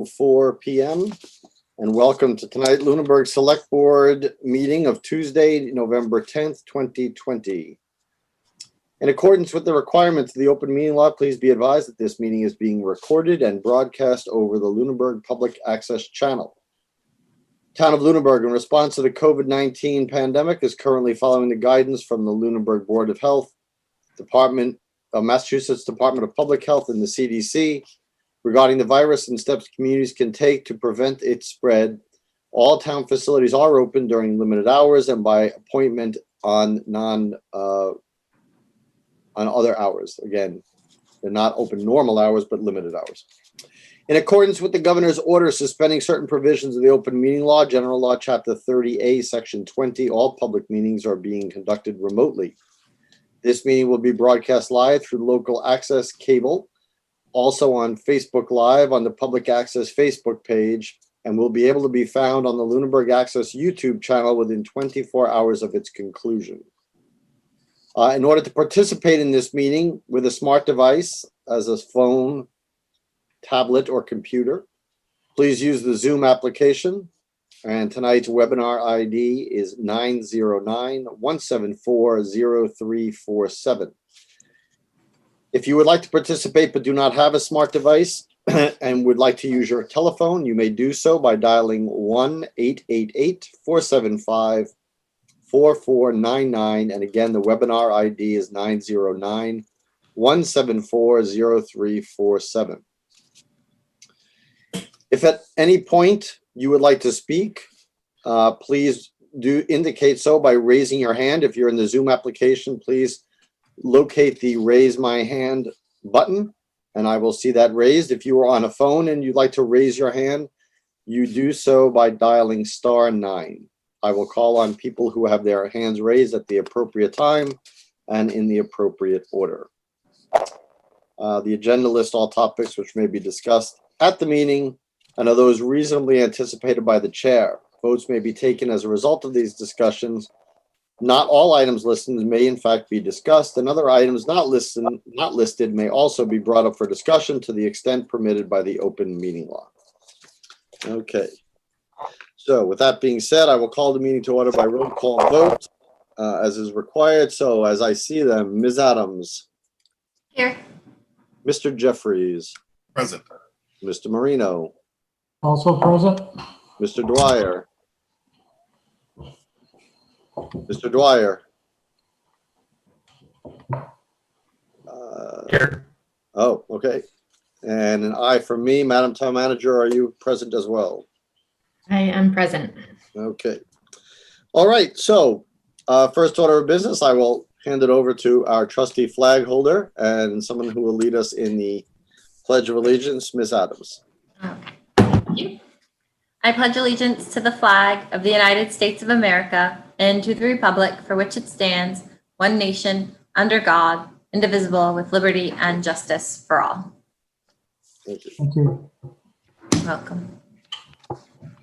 9:04 p.m. and welcome to tonight Lunenburg Select Board meeting of Tuesday, November 10th, 2020. In accordance with the requirements of the open meeting law, please be advised that this meeting is being recorded and broadcast over the Lunenburg Public Access Channel. Town of Lunenburg, in response to the COVID-19 pandemic, is currently following the guidance from the Lunenburg Board of Health, Massachusetts Department of Public Health, and the CDC regarding the virus and steps communities can take to prevent its spread. All town facilities are open during limited hours and by appointment on other hours. Again, they're not open normal hours, but limited hours. In accordance with the governor's order suspending certain provisions of the open meeting law, General Law, Chapter 30A, Section 20, all public meetings are being conducted remotely. This meeting will be broadcast live through local access cable, also on Facebook Live on the Public Access Facebook page, and will be able to be found on the Lunenburg Access YouTube channel within 24 hours of its conclusion. In order to participate in this meeting with a smart device, as a phone, tablet, or computer, please use the Zoom application. And tonight's webinar ID is 909-174-0347. If you would like to participate but do not have a smart device and would like to use your telephone, you may do so by dialing 1-888-475-4499. And again, the webinar ID is 909-174-0347. If at any point you would like to speak, please do indicate so by raising your hand. If you're in the Zoom application, please locate the raise my hand button and I will see that raised. If you are on a phone and you'd like to raise your hand, you do so by dialing *9. I will call on people who have their hands raised at the appropriate time and in the appropriate order. The agenda lists all topics which may be discussed at the meeting and are those reasonably anticipated by the chair. Votes may be taken as a result of these discussions. Not all items listed may in fact be discussed, and other items not listed may also be brought up for discussion to the extent permitted by the open meeting law. Okay. So with that being said, I will call the meeting to order by roll call vote as is required. So as I see them, Ms. Adams. Here. Mr. Jeffries. Present. Mr. Marino. Also present. Mr. Dwyer. Mr. Dwyer. Here. Oh, okay. And an aye for me. Madam Town Manager, are you present as well? I am present. Okay. All right. So first order of business, I will hand it over to our trustee flag holder and someone who will lead us in the Pledge of Allegiance, Ms. Adams. Okay. Thank you. I pledge allegiance to the flag of the United States of America and to the republic for which it stands, one nation, under God, indivisible, with liberty and justice for all. Thank you. Thank you. You're welcome.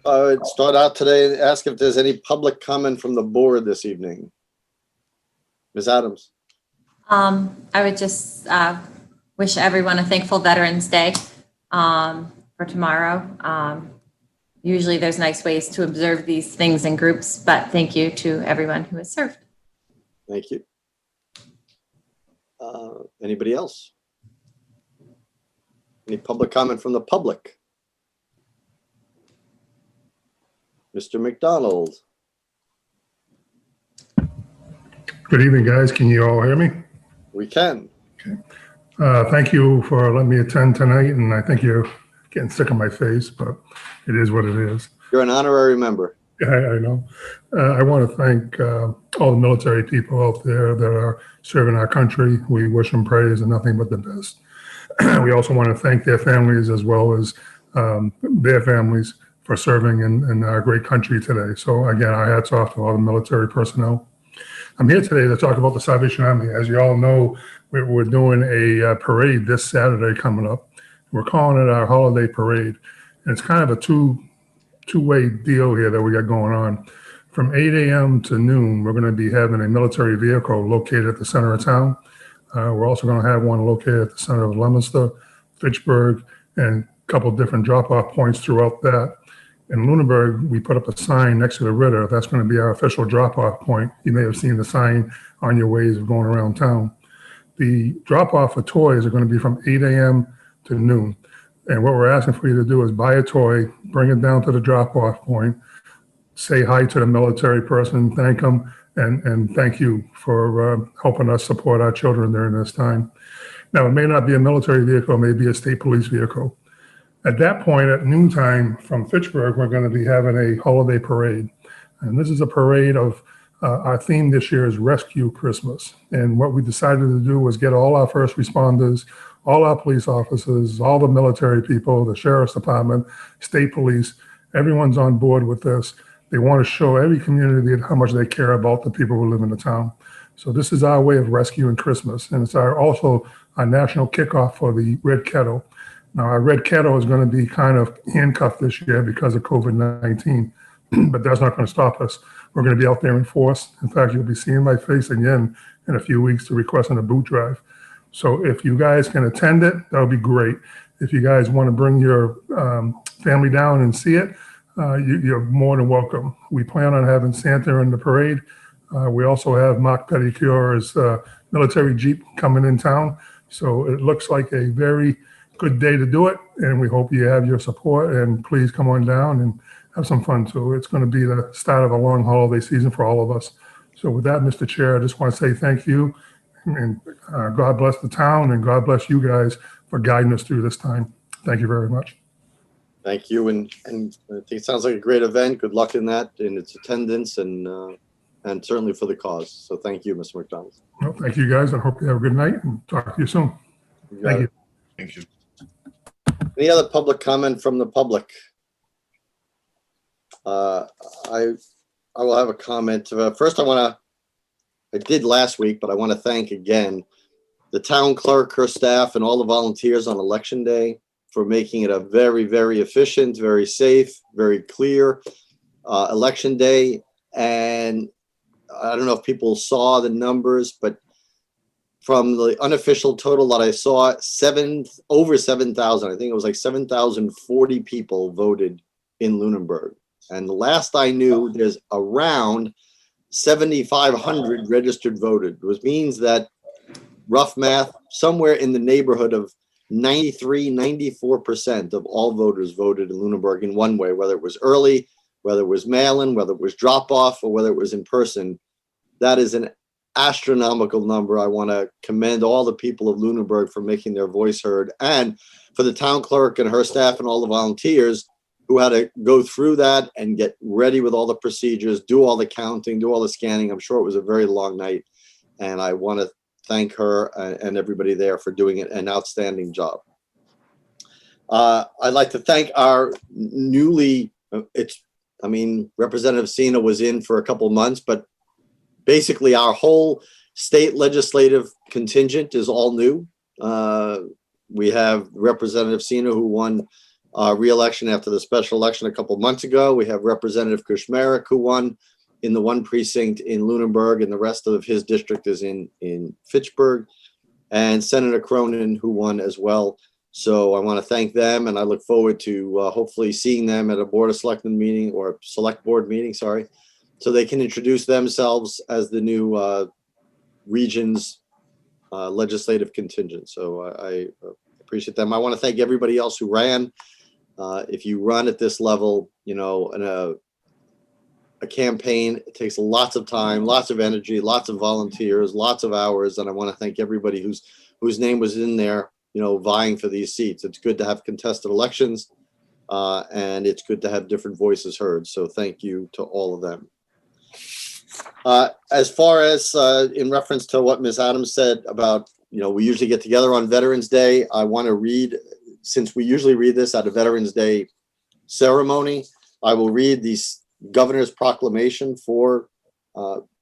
I would start out today and ask if there's any public comment from the board this evening. Ms. Adams. I would just wish everyone a thankful Veterans Day for tomorrow. Usually there's nice ways to observe these things in groups, but thank you to everyone who has served. Thank you. Anybody else? Any public comment from the public? Mr. McDonald. Good evening, guys. Can you all hear me? We can. Okay. Thank you for letting me attend tonight, and I think you're getting sick of my face, but it is what it is. You're an honorary member. I know. I want to thank all the military people out there that are serving our country. We wish them praise and nothing but the best. We also want to thank their families as well as their families for serving in our great country today. So again, our hats off to all the military personnel. I'm here today to talk about the Salvation Army. As you all know, we're doing a parade this Saturday coming up. We're calling it our holiday parade. And it's kind of a two-way deal here that we got going on. From 8 a.m. to noon, we're going to be having a military vehicle located at the center of town. We're also going to have one located at the center of Leominster, Fitchburg, and couple different drop-off points throughout that. In Lunenburg, we put up a sign next to the Ritter. That's going to be our official drop-off point. You may have seen the sign on your ways of going around town. The drop-off for toys are going to be from 8 a.m. to noon. And what we're asking for you to do is buy a toy, bring it down to the drop-off point, say hi to the military person, thank them, and thank you for helping us support our children during this time. Now, it may not be a military vehicle, it may be a state police vehicle. At that point, at noontime from Fitchburg, we're going to be having a holiday parade. And this is a parade of, our theme this year is Rescue Christmas. And what we decided to do was get all our first responders, all our police officers, all the military people, the sheriff's department, state police, everyone's on board with this. They want to show every community how much they care about the people who live in the town. So this is our way of rescuing Christmas. And it's also our national kickoff for the Red Kettle. Now, our Red Kettle is going to be kind of handcuffed this year because of COVID-19, but that's not going to stop us. We're going to be out there in force. In fact, you'll be seeing my face again in a few weeks to requesting a boot drive. So if you guys can attend it, that would be great. If you guys want to bring your family down and see it, you're more than welcome. We plan on having Santa in the parade. We also have Mark Pedicure's military Jeep coming in town. So it looks like a very good day to do it. And we hope you have your support, and please come on down and have some fun too. It's going to be the start of a long holiday season for all of us. So with that, Mr. Chair, I just want to say thank you, and God bless the town, and God bless you guys for guiding us through this time. Thank you very much. Thank you, and I think it sounds like a great event. Good luck in that, in its attendance, and certainly for the cause. So thank you, Mr. McDonald. Well, thank you guys. I hope you have a good night, and talk to you soon. Thank you. Thank you. Any other public comment from the public? I will have a comment. First, I did last week, but I want to thank again the town clerk, her staff, and all the volunteers on election day for making it a very, very efficient, very safe, very clear election day. And I don't know if people saw the numbers, but from the unofficial total that I saw, over 7,000, I think it was like 7,040 people voted in Lunenburg. And the last I knew, there's around 7,500 registered voters, which means that, rough math, somewhere in the neighborhood of 94% of all voters voted in Lunenburg in one way, whether it was early, whether it was mail-in, whether it was drop-off, or whether it was in person. That is an astronomical number. I want to commend all the people of Lunenburg for making their voice heard, and for the town clerk and her staff and all the volunteers who had to go through that and get ready with all the procedures, do all the counting, do all the scanning. I'm sure it was a very long night, and I want to thank her and everybody there for doing an outstanding job. I'd like to thank our Representative Cena was in for a couple months, but basically our whole state legislative contingent is all new. We have Representative Cena, who won re-election after the special election a couple months ago. We have Representative Kushmarek, who won in the one precinct in Lunenburg, and the rest of his district is in Fitchburg, and Senator Cronin, who won as well. So I want to thank them, and I look forward to hopefully seeing them at a Board of Selectmen meeting, or Select Board meeting, sorry, so they can introduce themselves as the new region's legislative contingent. So I appreciate them. I want to thank everybody else who ran. If you run at this level, in a campaign, it takes lots of time, lots of energy, lots of volunteers, lots of hours, and I want to thank everybody whose name was in there, vying for these seats. It's good to have contested elections, and it's good to have different voices heard. So thank you to all of them. As far as in reference to what Ms. Adams said about, we usually get together on Veterans Day, I want to read, since we usually read this at a Veterans Day ceremony, I will read the Governor's proclamation for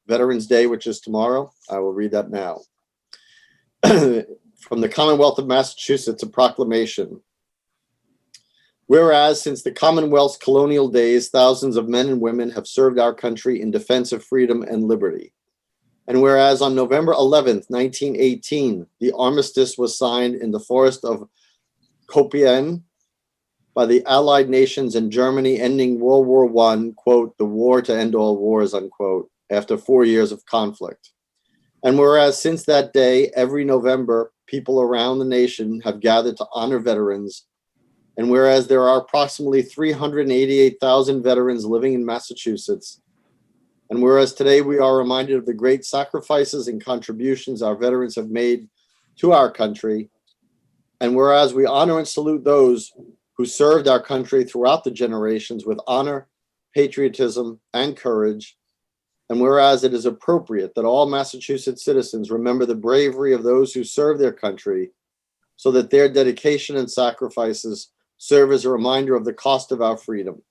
Veterans Day, which is tomorrow. I will read that now. From the Commonwealth of Massachusetts, a proclamation. Whereas since the Commonwealth's colonial days, thousands of men and women have served our country in defense of freedom and liberty. And whereas on November 11th, 1918, the armistice was signed in the forest of Compiègne by the Allied nations and Germany, ending World War I, quote, the war to end all wars, unquote, after 4 years of conflict. And whereas since that day, every November, people around the nation have gathered to honor veterans, and whereas there are approximately 388,000 veterans living in Massachusetts, and whereas today we are reminded of the great sacrifices and contributions our veterans have made to our country, and whereas we honor and salute those who served our country throughout the generations with honor, patriotism, and courage, and whereas it is appropriate that all Massachusetts citizens remember the bravery of those who serve their country so that their dedication and sacrifices serve as a reminder of the cost of our freedom.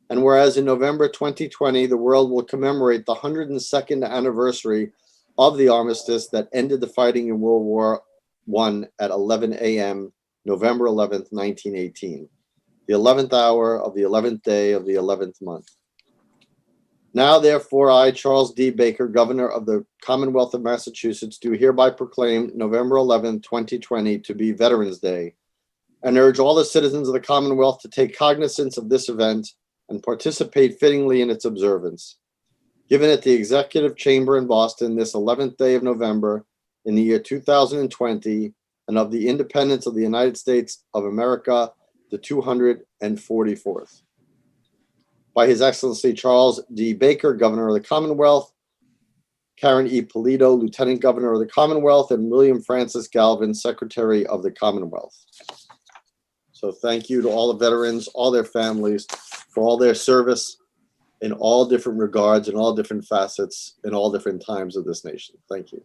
And whereas in November 2020, the world will commemorate the 102nd anniversary of the armistice that ended the fighting in World War I at 11 a.m., November 11th, 1918, the 11th hour of the 11th day of the 11th month. Now, therefore, I, Charles D. Baker, Governor of the Commonwealth of Massachusetts, do hereby proclaim November 11th, 2020 to be Veterans Day, and urge all the citizens of the Commonwealth to take cognizance of this event and participate fittingly in its observance. Given at the Executive Chamber in Boston this 11th day of November in the year 2020, and of the independence of the United States of America, the 244th. By His Excellency Charles D. Baker, Governor of the Commonwealth, Karen E. Polito, Lieutenant Governor of the Commonwealth, and William Francis Galvin, Secretary of the Commonwealth. So thank you to all the veterans, all their families, for all their service in all different regards, in all different facets, in all different times of this nation. Thank you.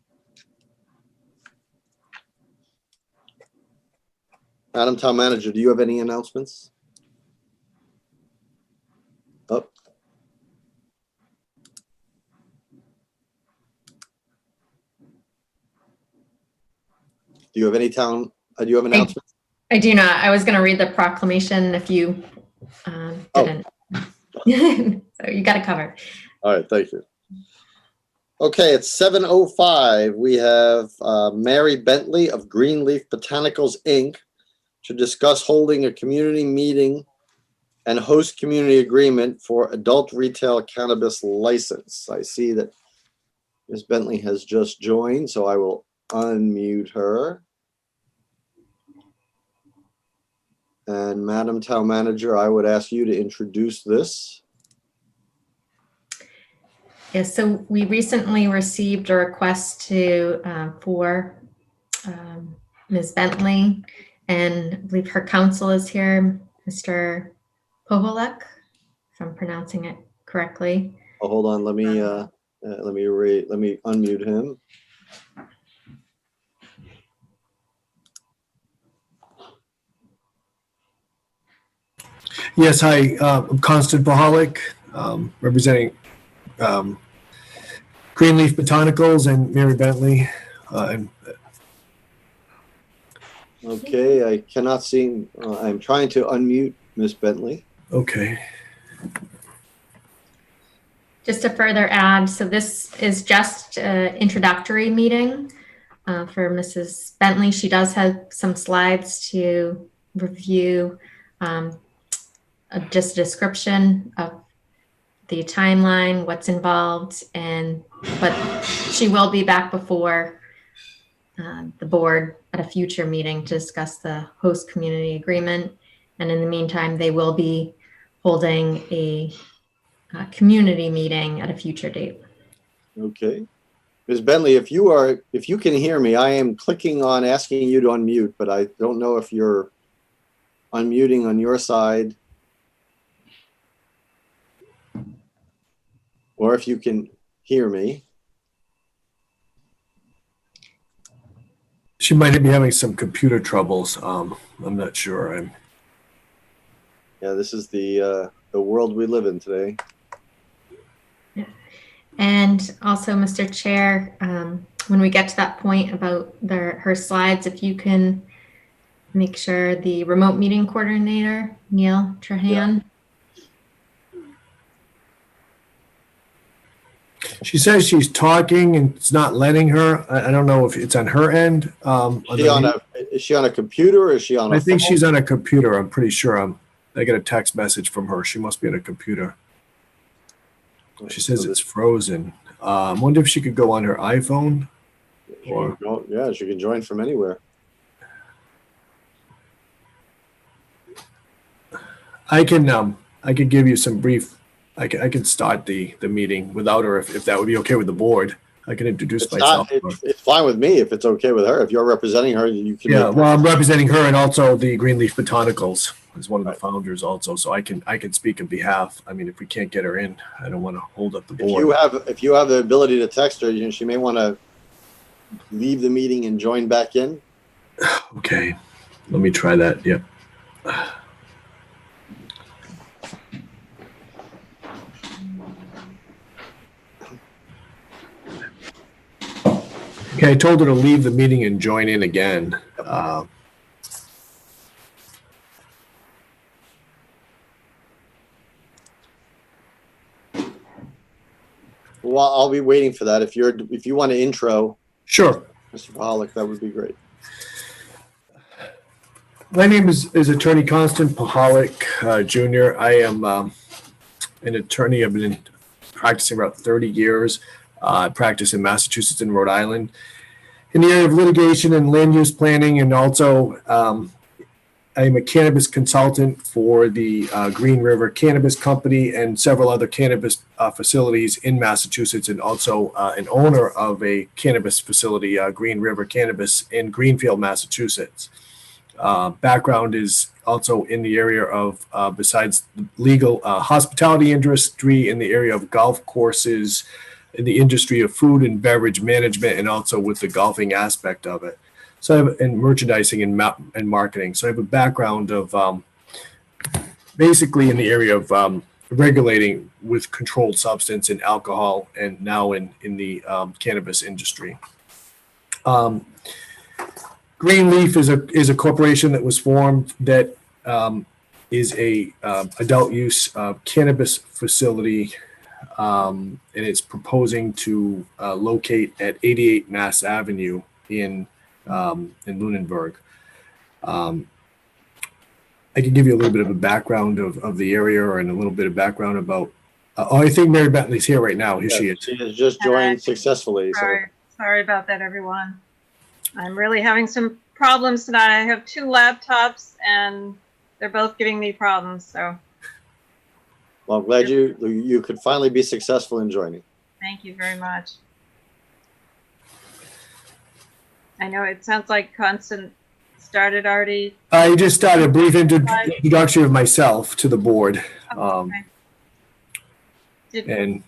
Madam Town Manager, do you have any announcements? Oh. Do you have any do you have announcements? I do not. I was going to read the proclamation if you didn't. So you got it covered. All right, thank you. Okay, it's 7:05. We have Mary Bentley of Greenleaf Botanicals, Inc. to discuss holding a community meeting and host community agreement for adult retail cannabis license. I see that Ms. Bentley has just joined, so I will unmute her. And Madam Town Manager, I would ask you to introduce this. Yes, so we recently received a request to for Ms. Bentley, and I believe her counsel is here, Mr. Poholek, if I'm pronouncing it correctly. Oh, hold on, let me unmute him. Yes, hi, I'm Constant Boholic, representing Greenleaf Botanicals and Mary Bentley. Okay, I cannot see. I'm trying to unmute Ms. Bentley. Okay. Just to further add, so this is just an introductory meeting for Mrs. Bentley. She does have some slides to review, just a description of the timeline, what's involved, but she will be back before the board at a future meeting to discuss the host community agreement. And in the meantime, they will be holding a community meeting at a future date. Okay. Ms. Bentley, if you can hear me, I am clicking on asking you to unmute, but I don't know if you're unmuting on your side or if you can hear me. She might be having some computer troubles. I'm not sure. Yeah, this is the world we live in today. And also, Mr. Chair, when we get to that point about her slides, if you can make sure the remote meeting coordinator, Neil Trahan. She says she's talking and it's not letting her. I don't know if it's on her end. Is she on a computer or is she on a I think phone? she's on a computer. I'm pretty sure. I got a text message from her. She must be on a computer. She says it's frozen. I wonder if she could go on her iPhone. Yeah, she can join from anywhere. I can give you some brief. I can start the meeting without her if that would be okay with the board. I can introduce It's myself. not, it's fine with me if it's okay with her. If you're representing her, you can. Yeah, make- well, I'm representing her and also the Greenleaf Botanicals as one of the founders also, so I can speak on behalf. I mean, if we can't get her in, I don't want to hold up the board. If you have the ability to text her, she may want to leave the meeting and join back in. Okay, let me try that. Yep. Okay, I told her to leave the meeting and join in again. Well, I'll be waiting for that. If you want to intro Sure. Mr. Pollock, that would be great. My name is Attorney Constant Pahalik Jr. I am an attorney. I've been practicing about 30 years. I practice in Massachusetts and Rhode Island in the area of litigation and land use planning, and also I'm a cannabis consultant for the Green River Cannabis Company and several other cannabis facilities in Massachusetts, and also an owner of a cannabis facility, Green River Cannabis in Greenfield, Massachusetts. Background is also in the area of, besides the legal hospitality industry, in the area of golf courses, in the industry of food and beverage management, and also with the golfing aspect of it. So I have in merchandising and marketing. So I have a background of basically in the area of regulating with controlled substance and alcohol, and now in the cannabis industry. Greenleaf is a corporation that was formed that is a adult use cannabis facility, and it's proposing to locate at 88 Mass Avenue in Lunenburg. I can give you a little bit of a background of the area and a little bit of background about. I think Mary Bentley's here right now. Here she is. She has just joined successfully. So Sorry about that, everyone. I'm really having some problems tonight. I have two laptops and they're both giving me problems. So well, I'm glad you could finally be successful in joining. thank you very much. I know it sounds like Constant started already. I just started a brief introduction of myself to the board. Okay. And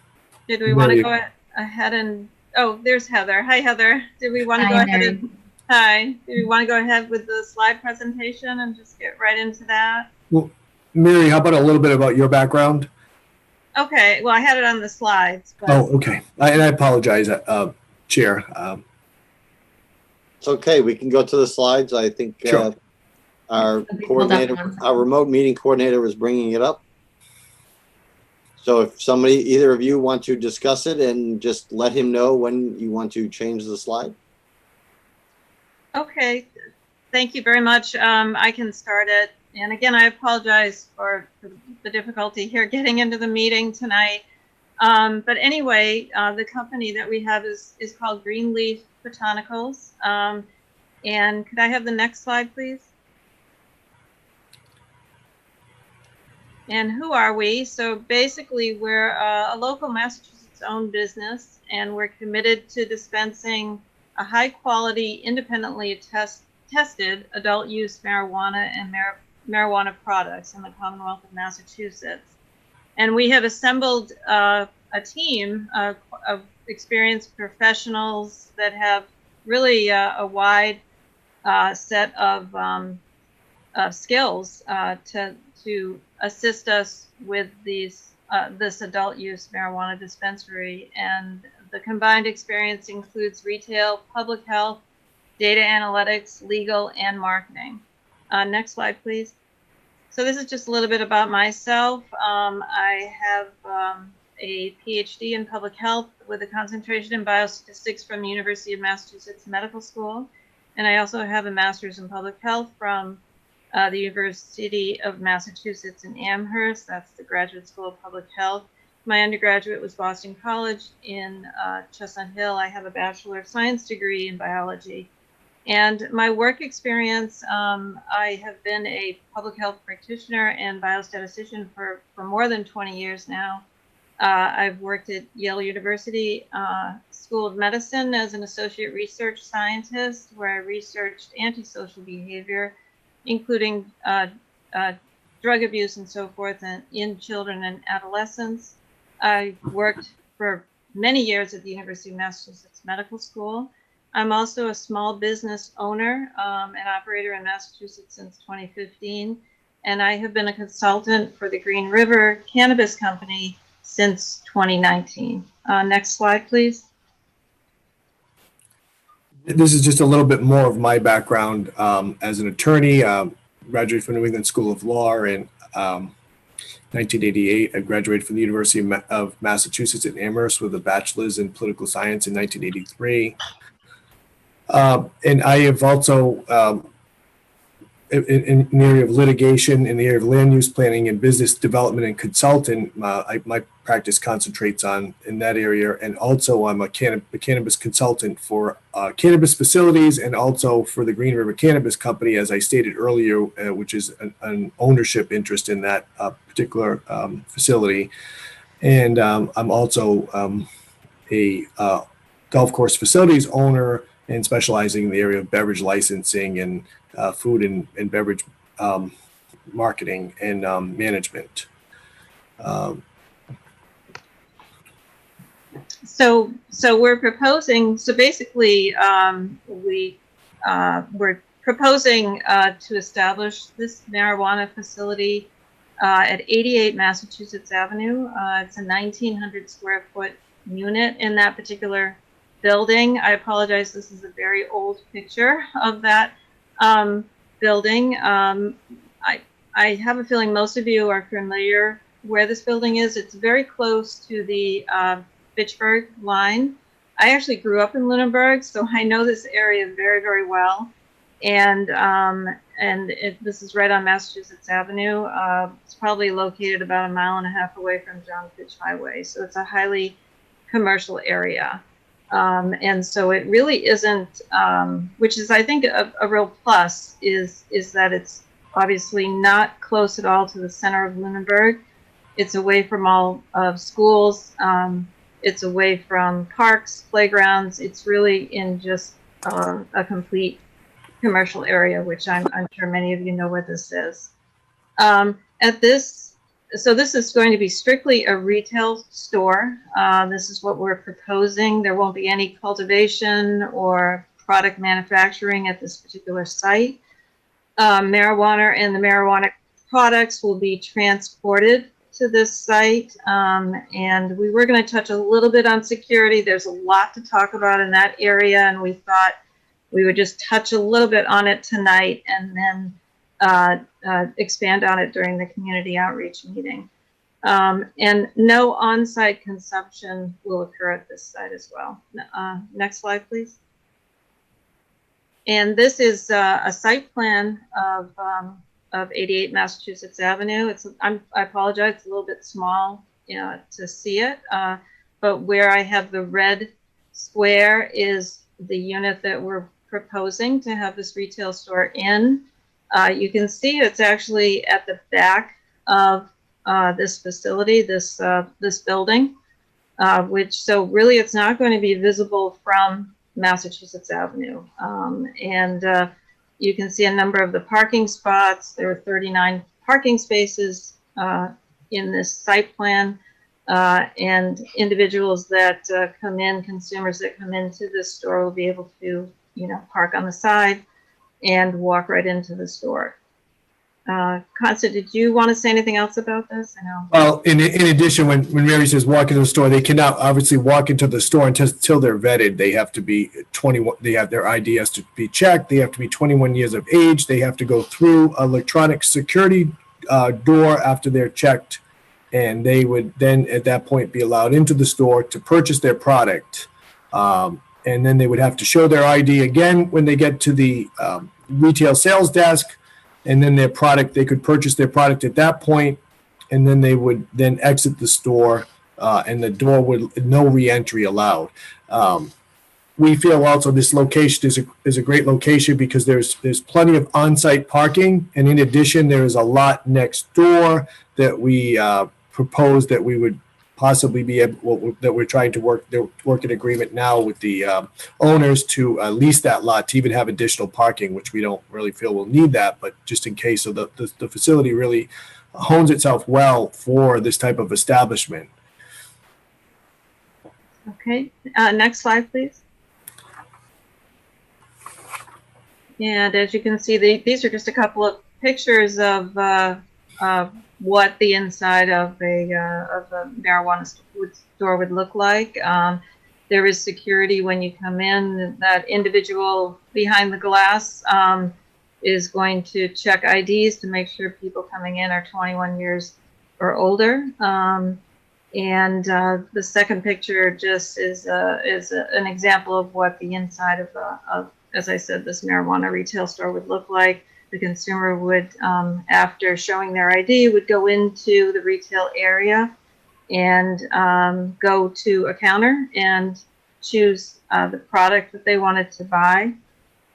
Did we want to go ahead and, oh, there's Heather. Hi, Heather. Did we want to go Hi, ahead Mary. and, hi, do we want to go ahead with the slide presentation and just get right into that? Mary, how about a little bit about your background? Okay, well, I had it on the slides, but Oh, okay. And I apologize, Chair. It's okay. We can go to the slides. I think Sure. our Hold up coordinator, one second. our remote meeting coordinator was bringing it up. So if either of you want to discuss it and just let him know when you want to change the slide. okay. Thank you very much. I can start it. And again, I apologize for the difficulty here getting into the meeting tonight. But anyway, the company that we have is called Greenleaf Botanicals. And could I have the next slide, please? And who are we? So basically, we're a local Massachusetts-owned business, and we're committed to dispensing a high-quality, independently tested adult-use marijuana and marijuana products in the Commonwealth of Massachusetts. And we have assembled a team of experienced professionals that have really a wide set of skills to assist us with this adult use marijuana dispensary. And the combined experience includes retail, public health, data analytics, legal, and marketing. Next slide, please. So this is just a little bit about myself. I have a PhD in public health with a concentration in biostatistics from the University of Massachusetts Medical School. And I also have a master's in public health from the University of Massachusetts in Amherst. That's the Graduate School of Public Health. My undergraduate was Boston College in Chestnut Hill. I have a Bachelor of Science degree in biology. And my work experience, I have been a public health practitioner and biostatistician for more than 20 years now. I've worked at Yale University School of Medicine as an associate research scientist, where I researched antisocial behavior, including drug abuse and so forth in children and adolescents. I worked for many years at the University of Massachusetts Medical School. I'm also a small business owner and operator in Massachusetts since 2015, and I have been a consultant for the Green River Cannabis Company since 2019. Next slide, please. This is just a little bit more of my background as an attorney. Graduated from New England School of Law in 1988. I graduated from the University of Massachusetts in Amherst with a bachelor's in political science in 1983. And I have also, in the area of litigation, in the area of land use planning and business development and consultant, my practice concentrates on in that area. And also I'm a cannabis consultant for cannabis facilities and also for the Green River Cannabis Company, as I stated earlier, which is an ownership interest in that particular facility. And I'm also a golf course facilities owner and specializing in the area of beverage licensing and food and beverage marketing and management. So we're proposing, so basically we're proposing to establish this marijuana facility at 88 Massachusetts Avenue. It's a 1,900 square foot unit in that particular building. I apologize, this is a very old picture of that building. I have a feeling most of you are familiar where this building is. It's very close to the Fitchburg line. I actually grew up in Lunenburg, so I know this area very, very well. And this is right on Massachusetts Avenue. It's probably located about 1.5 miles away from John Fitch Highway. So it's a highly commercial area. And so it really isn't, which is, I think, a real plus, is that it's obviously not close at all to the center of Lunenburg. It's away from all of schools. It's away from parks, playgrounds. It's really in just a complete commercial area, which I'm sure many of you know what this is. So this is going to be strictly a retail store. This is what we're proposing. There won't be any cultivation or product manufacturing at this particular site. Marijuana and the marijuana products will be transported to this site. And we were going to touch a little bit on security. There's a lot to talk about in that area, and we thought we would just touch a little bit on it tonight and then expand on it during the community outreach meeting. And no on-site consumption will occur at this site as well. Next slide, please. And this is a site plan of 88 Massachusetts Avenue. I apologize, it's a little bit small, to see it. But where I have the red square is the unit that we're proposing to have this retail store in. You can see it's actually at the back of this facility, this building, so really it's not going to be visible from Massachusetts Avenue. You can see a number of the parking spots. There are 39 parking spaces in this site plan, and individuals that come in, consumers that come into this store will be able to, park on the side and walk right into the store. Constance, did you want to say anything else about this? I know. Well, in addition, when Mary says walk into the store, they cannot obviously walk into the store until they're vetted. They have to be 21. They have their ID has to be checked. They have to be 21 years of age. They have to go through electronic security door after they're checked and they would then at that point be allowed into the store to purchase their product. And then they would have to show their ID again when they get to the retail sales desk, and then they could purchase their product at that point, and then they would then exit the store, and the door would, no re-entry allowed. We feel also this location is a great location because there's plenty of on-site parking, and in addition, there is a lot next door that we propose that we would possibly be able, that we're trying to work an agreement now with the owners to lease that lot to even have additional parking, which we don't really feel we'll need that, but just in case. So the facility really hones itself well for this type of establishment. Okay, next slide, please. And as you can see, these are just a couple of pictures of what the inside of a marijuana store would look like. There is security when you come in. That individual behind the glass is going to check IDs to make sure people coming in are 21 years or older. And the second picture just is an example of what the inside of, as I said, this marijuana retail store would look like. The consumer would, after showing their ID, would go into the retail area and go to a counter and choose the product that they wanted to buy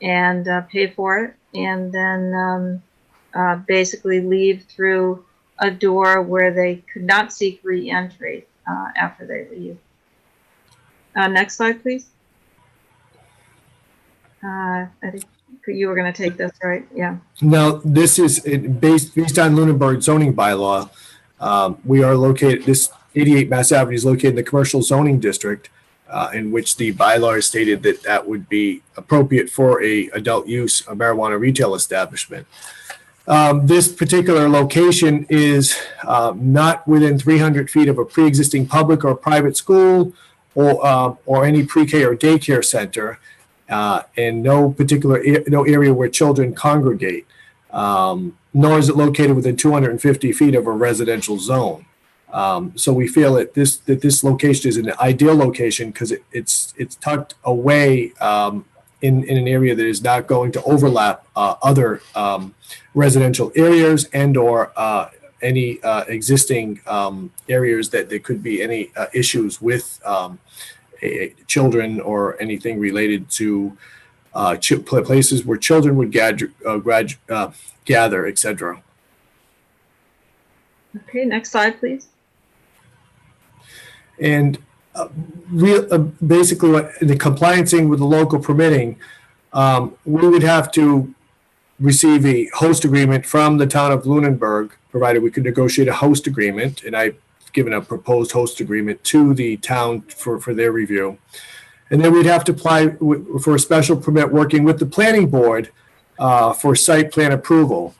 and pay for it, and then basically leave through a door where they could not seek re-entry after they leave. Next slide, please. I think you were going to take this, right? Yeah. Now, this is based on Lunenburg zoning bylaw. We are located, this 88 Mass Avenue is located in the commercial zoning district, in which the bylaw is stated that would be appropriate for a adult use, a marijuana retail establishment. This particular location is not within 300 feet of a pre-existing public or private school or any pre-K or daycare center, and no area where children congregate, nor is it located within 250 feet of a residential zone. So we feel that this location is an ideal location because it's tucked away in an area that is not going to overlap other residential areas and or any existing areas that there could be any issues with children or anything related to places where children would gather, etc. Okay, next slide, please. And basically, the compliancing with the local permitting, we would have to receive a host agreement from the town of Lunenburg, provided we could negotiate a host agreement. And I've given a proposed host agreement to the town for their review. And then we'd have to apply for a special permit working with the planning board for site plan approval.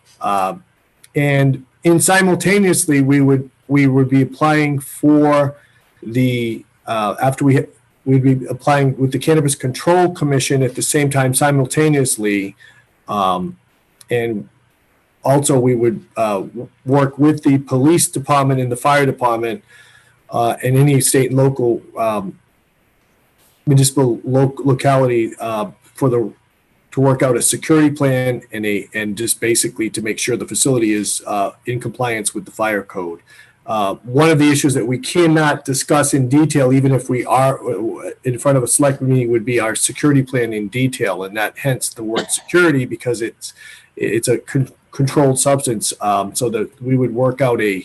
And simultaneously, we would be applying for the we'd be applying with the Cannabis Control Commission at the same time simultaneously, and also we would work with the police department and the fire department and any state and local municipal locality to work out a security plan and just basically to make sure the facility is in compliance with the fire code. One of the issues that we cannot discuss in detail, even if we are in front of a select meeting, would be our security plan in detail, and that hence the word security, because it's a controlled substance. So that we would work out a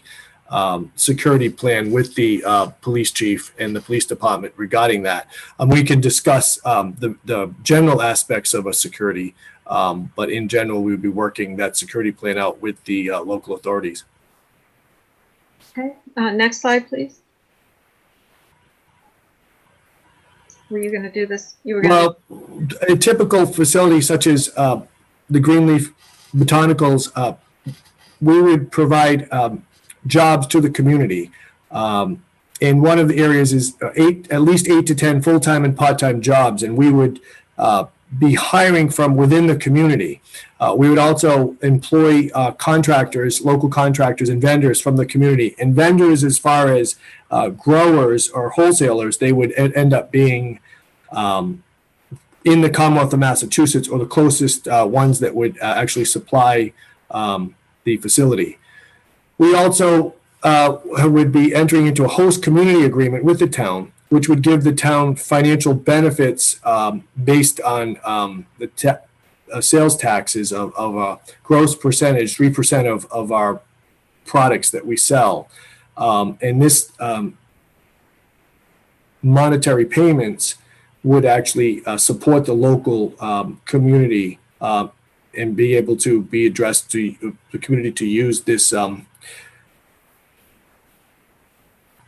security plan with the police chief and the police department regarding that. We can discuss the general aspects of a security, but in general, we would be working that security plan out with the local authorities. Okay, next slide, please. Were you going to do this? You were going Well, a typical facility such as the Greenleaf Botanicals, we would provide jobs to the community. And one of the areas is at least 8 to 10 full-time and part-time jobs. And we would be hiring from within the community. We would also employ contractors, local contractors and vendors from the community. And vendors, as far as growers or wholesalers, they would end up being in the Commonwealth of Massachusetts, or the closest ones that would actually supply the facility. We also would be entering into a host community agreement with the town, which would give the town financial benefits based on the sales taxes of a gross percentage, 3% of our products that we sell. And this monetary payments would actually support the local community and be able to be addressed to the community to use this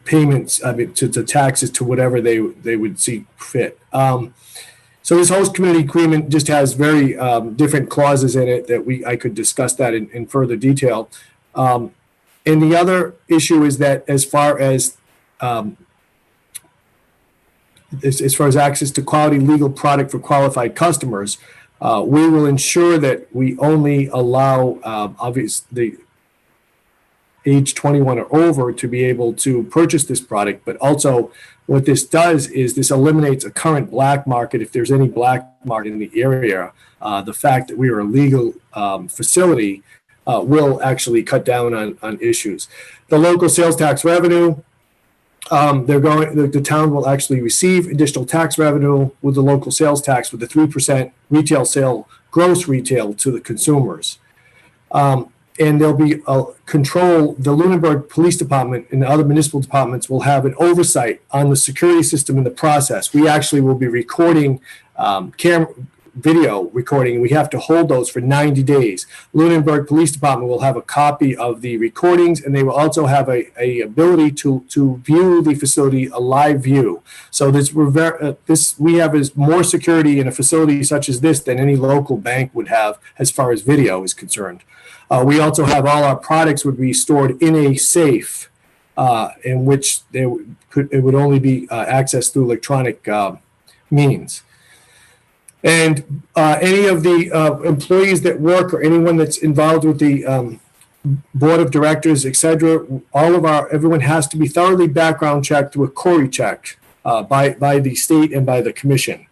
payments, to taxes, to whatever they would see fit. So this host community agreement just has very different clauses in it that I could discuss that in further detail. And the other issue is that as far as access to quality legal product for qualified customers, we will ensure that we only allow obviously age 21 or over to be able to purchase this product. But also what this does is this eliminates a current black market. If there's any black market in the area, the fact that we are a legal facility will actually cut down on issues. The local sales tax revenue, the town will actually receive additional tax revenue with the local sales tax with the 3% retail sale, gross retail to the consumers. And there'll be control. The Lunenburg Police Department and the other municipal departments will have an oversight on the security system in the process. We actually will be recording video recording. We have to hold those for 90 days. Lunenburg Police Department will have a copy of the recordings, and they will also have a ability to view the facility, a live view. So we have is more security in a facility such as this than any local bank would have as far as video is concerned. We also have all our products would be stored in a safe, in which it would only be accessed through electronic means. And any of the employees that work or anyone that's involved with the board of directors, et cetera, everyone has to be thoroughly background checked through a Corey check by the state and by the commission.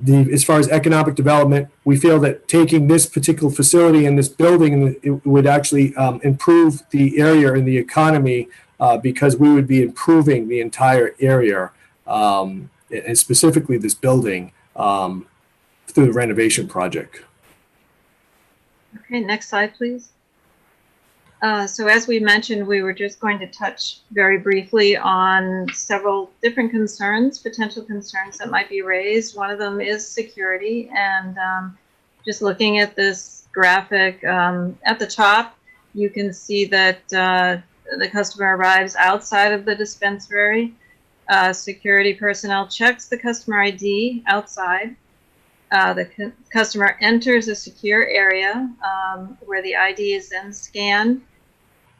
As far as economic development, we feel that taking this particular facility and this building, it would actually improve the area and the economy because we would be improving the entire area, and specifically this building through the renovation project. Okay, next slide, please. So as we mentioned, we were just going to touch very briefly on several different concerns, potential concerns that might be raised. One of them is security. And just looking at this graphic at the top, you can see that the customer arrives outside of the dispensary. Security personnel checks the customer ID outside. The customer enters a secure area where the ID is then scanned.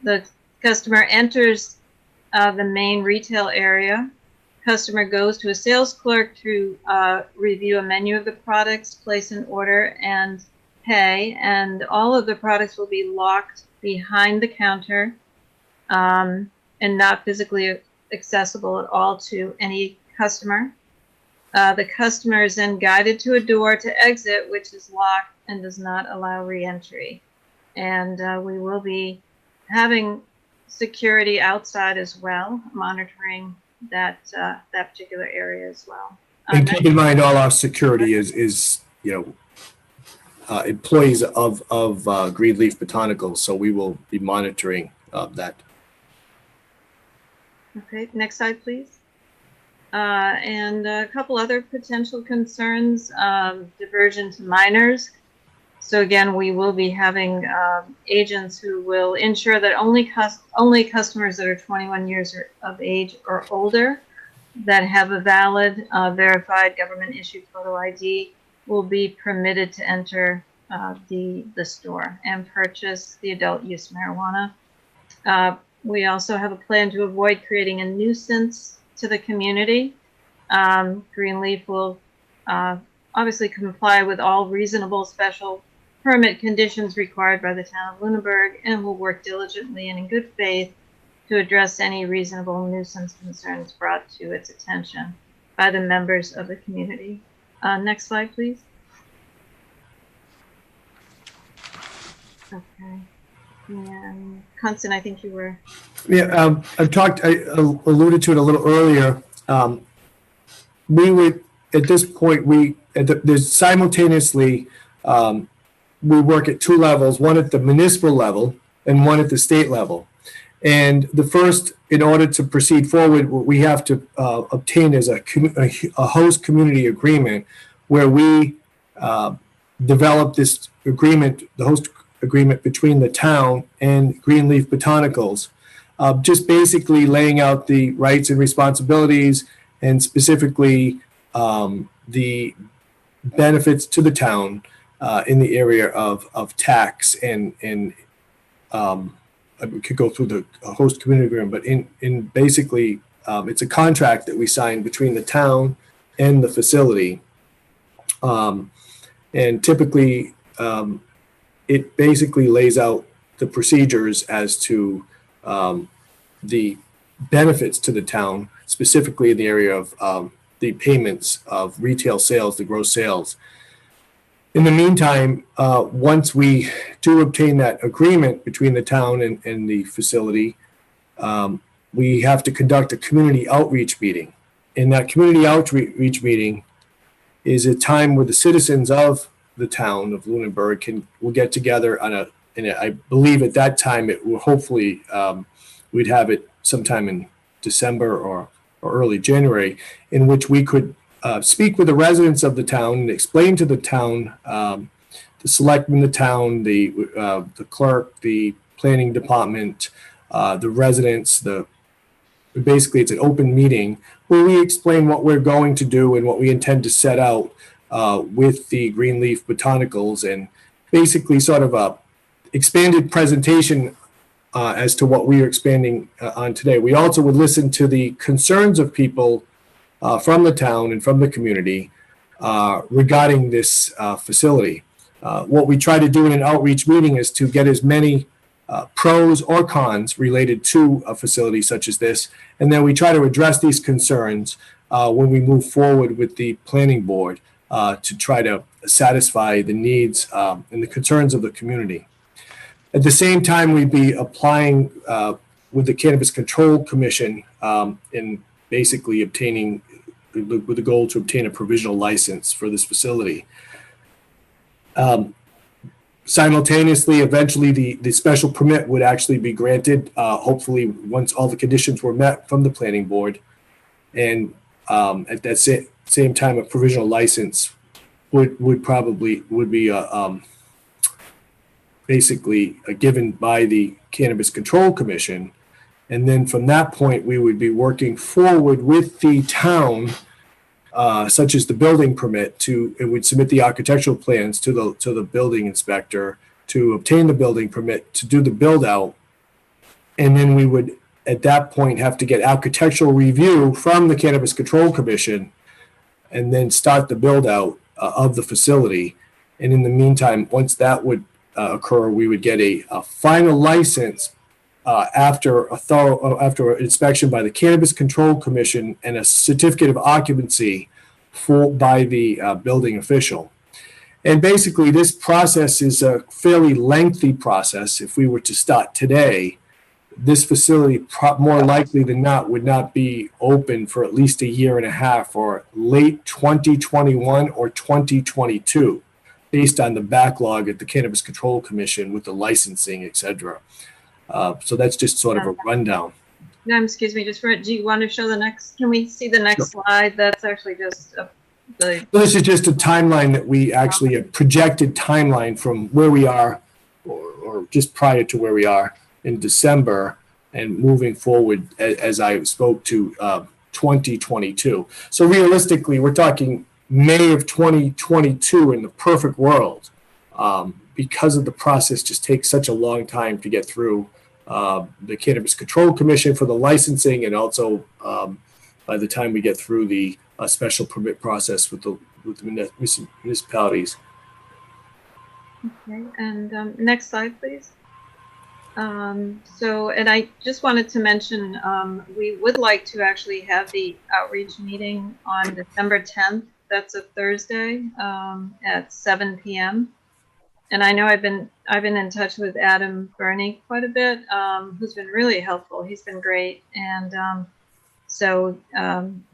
The customer enters the main retail area. Customer goes to a sales clerk to review a menu of the products, place an order, and pay. And all of the products will be locked behind the counter and not physically accessible at all to any customer. The customer is then guided to a door to exit, which is locked and does not allow re-entry. And we will be having security outside as well, monitoring that particular area as well. And keep in mind, all our security is employees of Greenleaf Botanicals, so we will be monitoring that. Okay, next slide, please. And a couple other potential concerns, diversion to minors. So again, we will be having agents who will ensure that only customers that are 21 years of age or older that have a valid, verified government-issued photo ID will be permitted to enter the store and purchase the adult use marijuana. We also have a plan to avoid creating a nuisance to the community. Greenleaf will obviously comply with all reasonable special permit conditions required by the town of Lunenburg and will work diligently and in good faith to address any reasonable nuisance concerns brought to its attention by the members of the community. Next slide, please. Okay. And Constant, I think you were. Yeah, I alluded to it a little earlier. We would, at this point, there's simultaneously, we work at two levels, one at the municipal level and one at the state level. And the first, in order to proceed forward, what we have to obtain is a host community agreement where we develop this agreement, the host agreement between the town and Greenleaf Botanicals, just basically laying out the rights and responsibilities and specifically the benefits to the town in the area of tax and we could go through the host community agreement, but in basically it's a contract that we sign between the town and the facility. And typically it basically lays out the procedures as to the benefits to the town, specifically in the area of the payments of retail sales, the gross sales. In the meantime, once we do obtain that agreement between the town and the facility, we have to conduct a community outreach meeting. And that community outreach meeting is a time where the citizens of the town of Lunenburg will get together and I believe at that time it will hopefully we'd have it sometime in December or early January, in which we could speak with the residents of the town and explain to the town, the selectmen, the town, the clerk, the planning department, the residents, basically it's an open meeting where we explain what we're going to do and what we intend to set out with the Greenleaf Botanicals, and basically sort of a expanded presentation as to what we are expanding on today. We also would listen to the concerns of people from the town and from the community regarding this facility. What we try to do in an outreach meeting is to get as many pros or cons related to a facility such as this, and then we try to address these concerns when we move forward with the planning board to try to satisfy the needs and the concerns of the community. At the same time, we'd be applying with the Cannabis Control Commission in basically obtaining, with the goal to obtain a provisional license for this facility. Simultaneously, eventually the special permit would actually be granted, hopefully once all the conditions were met from the planning board. And at that same time, a provisional license would be basically given by the Cannabis Control Commission. And then from that point, we would be working forward with the town, such as the building permit, it would submit the architectural plans to the building inspector to obtain the building permit to do the build out. And then we would, at that point, have to get architectural review from the Cannabis Control Commission and then start the build out of the facility. And in the meantime, once that would occur, we would get a final license after an inspection by the Cannabis Control Commission and a certificate of occupancy by the building official. And basically, this process is a fairly lengthy process. If we were to start today, this facility more likely than not would not be open for at least a year and a half, or late 2021 or 2022, based on the backlog at the Cannabis Control Commission with the licensing, et cetera. So that's just sort of a rundown. No, excuse me, do you want to show the next, can we see the next slide? That's actually just This is just a timeline that we actually, a projected timeline from where we are or just prior to where we are in December and moving forward as I spoke to 2022. So realistically, we're talking May of 2022 in the perfect world, because of the process just takes such a long time to get through the Cannabis Control Commission for the licensing, and also by the time we get through the special permit process with the municipalities. Okay, and next slide, please. And I just wanted to mention, we would like to actually have the outreach meeting on December 10th. That's a Thursday, at 7 p.m. And I know I've been in touch with Adam Burney quite a bit, who's been really helpful. He's been great. And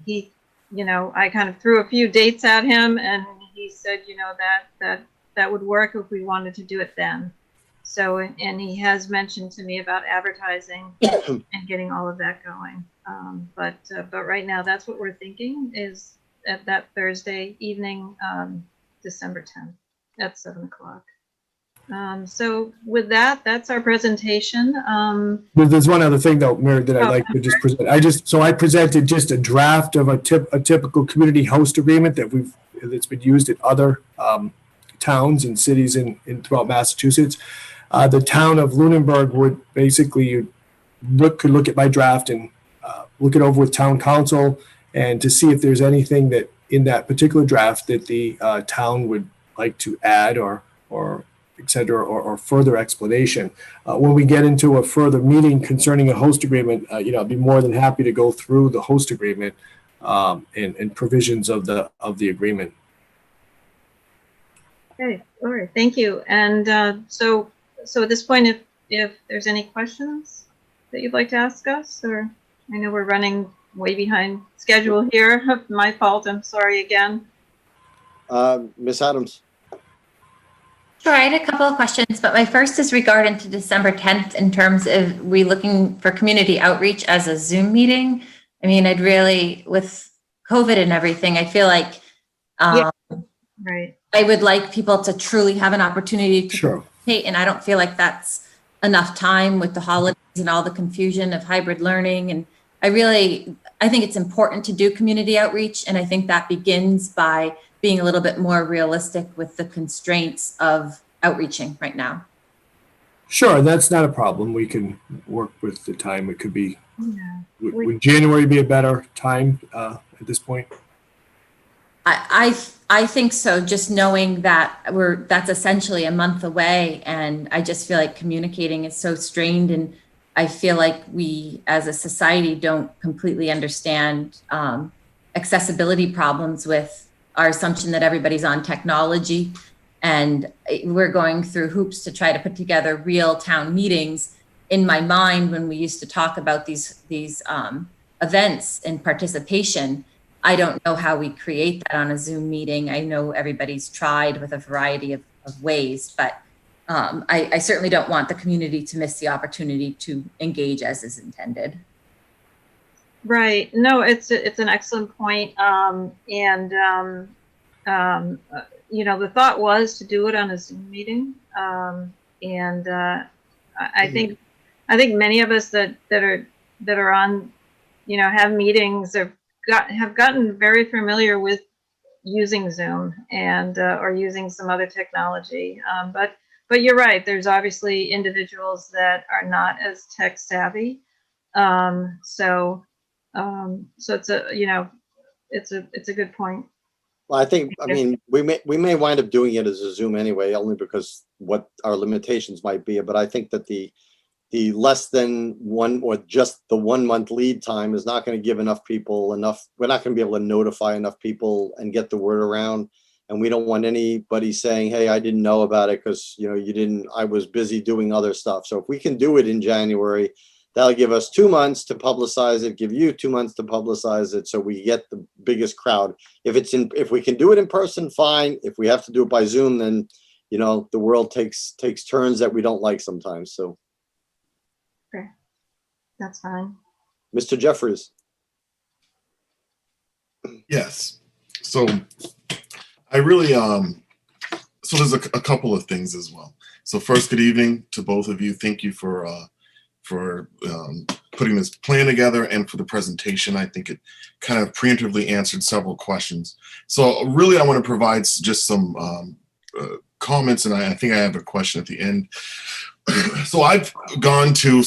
he, I kind of threw a few dates at him, and he said, that would work if we wanted to do it then. So, and he has mentioned to me about advertising and getting all of that going. But right now, that's what we're thinking, is at that Thursday evening, December 10th at 7 o'clock. So with that, that's our presentation. There's one other thing though, Mary, that I'd like to just present. I presented just a draft of a typical community host agreement that's been used in other towns and cities in throughout Massachusetts. The town of Lunenburg would basically could look at my draft and look it over with town council and to see if there's anything that in that particular draft that the town would like to add or et cetera, or further explanation. When we get into a further meeting concerning a host agreement, I'd be more than happy to go through the host agreement and provisions of the agreement. Okay, all right, thank you. And so at this point, if there's any questions that you'd like to ask us, or I know we're running way behind schedule here. My fault. I'm sorry again. Ms. Adams. Sure, I had a couple of questions, but my first is regarding to December 10th in terms of we looking for community outreach as a Zoom meeting. I mean, I'd really, with COVID and everything, I feel like Right. I would like people to truly have an opportunity to Sure. participate, and I don't feel like that's enough time with the holidays and all the confusion of hybrid learning. And I think it's important to do community outreach, and I think that begins by being a little bit more realistic with the constraints of outreaching right now. Sure, that's not a problem. We can work with the time. It could be, Yeah. would January be a better time at this point? I think so, just knowing that that's essentially a month away, and I just feel like communicating is so strained, and I feel like we as a society don't completely understand accessibility problems with our assumption that everybody's on technology, and we're going through hoops to try to put together real town meetings. In my mind, when we used to talk about these events and participation, I don't know how we create that on a Zoom meeting. I know everybody's tried with a variety of ways, but I certainly don't want the community to miss the opportunity to engage as is intended. Right. No, it's an excellent point. The thought was to do it on a Zoom meeting. I think many of us that are on, have meetings have gotten very familiar with using Zoom and or using some other technology. But you're right. There's obviously individuals that are not as tech savvy. So it's a good point. Well, we may wind up doing it as a Zoom anyway, only because what our limitations might be. But I think that the less than one or just the 1 month lead time is not going to give enough people enough. We're not going to be able to notify enough people and get the word around. And we don't want anybody saying, hey, I didn't know about it because, I was busy doing other stuff. So if we can do it in January, that'll give us 2 months to publicize it, give you 2 months to publicize it. So we get the biggest crowd. If we can do it in person, fine. If we have to do it by Zoom, then, the world takes turns that we don't like sometimes. So. Okay. That's fine. Mr. Jeffries. Yes. So I really, so there's a couple of things as well. So first, good evening to both of you. Thank you for putting this plan together and for the presentation. I think it kind of preemptively answered several questions. So really, I want to provide just some comments, and I think I have a question at the end. So I've gone to,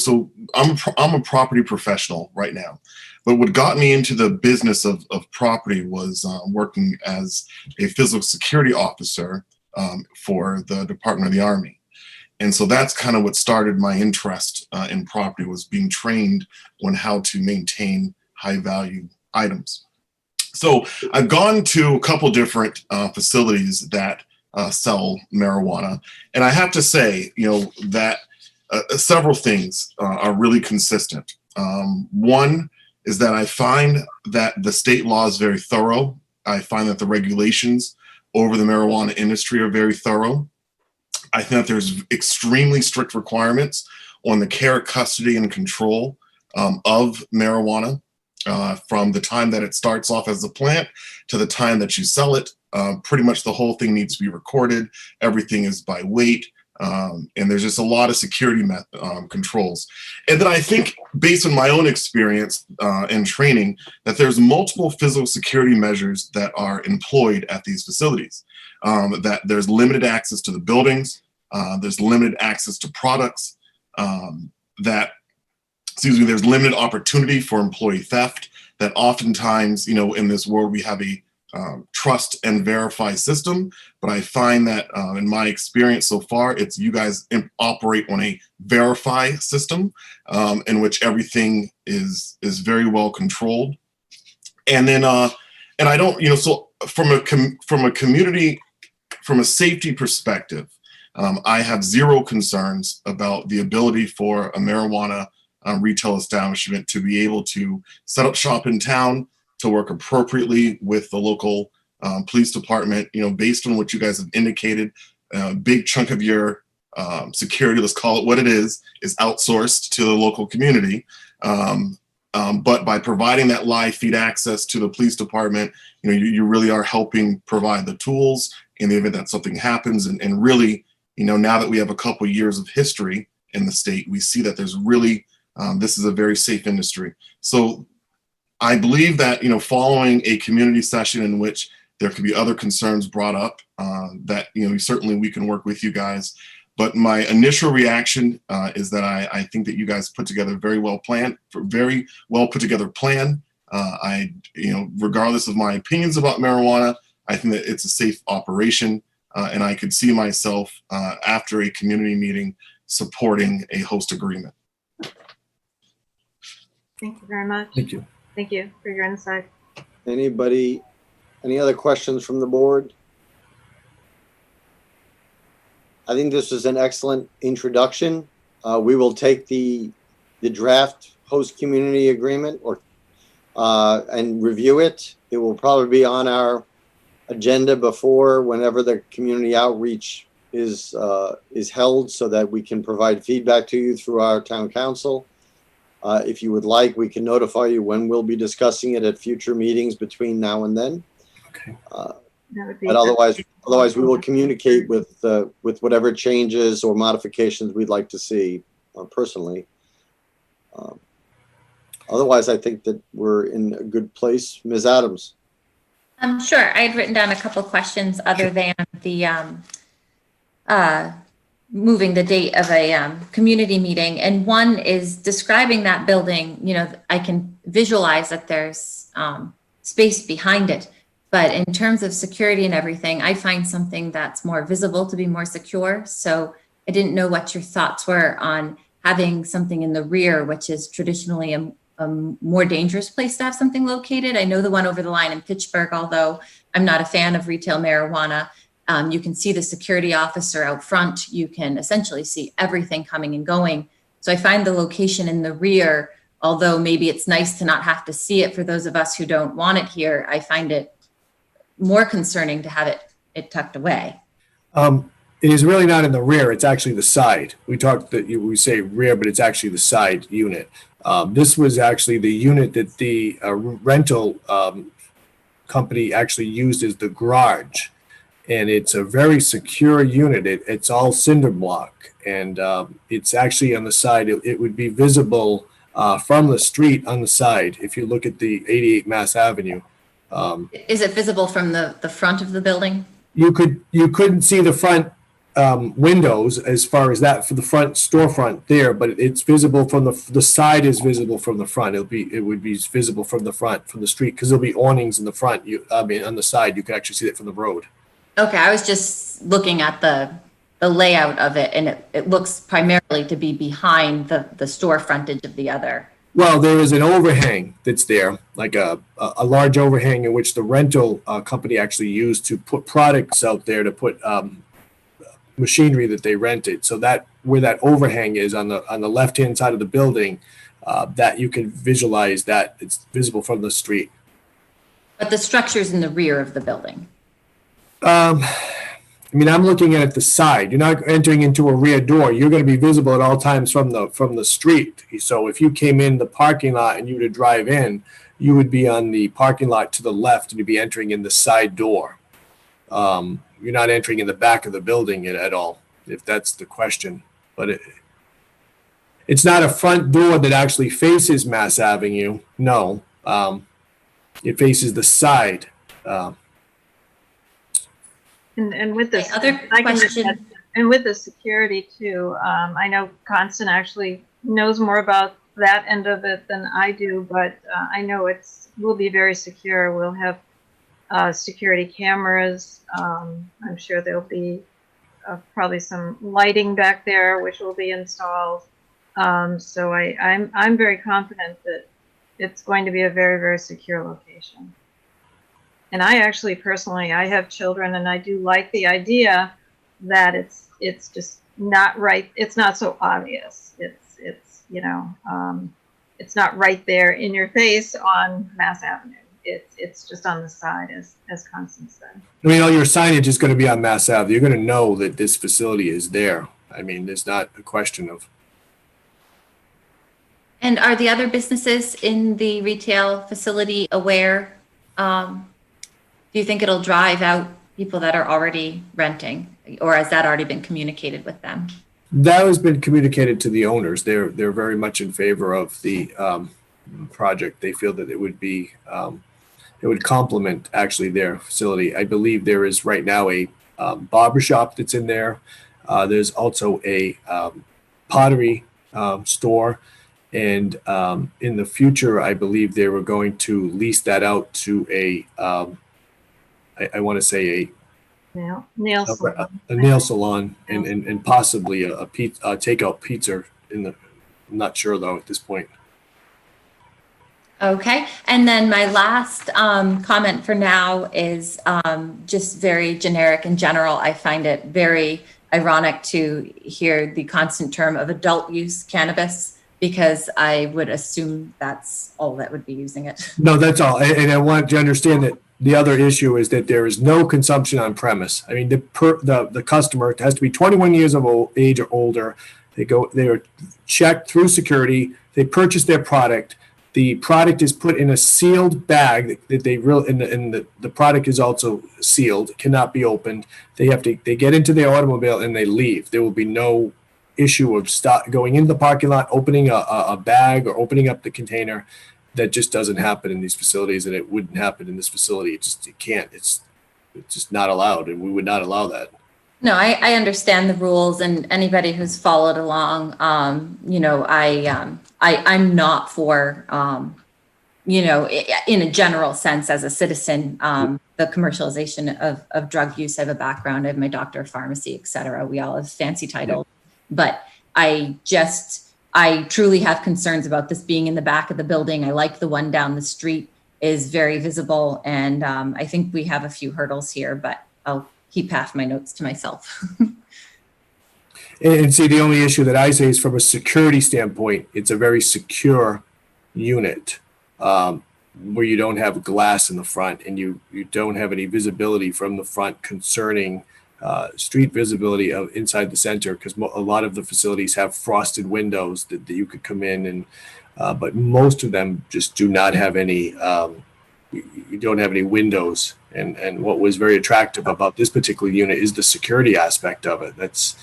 I'm a property professional right now, but what got me into the business of property was working as a physical security officer for the Department of the Army. And so that's kind of what started my interest in property, was being trained on how to maintain high value items. So I've gone to a couple different facilities that sell marijuana, and I have to say, that several things are really consistent. One is that I find that the state law is very thorough. I find that the regulations over the marijuana industry are very thorough. I think that there's extremely strict requirements on the care, custody, and control of marijuana. From the time that it starts off as a plant to the time that you sell it, pretty much the whole thing needs to be recorded. Everything is by weight, and there's just a lot of security controls. And then I think, based on my own experience and training, that there's multiple physical security measures that are employed at these facilities. That there's limited access to the buildings, there's limited access to products, there's limited opportunity for employee theft, that oftentimes, in this world, we have a trust and verify system. But I find that in my experience so far, it's you guys operate on a verify system in which everything is very well controlled. And then, and I don't, so from a community, from a safety perspective, I have zero concerns about the ability for a marijuana retail establishment to be able to set up shop in town, to work appropriately with the local police department. Based on what you guys have indicated, a big chunk of your security, let's call it what it is outsourced to the local community. But by providing that live feed access to the police department, you really are helping provide the tools in the event that something happens. And really, now that we have a couple years of history in the state, we see that there's really, this is a very safe industry. So I believe that, following a community session in which there could be other concerns brought up, that, certainly we can work with you guys. But my initial reaction is that I think that you guys put together a very well put together plan. Regardless of my opinions about marijuana, I think that it's a safe operation. And I could see myself after a community meeting supporting a host agreement. Thank you very much. Thank you. Thank you for your insight. Anybody, any other questions from the board? I think this is an excellent introduction. We will take the draft host community agreement and review it. It will probably be on our agenda before whenever the community outreach is held, so that we can provide feedback to you through our town council. If you would like, we can notify you when we'll be discussing it at future meetings between now and then. Okay. That would be But otherwise, we will communicate with whatever changes or modifications we'd like to see personally. Otherwise, I think that we're in a good place. Ms. Adams. Sure. I had written down a couple questions other than the moving the date of a community meeting. And one is describing that building. I can visualize that there's space behind it. But in terms of security and everything, I find something that's more visible to be more secure. So I didn't know what your thoughts were on having something in the rear, which is traditionally a more dangerous place to have something located. I know the one over the line in Pittsburgh, although I'm not a fan of retail marijuana. You can see the security officer out front. You can essentially see everything coming and going. So I find the location in the rear, although maybe it's nice to not have to see it for those of us who don't want it here, I find it more concerning to have it tucked away. It is really not in the rear. It's actually the side. We say rear, but it's actually the side unit. This was actually the unit that the rental company actually used as the garage. And it's a very secure unit. It's all cinder block. And it's actually on the side. It would be visible from the street on the side if you look at the 88 Mass Avenue. Is it visible from the front of the building? You couldn't see the front windows as far as that for the front storefront there, but it's visible from the side is visible from the front. It would be visible from the front, from the street, because there'll be awnings in the front. I mean, on the side, you can actually see it from the road. Okay, I was just looking at the layout of it, and it looks primarily to be behind the store frontage of the other. Well, there is an overhang that's there, like a large overhang in which the rental company actually used to put products out there, to put machinery that they rented. So that where that overhang is on the left-hand side of the building, that you can visualize that it's visible from the street. But the structure's in the rear of the building. I mean, I'm looking at the side. You're not entering into a rear door. You're going to be visible at all times from the street. So if you came in the parking lot and you were to drive in, you would be on the parking lot to the left, and you'd be entering in the side door. You're not entering in the back of the building at all, if that's the question. But it's not a front door that actually faces Mass Avenue. No, it faces the side. And with this, Other I can just question. add, and with the security too, I know Constant actually knows more about that end of it than I do, but I know will be very secure. We'll have security cameras. I'm sure there'll be probably some lighting back there, which will be installed. So I'm very confident that it's going to be a very, very secure location. And I actually personally, I have children, and I do like the idea that it's just not right. It's not so obvious. It's it's not right there in your face on Mass Avenue. It's just on the side, as Constance said. I mean, all your signage is going to be on Mass Ave. You're going to know that this facility is there. I mean, there's not a question of. And are the other businesses in the retail facility aware? Do you think it'll drive out people that are already renting, or has that already been communicated with them? That has been communicated to the owners. They're very much in favor of the project. They feel that it would complement actually their facility. I believe there is right now a barber shop that's in there. There's also a pottery store. And in the future, I believe they were going to lease that out to I want to say Nail salon. a nail salon and possibly a takeout pizza I'm not sure though at this point. Okay, and then my last comment for now is just very generic and general. I find it very ironic to hear the constant term of adult use cannabis, because I would assume that's all that would be using it. No, that's all. And I want to understand that the other issue is that there is no consumption on premise. I mean, the customer has to be 21 years of age or older. They are checked through security. They purchase their product. The product is put in a sealed bag that the product is also sealed, cannot be opened. They get into their automobile and they leave. There will be no issue of going into the parking lot, opening a bag or opening up the container. That just doesn't happen in these facilities, and it wouldn't happen in this facility. It can't. It's just not allowed, and we would not allow that. No, I understand the rules, and anybody who's followed along, I'm not for, in a general sense as a citizen, the commercialization of drug use. I have a background. I have my doctor of pharmacy, et cetera. We all have fancy titles, but I truly have concerns about this being in the back of the building. I like the one down the street is very visible. And I think we have a few hurdles here, but I'll keep half my notes to myself. And see, the only issue that I say is from a security standpoint, it's a very secure unit where you don't have glass in the front and you don't have any visibility from the front concerning street visibility of inside the center, because a lot of the facilities have frosted windows that you could come in and but most of them just do not have any you don't have any windows, and what was very attractive about this particular unit is the security aspect of it. That's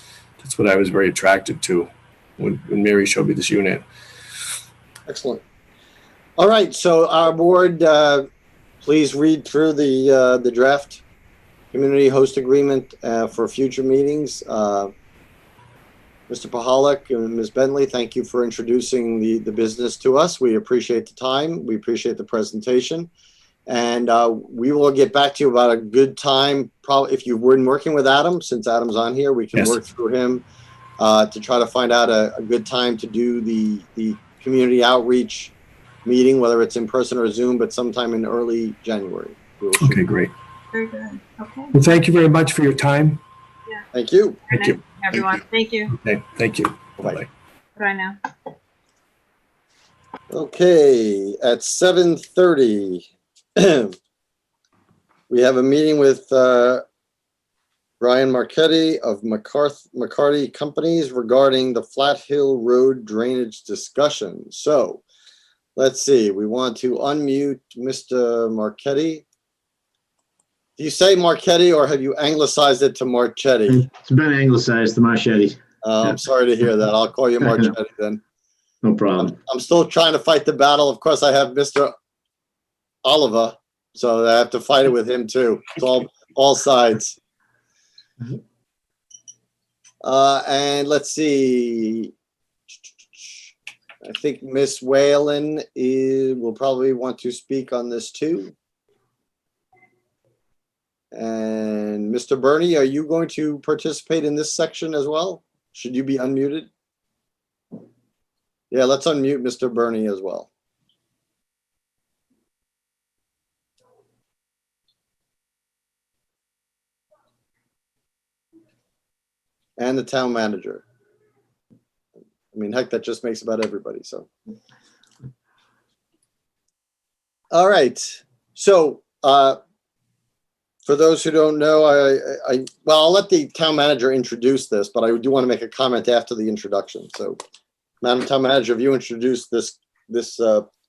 what I was very attracted to when Mary showed me this unit. Excellent. All right, so our board, please read through the draft community host agreement for future meetings. Mr. Pahalik and Ms. Bentley, thank you for introducing the business to us. We appreciate the time. We appreciate the presentation. And we will get back to you about a good time. Probably if you've been working with Adam, since Adam's on here, we can Yes. work through him to try to find out a good time to do the community outreach meeting, whether it's in person or Zoom, but sometime in early January. We'll shoot. Okay, great. Very good. Okay. Well, thank you very much for your time. Thank you. Very Thank you. nice, everyone. Thank you. Okay, thank you. Bye. Bye. Bye now. Okay, at 7:30, we have a meeting with Brian Marchetti of McCarty Companies regarding the Flat Hill Road drainage discussion. So let's see, we want to unmute Mr. Marchetti. Do you say Marchetti or have you anglicized it to Marchetti? It's been anglicized to Marchetti. I'm sorry to hear that. I'll call you Marchetti then. No problem. I'm still trying to fight the battle. Of course, I have Mr. Oliver, so I have to fight it with him too. It's all sides. And let's see. I think Miss Whalen will probably want to speak on this too. And Mr. Bernie, are you going to participate in this section as well? Should you be unmuted? Yeah, let's unmute Mr. Bernie as well. And the town manager. I mean, heck, that just makes about everybody, so. All right, so for those who don't know, well, I'll let the town manager introduce this, but I do want to make a comment after the introduction. So, Madam Town Manager, if you introduce this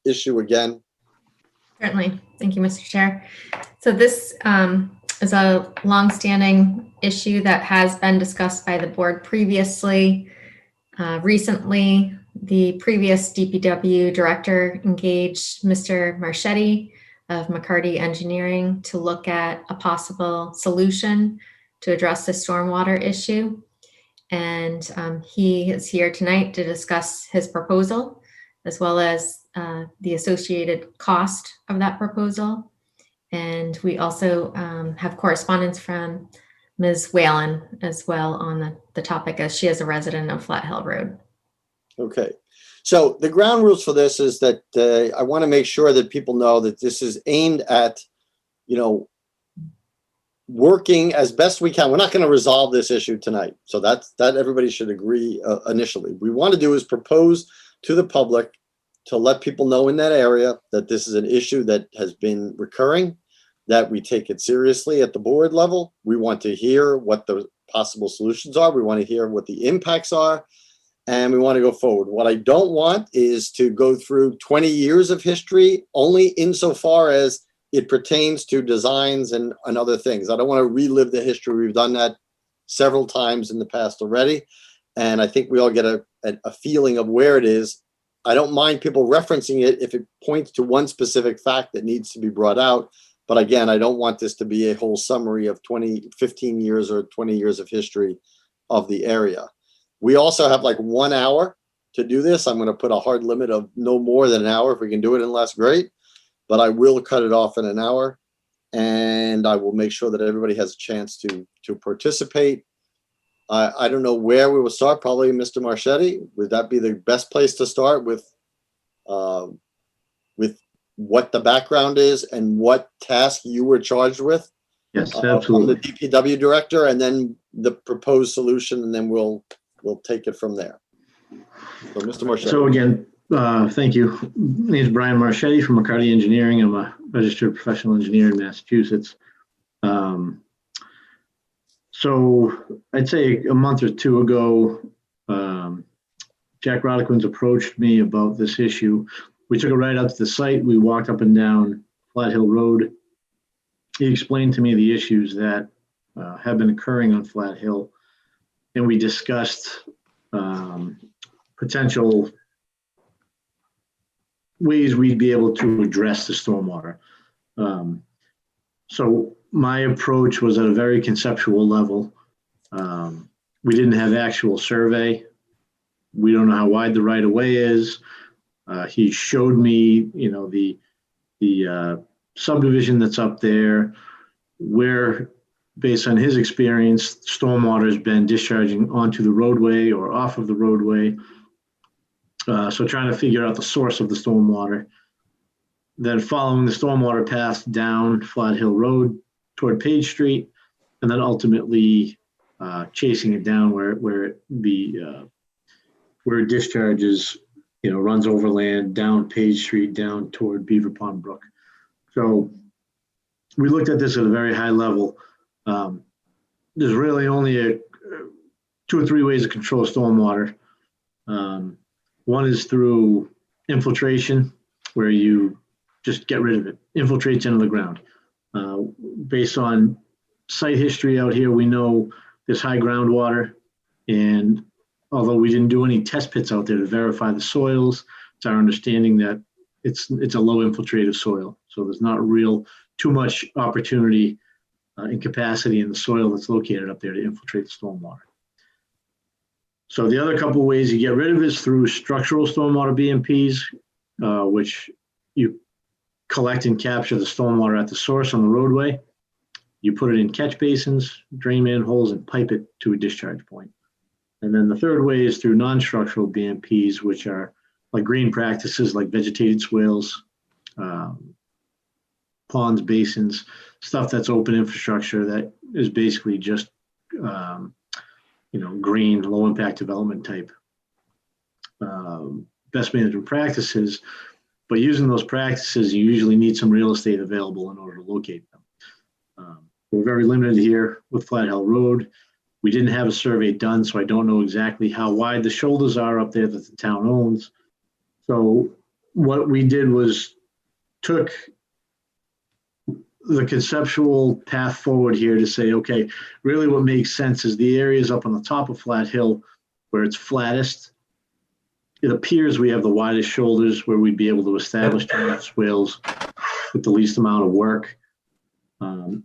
issue again. Certainly. Thank you, Mr. Chair. So this is a longstanding issue that has been discussed by the board previously. Recently, the previous DPW director engaged Mr. Marchetti of McCarty Engineering to look at a possible solution to address the stormwater issue. And he is here tonight to discuss his proposal, as well as the associated cost of that proposal. And we also have correspondence from Ms. Whalen as well on the topic, as she is a resident of Flat Hill Road. Okay, so the ground rules for this is that I want to make sure that people know that this is aimed at, working as best we can. We're not going to resolve this issue tonight. So that everybody should agree initially. What we want to do is propose to the public to let people know in that area that this is an issue that has been recurring, that we take it seriously at the board level. We want to hear what the possible solutions are. We want to hear what the impacts are, and we want to go forward. What I don't want is to go through 20 years of history only insofar as it pertains to designs and other things. I don't want to relive the history. We've done that several times in the past already. And I think we all get a feeling of where it is. I don't mind people referencing it if it points to one specific fact that needs to be brought out. But again, I don't want this to be a whole summary of 15 years or 20 years of history of the area. We also have like 1 hour to do this. I'm going to put a hard limit of no more than an hour. If we can do it in less, great. But I will cut it off in an hour, and I will make sure that everybody has a chance to participate. I don't know where we will start. Probably Mr. Marchetti. Would that be the best place to start with what the background is and what task you were charged with? Yes, From absolutely. the DPW director, and then the proposed solution, and then we'll take it from there. So, Mr. Marchetti. So again, thank you. My name is Brian Marchetti from McCarty Engineering. I'm a registered professional engineer in Massachusetts. So I'd say a month or two ago, Jack Roddickins approached me about this issue. We took a ride out to the site. We walked up and down Flat Hill Road. He explained to me the issues that have been occurring on Flat Hill, and we discussed potential ways we'd be able to address the stormwater. So my approach was at a very conceptual level. We didn't have actual survey. We don't know how wide the right of way is. He showed me, the subdivision that's up there, where, based on his experience, stormwater has been discharging onto the roadway or off of the roadway. So trying to figure out the source of the stormwater. Then following the stormwater path down Flat Hill Road toward Page Street, and then ultimately chasing it down where it discharges, runs overland down Page Street down toward Beaver Pond Brook. So we looked at this at a very high level. There's really only 2 or 3 ways to control stormwater. One is through infiltration, where you just get rid of it, infiltrates into the ground. Based on site history out here, we know there's high groundwater, and although we didn't do any test pits out there to verify the soils, it's our understanding that it's a low infiltrative soil. So there's not too much opportunity and capacity in the soil that's located up there to infiltrate the stormwater. So the other couple of ways you get rid of it is through structural stormwater BMPs, which you collect and capture the stormwater at the source on the roadway. You put it in catch basins, drain manholes, and pipe it to a discharge point. And then the third way is through non-structural BMPs, which are like green practices like vegetated swales, ponds, basins, stuff that's open infrastructure that is basically just green, low impact development type best management practices. But using those practices, you usually need some real estate available in order to locate them. We're very limited here with Flat Hill Road. We didn't have a survey done, so I don't know exactly how wide the shoulders are up there that the town owns. So what we did was took the conceptual path forward here to say, okay, really what makes sense is the areas up on the top of Flat Hill where it's flattest. It appears we have the widest shoulders where we'd be able to establish drainage swales with the least amount of work.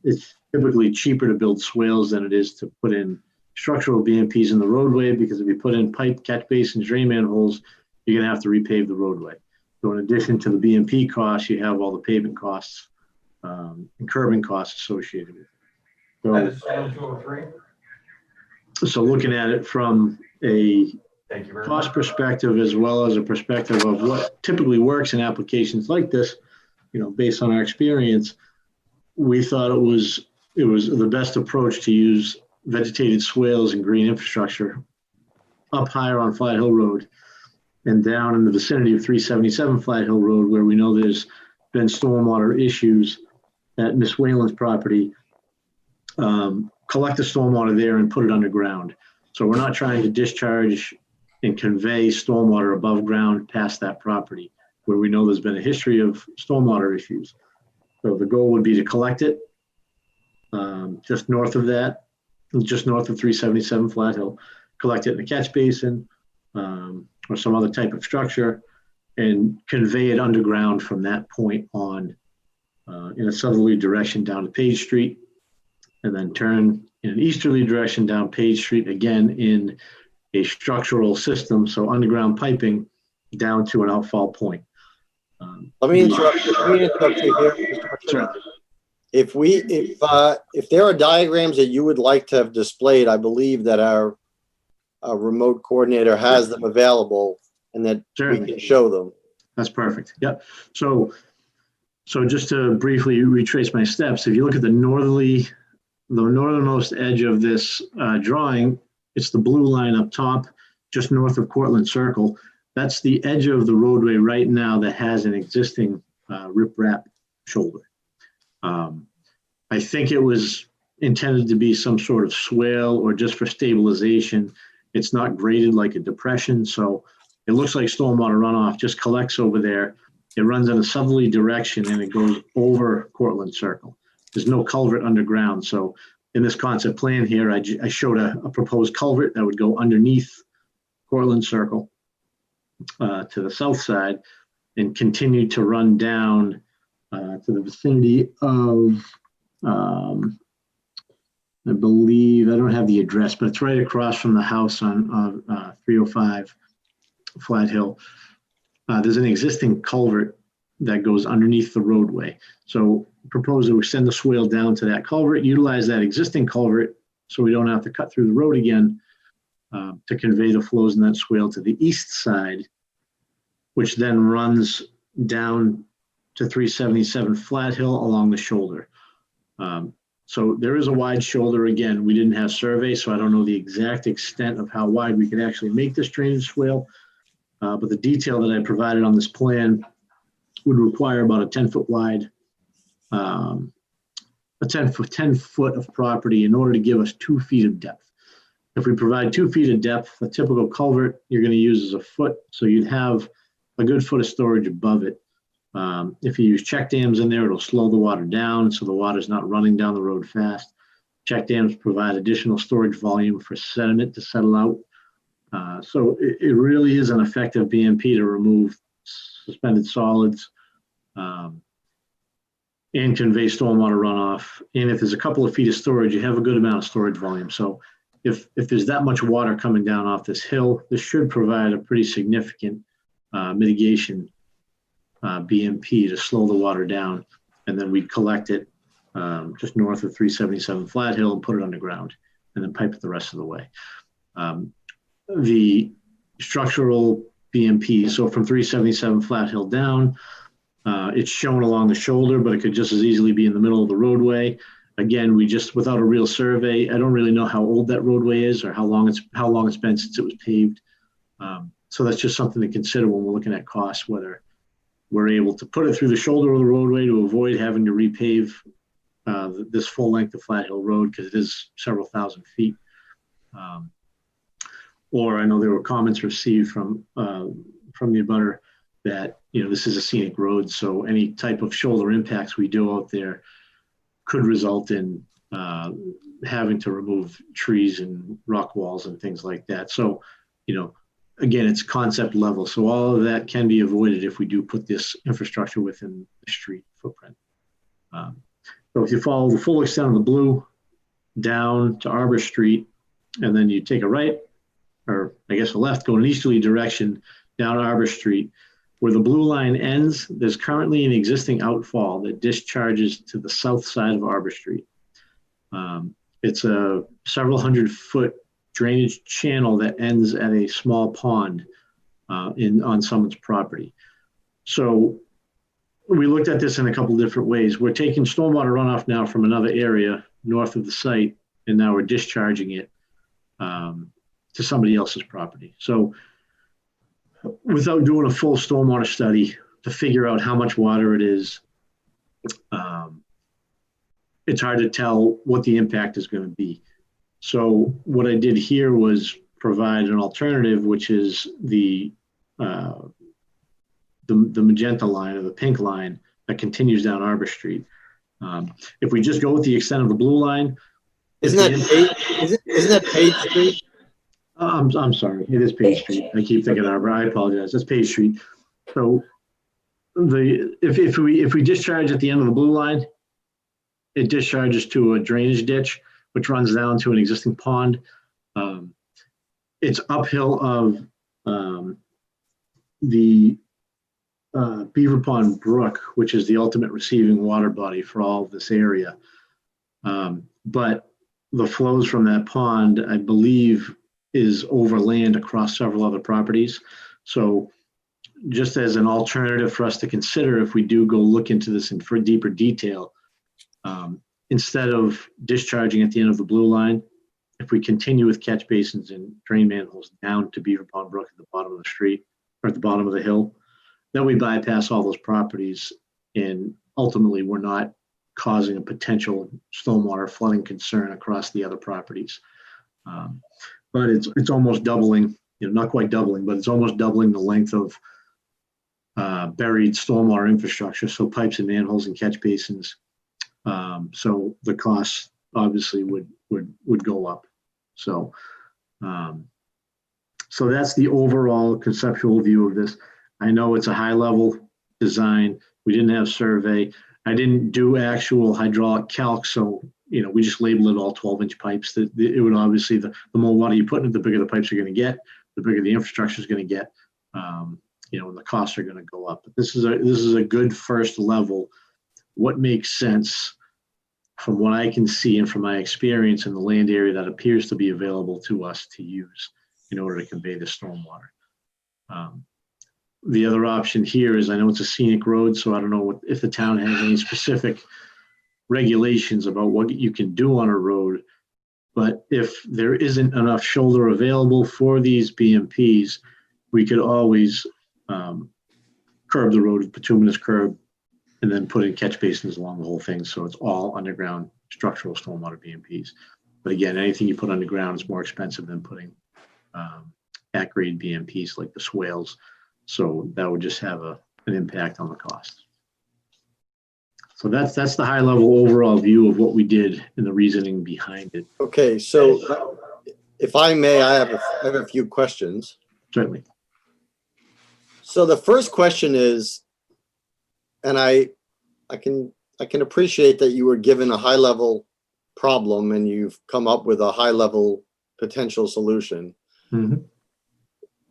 It's typically cheaper to build swales than it is to put in structural BMPs in the roadway, because if you put in pipe, catch basins, drain manholes, you're going to have to repave the roadway. So in addition to the BMP costs, you have all the pavement costs and curbing costs associated with it. So looking at it from a cost perspective, as well as a perspective of what typically works in applications like this, based on our experience, we thought it was the best approach to use vegetated swales and green infrastructure up higher on Flat Hill Road and down in the vicinity of 377 Flat Hill Road, where we know there's been stormwater issues at Miss Whalen's property. Collect the stormwater there and put it underground. So we're not trying to discharge and convey stormwater above ground past that property, where we know there's been a history of stormwater issues. So the goal would be to collect it just north of 377 Flat Hill, collect it in a catch basin or some other type of structure, and convey it underground from that point on in a southerly direction down to Page Street, and then turn in an easterly direction down Page Street again in a structural system, so underground piping down to an outfall point. Let me interrupt you here, Mr. Sure. If there are diagrams that you would like to have displayed, I believe that our remote coordinator has them available and that we can show them. That's perfect. Yep. So just to briefly retrace my steps, if you look at the northernmost edge of this drawing, it's the blue line up top, just north of Cortlandt Circle. That's the edge of the roadway right now that has an existing riprap shoulder. I think it was intended to be some sort of swale or just for stabilization. It's not graded like a depression, so it looks like stormwater runoff just collects over there. It runs in a southerly direction and it goes over Cortlandt Circle. There's no culvert underground. So in this concept plan here, I showed a proposed culvert that would go underneath Cortlandt Circle to the south side and continue to run down to the vicinity of I believe, I don't have the address, but it's right across from the house on 305 Flat Hill. There's an existing culvert that goes underneath the roadway. So propose to extend the swale down to that culvert, utilize that existing culvert so we don't have to cut through the road again to convey the flows in that swale to the east side, which then runs down to 377 Flat Hill along the shoulder. So there is a wide shoulder. Again, we didn't have survey, so I don't know the exact extent of how wide we could actually make this drainage swale. But the detail that I provided on this plan would require about a 10-foot wide, a 10 foot of property in order to give us 2 feet of depth. If we provide 2 feet of depth, a typical culvert you're going to use is a foot, so you'd have a good foot of storage above it. If you use check dams in there, it'll slow the water down so the water's not running down the road fast. Check dams provide additional storage volume for sediment to settle out. So it really is an effective BMP to remove suspended solids and convey stormwater runoff. And if there's a couple of feet of storage, you have a good amount of storage volume. So if there's that much water coming down off this hill, this should provide a pretty significant mitigation BMP to slow the water down. And then we'd collect it just north of 377 Flat Hill and put it underground and then pipe it the rest of the way. The structural BMP, so from 377 Flat Hill down, it's shown along the shoulder, but it could just as easily be in the middle of the roadway. Again, we just, without a real survey, I don't really know how old that roadway is or how long it's been since it was paved. So that's just something to consider when we're looking at costs, whether we're able to put it through the shoulder of the roadway to avoid having to repave this full length of Flat Hill Road, because it is several thousand feet. Or I know there were comments received from the abutter that, you know, this is a scenic road, so any type of shoulder impacts we do out there could result in having to remove trees and rock walls and things like that. So, you know, again, it's concept level. So all of that can be avoided if we do put this infrastructure within the street footprint. So if you follow the full extent of the blue down to Arbor Street, and then you take a right, or I guess a left, go in an easterly direction down Arbor Street, where the blue line ends, there's currently an existing outfall that discharges to the south side of Arbor Street. It's a several 100-foot drainage channel that ends at a small pond on someone's property. So we looked at this in a couple different ways. We're taking stormwater runoff now from another area north of the site, and now we're discharging it to somebody else's property. So without doing a full stormwater study to figure out how much water it is, it's hard to tell what the impact is going to be. So what I did here was provide an alternative, which is the magenta line or the pink line that continues down Arbor Street. If we just go with the extent of the blue line, Isn't that Page Street? I'm sorry, it is Page Street. I keep thinking Arbor. I apologize. That's Page Street. So if we discharge at the end of the blue line, it discharges to a drainage ditch, which runs down to an existing pond. It's uphill of the Beaver Pond Brook, which is the ultimate receiving water body for all of this area. But the flows from that pond, I believe, is over land across several other properties. So just as an alternative for us to consider, if we do go look into this in for deeper detail, instead of discharging at the end of the blue line, if we continue with catch basins and drain manholes down to Beaver Pond Brook at the bottom of the street or at the bottom of the hill, then we bypass all those properties, and ultimately we're not causing a potential stormwater flooding concern across the other properties. But it's almost doubling, you know, not quite doubling, but it's almost doubling the length of buried stormwater infrastructure, so pipes and manholes and catch basins. So the costs obviously would go up. So so that's the overall conceptual view of this. I know it's a high level design. We didn't have survey. I didn't do actual hydraulic calc, so, we just labeled it all 12-inch pipes. It would obviously, the more water you put in it, the bigger the pipes are going to get, the bigger the infrastructure is going to get, and the costs are going to go up. But this is a good first level. What makes sense from what I can see and from my experience in the land area that appears to be available to us to use in order to convey the stormwater. The other option here is, I know it's a scenic road, so I don't know if the town has any specific regulations about what you can do on a road. But if there isn't enough shoulder available for these BMPs, we could always curb the road with bituminous curb and then put in catch basins along the whole thing. So it's all underground structural stormwater BMPs. But again, anything you put underground is more expensive than putting at-grade BMPs like the swales. So that would just have an impact on the cost. So that's the high level overall view of what we did and the reasoning behind it. Okay, so if I may, I have a few questions. Certainly. So the first question is, and I can appreciate that you were given a high level problem and you've come up with a high level potential solution. Mhm.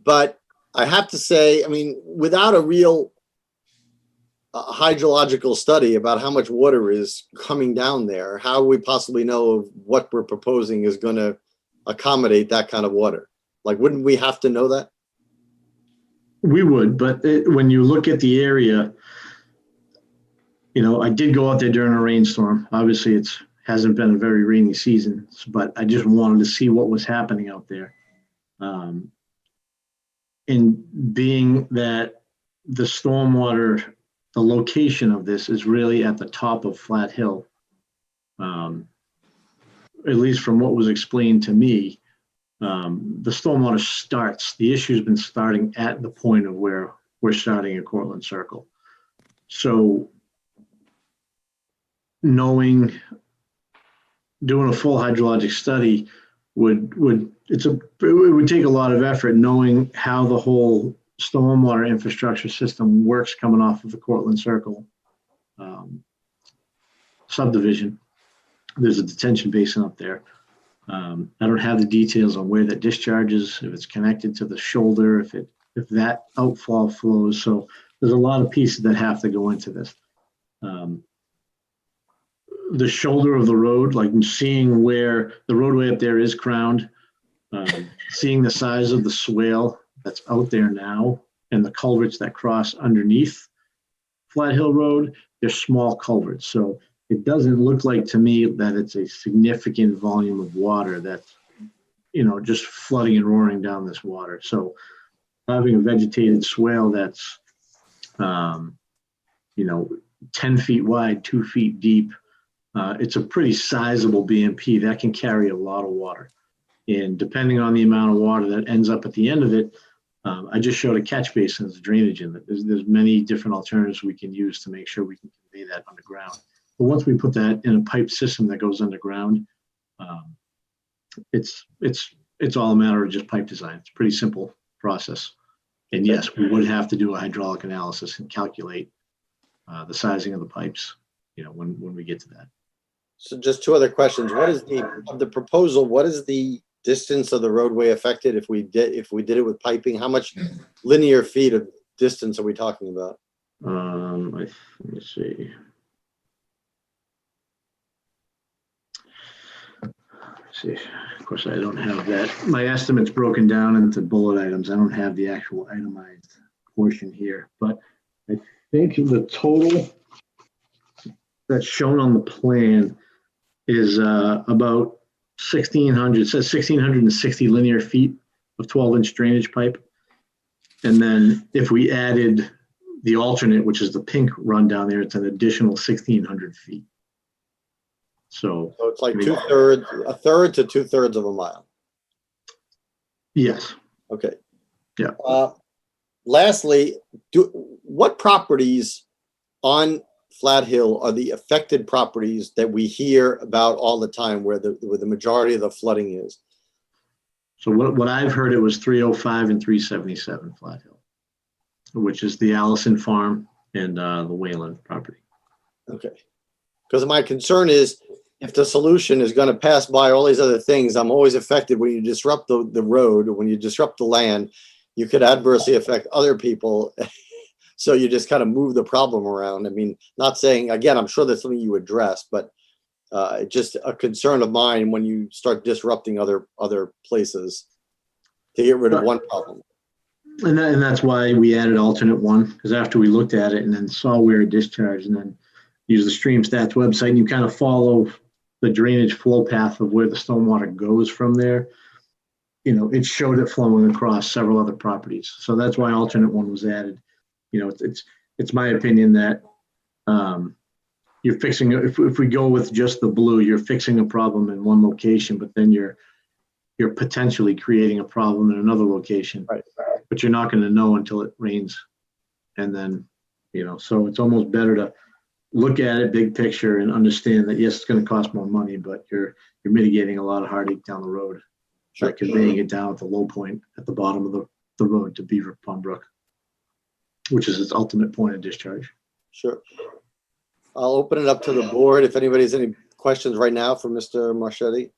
But I have to say, I mean, without a real hydrological study about how much water is coming down there, how we possibly know what we're proposing is going to accommodate that kind of water? Like, wouldn't we have to know that? We would, but when you look at the area, I did go out there during a rainstorm. Obviously, it hasn't been a very rainy season, but I just wanted to see what was happening out there. And being that the stormwater, the location of this is really at the top of Flat Hill, at least from what was explained to me, the stormwater starts, the issue's been starting at the point of where we're starting at Cortlandt Circle. So doing a full hydrologic study it would take a lot of effort knowing how the whole stormwater infrastructure system works coming off of the Cortlandt Circle subdivision. There's a detention basin up there. I don't have the details on where that discharges, if it's connected to the shoulder, if that outfall flows. So there's a lot of pieces that have to go into this. The shoulder of the road, like seeing where the roadway up there is crowned, seeing the size of the swale that's out there now and the culverts that cross underneath Flat Hill Road, they're small culverts. So it doesn't look like to me that it's a significant volume of water that's, just flooding and roaring down this water. So having a vegetated swale that's, 10 feet wide, 2 feet deep, it's a pretty sizable BMP that can carry a lot of water. And depending on the amount of water that ends up at the end of it, I just showed a catch basin as drainage in it. There's many different alternatives we can use to make sure we can convey that underground. But once we put that in a pipe system that goes underground, it's all a matter of just pipe design. It's a pretty simple process. And yes, we would have to do a hydraulic analysis and calculate the sizing of the pipes, when we get to that. So just two other questions. What is the proposal? What is the distance of the roadway affected if we did it with piping? How much linear feet of distance are we talking about? Let me see. Of course, I don't have that. My estimate's broken down into bullet items. I don't have the actual itemized portion here, but I think the total that's shown on the plan is about 1,600. It says 1,660 linear feet of 12-inch drainage pipe. And then if we added the alternate, which is the pink run down there, it's an additional 1,600 feet. So it's like a third to 2/3 of a mile. Yes. Okay. Yeah. Lastly, what properties on Flat Hill are the affected properties that we hear about all the time, where the majority of the flooding is? So what I've heard, it was 305 and 377 Flat Hill, which is the Allison Farm and the Wayland property. Okay. Because my concern is if the solution is going to pass by all these other things, I'm always affected when you disrupt the road, when you disrupt the land, you could adversely affect other people. So you just kind of move the problem around. I mean, not saying, again, I'm sure that's something you address, but just a concern of mine when you start disrupting other places to get rid of one problem. And that's why we added alternate one, because after we looked at it and then saw where it discharged and then use the Stream Stats website and you kind of follow the drainage flow path of where the stormwater goes from there, you know, it showed it flowing across several other properties. So that's why alternate one was added. You know, it's my opinion that you're fixing, if we go with just the blue, you're fixing a problem in one location, but then you're potentially creating a problem in another location. Right. But you're not going to know until it rains. And then, you know, so it's almost better to look at it big picture and understand that, yes, it's going to cost more money, but you're mitigating a lot of heartache down the road by conveying it down at the low point at the bottom of the road to Beaver Pond Brook, which is its ultimate point of discharge. Sure. I'll open it up to the board. If anybody has any questions right now for Mr. Marchetti.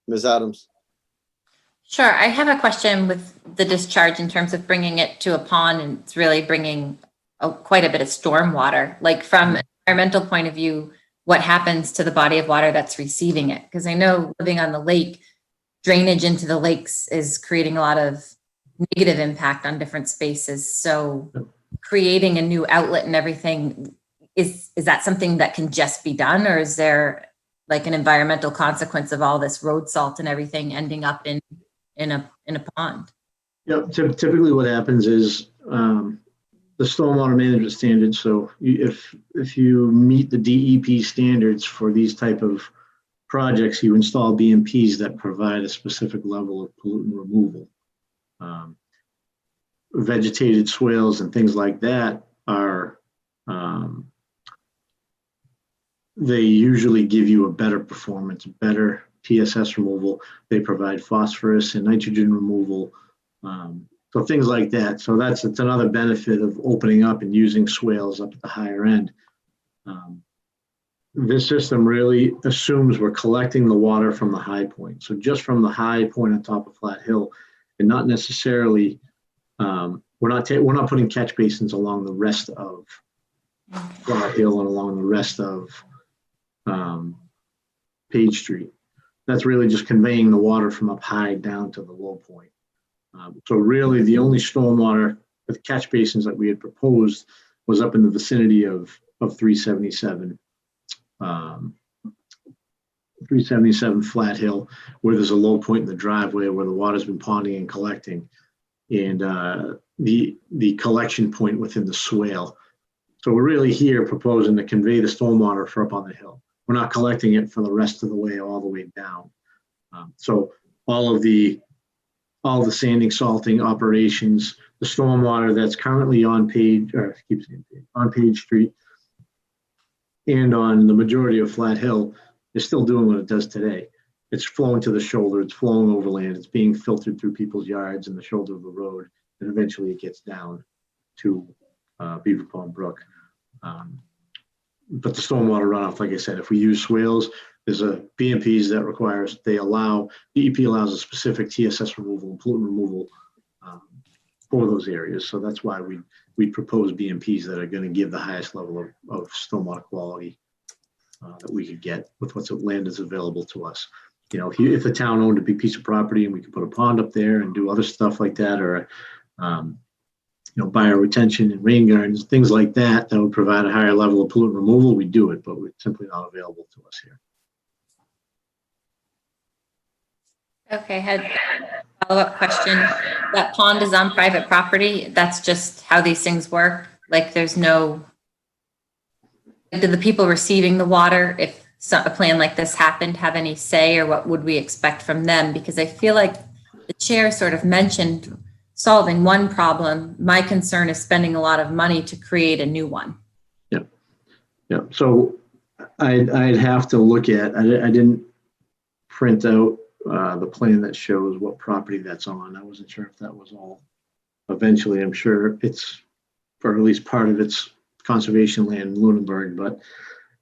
Ms. Adams. Sure. I have a question with the discharge in terms of bringing it to a pond, and it's really bringing quite a bit of storm water. Like from an environmental point of view, what happens to the body of water that's receiving it? Because I know living on the lake, drainage into the lakes is creating a lot of negative impact on different spaces. So creating a new outlet and everything, is that something that can just be done, or is there like an environmental consequence of all this road salt and everything ending up in a pond? Yep. Typically what happens is the stormwater management standards. So if you meet the DEP standards for these type of projects, you install BMPs that provide a specific level of pollutant removal. Vegetated swales and things like that are, they usually give you a better performance, better TSS removal. They provide phosphorus and nitrogen removal. So things like that. So it's another benefit of opening up and using swales up at the higher end. This system really assumes we're collecting the water from the high point. So just from the high point on top of Flat Hill, and not necessarily, we're not putting catch basins along the rest of Flat Hill and along the rest of Page Street. That's really just conveying the water from up high down to the low point. So really the only stormwater with catch basins that we had proposed was up in the vicinity of 377. 377 Flat Hill, where there's a low point in the driveway where the water's been ponding and collecting, and the collection point within the swale. So we're really here proposing to convey the stormwater for up on the hill. We're not collecting it for the rest of the way, all the way down. So all the sanding, salting operations, the stormwater that's currently on Page Street and on the majority of Flat Hill is still doing what it does today. It's flowing to the shoulder, it's flowing overland, it's being filtered through people's yards and the shoulder of the road, and eventually it gets down to Beaver Pond Brook. But the stormwater runoff, like I said, if we use swales, there's a BMPs that requires, DEP allows a specific TSS removal and pollutant removal for those areas. So that's why we propose BMPs that are going to give the highest level of stormwater quality that we could get with what's land is available to us. You know, if the town owned a big piece of property and we could put a pond up there and do other stuff like that, or bioretention and rain gardens, things like that, that would provide a higher level of pollutant removal, we do it, but it's simply not available to us here. Okay, had a follow-up question. That pond is on private property. That's just how these things work. Like there's no, do the people receiving the water, if a plan like this happened, have any say, or what would we expect from them? Because I feel like the chair sort of mentioned solving one problem. My concern is spending a lot of money to create a new one. Yeah. So I'd have to look at, I didn't print out the plan that shows what property that's on. I wasn't sure if that was all. Eventually, I'm sure it's, or at least part of it's conservation land in Lunenburg, but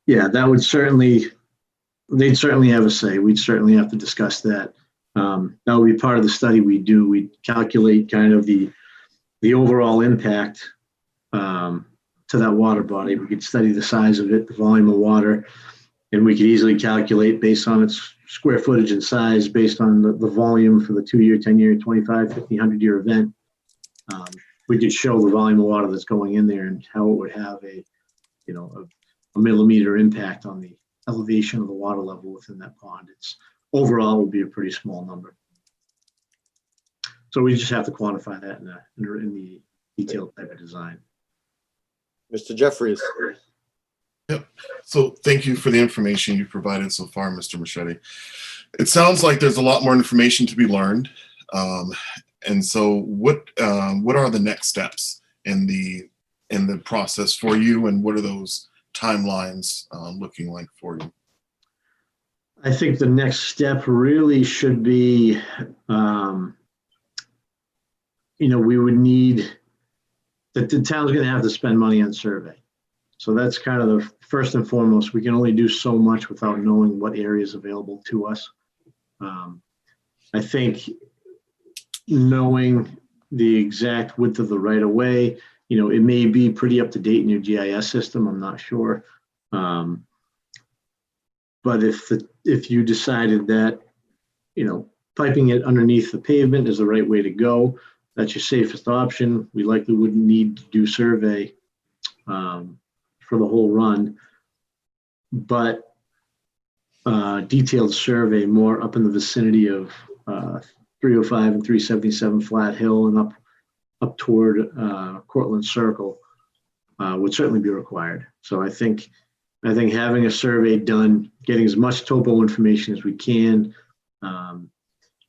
yeah, that would certainly, they'd certainly have a say. We'd certainly have to discuss that. That would be part of the study we do. We'd calculate kind of the overall impact to that water body. We could study the size of it, the volume of water, and we could easily calculate based on its square footage and size, based on the volume for the 2-year, 10-year, 25, 50, 100-year event. We could show the volume of water that's going in there and how it would have a millimeter impact on the elevation of the water level within that pond. It's overall would be a pretty small number. So we just have to quantify that in the detailed type of design. Mr. Jeffries. Yep. So thank you for the information you provided so far, Mr. Marchetti. It sounds like there's a lot more information to be learned. And so what are the next steps in the process for you, and what are those timelines looking like for you? I think the next step really should be, we would need, the town's going to have to spend money on survey. So that's kind of the first and foremost. We can only do so much without knowing what area is available to us. I think knowing the exact width of the right of way, it may be pretty up to date in your GIS system. I'm not sure. But if you decided that, piping it underneath the pavement is the right way to go, that's your safest option. We likely wouldn't need to do survey for the whole run, but detailed survey more up in the vicinity of 305 and 377 Flat Hill and up toward Cortlandt Circle would certainly be required. So I think having a survey done, getting as much topo information as we can,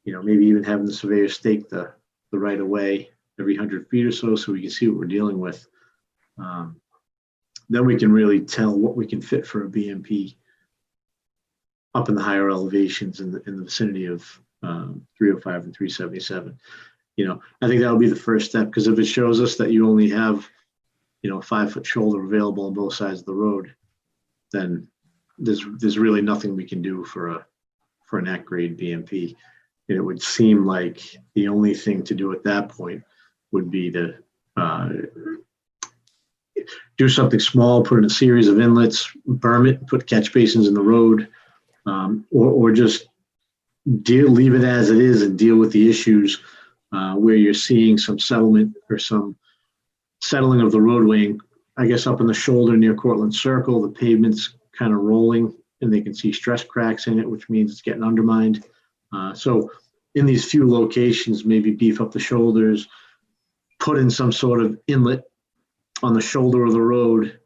maybe even having the surveyor stake the right of way every 100 feet or so we can see what we're dealing with. Then we can really tell what we can fit for a BMP up in the higher elevations in the vicinity of 305 and 377. I think that would be the first step, because if it shows us that you only have, a 5-foot shoulder available on both sides of the road, then there's really nothing we can do for an at-grade BMP. And it would seem like the only thing to do at that point would be to do something small, put in a series of inlets, berm it, put catch basins in the road, or just leave it as it is and deal with the issues where you're seeing some settlement or some settling of the roadway. I guess up in the shoulder near Cortlandt Circle, the pavement's kind of rolling and they can see stress cracks in it, which means it's getting undermined. So in these few locations, maybe beef up the shoulders, put in some sort of inlet on the shoulder of the road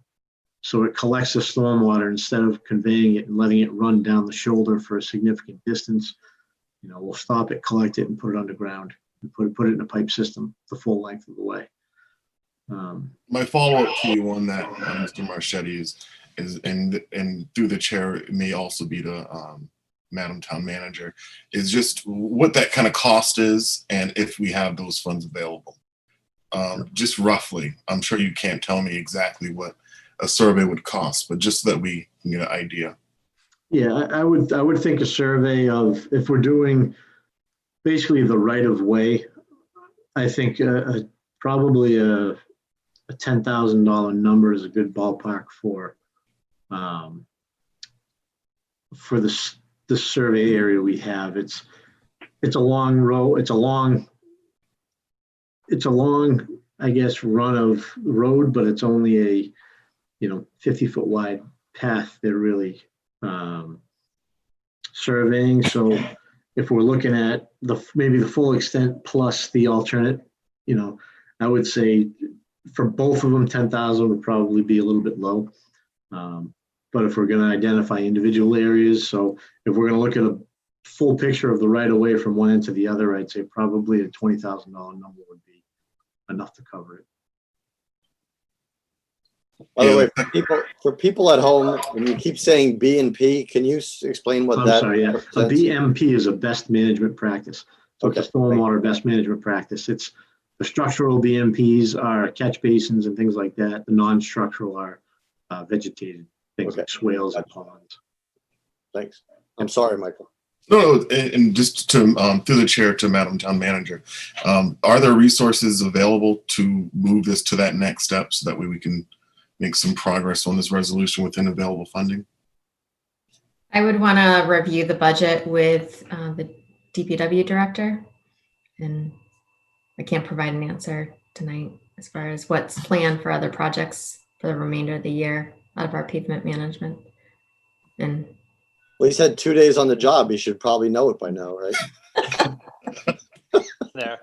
so it collects the stormwater instead of conveying it and letting it run down the shoulder for a significant distance. We'll stop it, collect it, and put it underground and put it in a pipe system the full length of the way. My follow-up to you on that, Mr. Marchetti, is and through the chair, it may also be the Madam Town Manager, is just what that kind of cost is and if we have those funds available. Just roughly, I'm sure you can't tell me exactly what a survey would cost, but just so that we can get an idea. Yeah, I would think a survey of, if we're doing basically the right of way, I think probably a $10,000 number is a good ballpark for the survey area we have. It's a long row. It's a long, I guess, run of road, but it's only a 50-foot wide path they're really surveying. So if we're looking at maybe the full extent plus the alternate, I would say for both of them, 10,000 would probably be a little bit low. But if we're going to identify individual areas, so if we're going to look at a full picture of the right of way from one end to the other, I'd say probably a $20,000 number would be enough to cover it. By the way, for people at home, when you keep saying B and P, can you explain what that? Sorry, yeah. A BMP is a best management practice. So Okay. it's a stormwater best management practice. It's The structural BMPs are catch basins and things like that. The non-structural are vegetated, things Okay. like swales and ponds. Thanks. I'm sorry, Michael. No, and just to through the chair to Madam Town Manager, are there resources available to move this to that next step so that way we can make some progress on this resolution within available funding? I would want to review the budget with the DPW director, and I can't provide an answer tonight as far as what's planned for other projects for the remainder of the year out of our pavement management. And Well, he's had 2 days on the job. He should probably know it by now, right? There.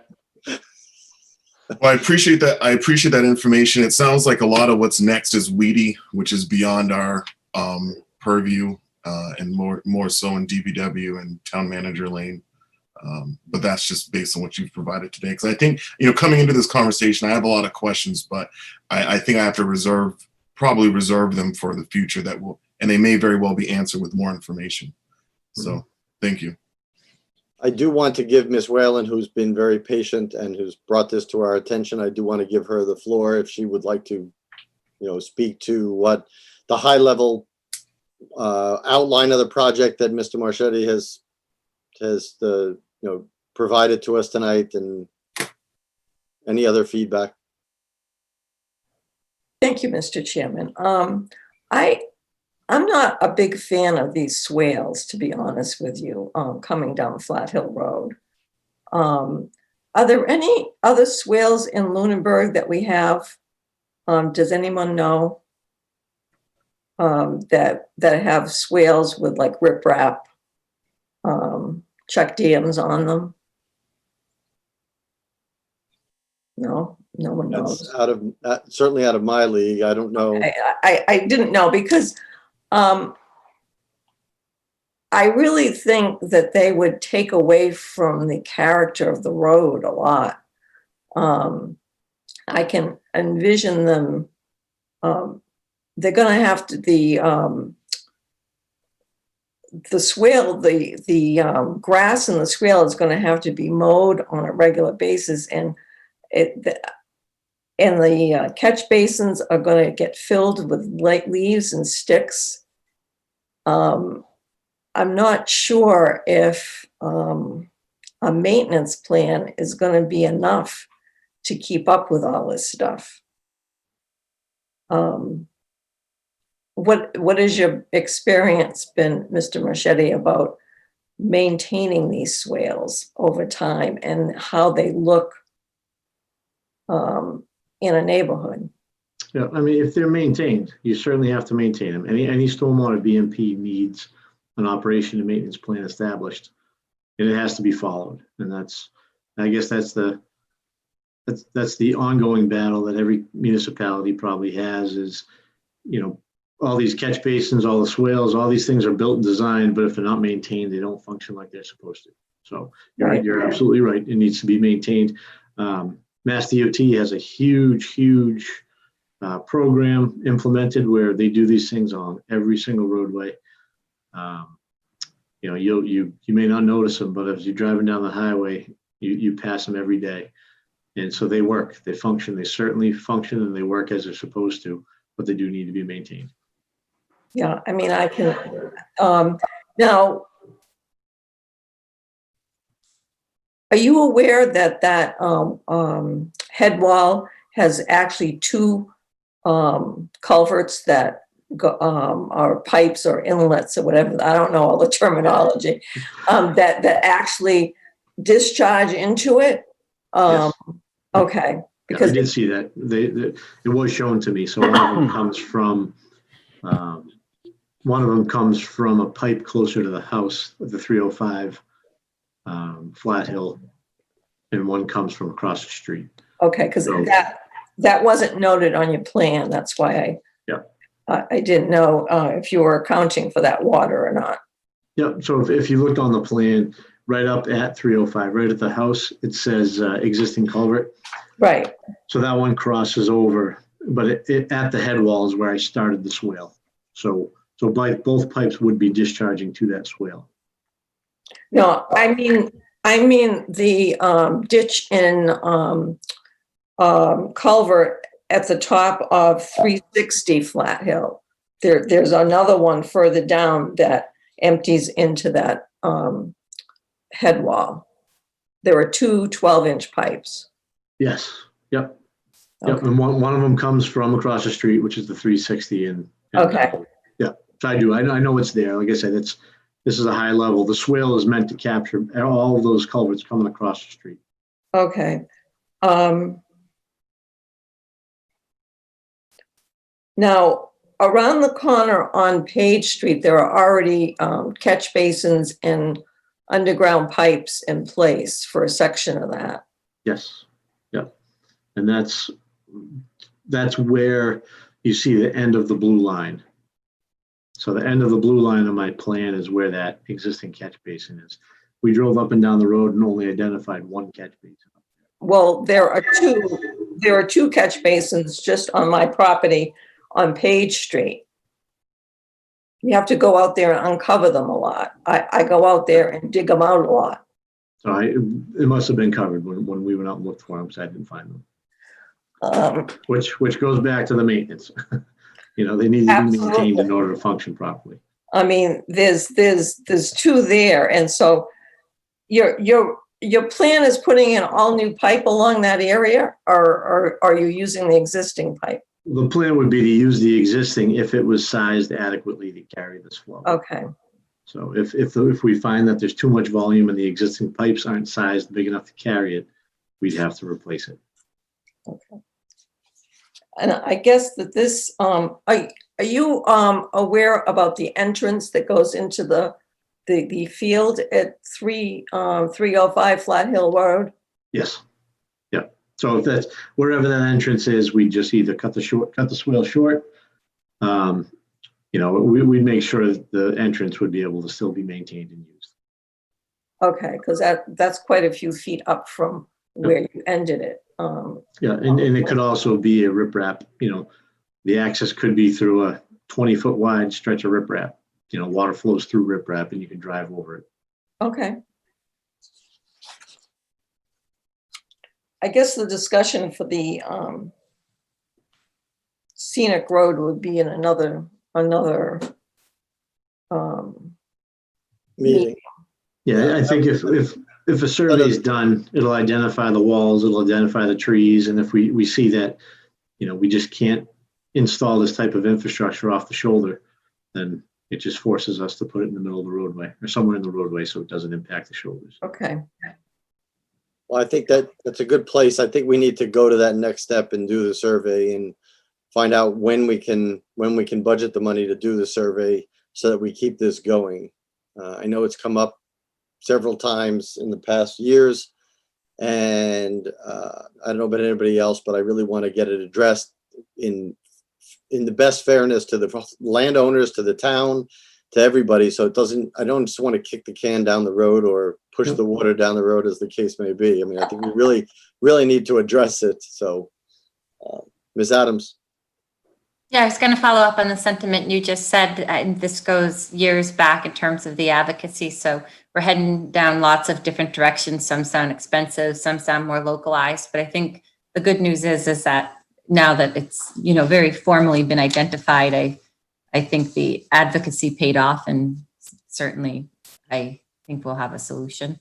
Well, I appreciate that. I appreciate that information. It sounds like a lot of what's next is weedy, which is beyond our purview, and more so in DPW and Town Manager lane. But that's just based on what you've provided today. Because I think, coming into this conversation, I have a lot of questions, but I think I have to probably reserve them for the future and they may very well be answered with more information. So thank you. I do want to give Ms. Whalen, who's been very patient and who's brought this to our attention, I do want to give her the floor if she would like to, speak to what the high level outline of the project that Mr. Marchetti has provided to us tonight, and any other feedback. Thank you, Mr. Chairman. I'm not a big fan of these swales, to be honest with you, coming down Flat Hill Road. Are there any other swales in Lunenburg that we have? Does anyone know that have swales with like riprap, check dams on them? No one knows. That's certainly out of my league. I don't know. I didn't know because I really think that they would take away from the character of the road a lot. I can envision them. They're going to have to the swale, the grass in the swale is going to have to be mowed on a regular basis, and the catch basins are going to get filled with light leaves and sticks. I'm not sure if a maintenance plan is going to be enough to keep up with all this stuff. What has your experience been, Mr. Marchetti, about maintaining these swales over time and how they look in a neighborhood? Yeah, I mean, if they're maintained, you certainly have to maintain them. Any stormwater BMP needs an operation and maintenance plan established, and it has to be followed. And I guess that's the ongoing battle that every municipality probably has is, all these catch basins, all the swales, all these things are built and designed, but if they're not maintained, they don't function like they're supposed to. So you're absolutely right. It needs to be maintained. Mass DOT has a huge program implemented where they do these things on every single roadway. You may not notice them, but as you're driving down the highway, you pass them every day. And so they work, they function, they certainly function, and they work as they're supposed to, but they do need to be maintained. Yeah, I mean, I can, now, are you aware that head wall has actually two culverts that are pipes or inlets or whatever, I don't know all the terminology, that actually discharge into it? Yes. Okay. Because I did see that. It was shown to me. So one of them comes from a pipe closer to the house, the 305 Flat Hill, and one comes from across the street. Okay, because that wasn't noted on your plan. That's why I didn't know if you were accounting for that water or not. Yeah. So if you looked on the plan, right up at 305, right at the house, it says existing culvert. Right. So that one crosses over, but it at the head wall is where I started the swale. So both pipes would be discharging to that swale. No, I mean the ditch in culvert at the top of 360 Flat Hill. There's another one further down that empties into that head wall. There are two 12-inch pipes. Yes, yep. Yep, Okay. and one of them comes from across the street, which is the 360 and. Okay. Yeah, so I do. I know it's there. Like I said, this is a high level. The swale is meant to capture all of those culverts coming across the street. Okay. Now, around the corner on Page Street, there are already catch basins and underground pipes in place for a section of that. Yes, yep. And that's where you see the end of the blue line. So the end of the blue line on my plan is where that existing catch basin is. We drove up and down the road and only identified one catch basin. Well, there are two catch basins just on my property on Page Street. You have to go out there and uncover them a lot. I go out there and dig them out a lot. So it must have been covered when we went out and looked for them, because I didn't find them. Which goes back to the maintenance. You know, they need to be maintained in order to function properly. I mean, there's two there, and so your plan is putting in all new pipe along that area, or are you using the existing pipe? The plan would be to use the existing if it was sized adequately to carry this flow. Okay. So if we find that there's too much volume and the existing pipes aren't sized big enough to carry it, we'd have to replace it. Okay. And I guess that this, are you aware about the entrance that goes into the field at 305 Flat Hill Road? Yes. Yeah. So if that's wherever that entrance is, we just either cut the swale short. You know, we'd make sure that the entrance would be able to still be maintained and used. Okay, because that's quite a few feet up from where you ended it. Yeah, and it could also be a riprap. You know, the access could be through a 20-foot wide stretch of riprap. You know, water flows through riprap and you can drive over it. Okay. I guess the discussion for the scenic road would be in another Meeting. Yeah, I think if a survey is done, it'll identify the walls, it'll identify the trees, and if we see that, you know, we just can't install this type of infrastructure off the shoulder, then it just forces us to put it in the middle of the roadway or somewhere in the roadway so it doesn't impact the shoulders. Okay. Well, I think that's a good place. I think we need to go to that next step and do the survey and find out when we can budget the money to do the survey so that we keep this going. I know it's come up several times in the past years, and I don't know about anybody else, but I really want to get it addressed in the best fairness to the landowners, to the town, to everybody. So I don't just want to kick the can down the road or push the water down the road, as the case may be. I mean, I think we really need to address it. So, Ms. Adams. Yeah, I was going to follow up on the sentiment you just said, and this goes years back in terms of the advocacy. So we're heading down lots of different directions. Some sound expensive, some sound more localized. But I think the good news is that now that it's, you know, very formally been identified, I think the advocacy paid off, and certainly I think we'll have a solution.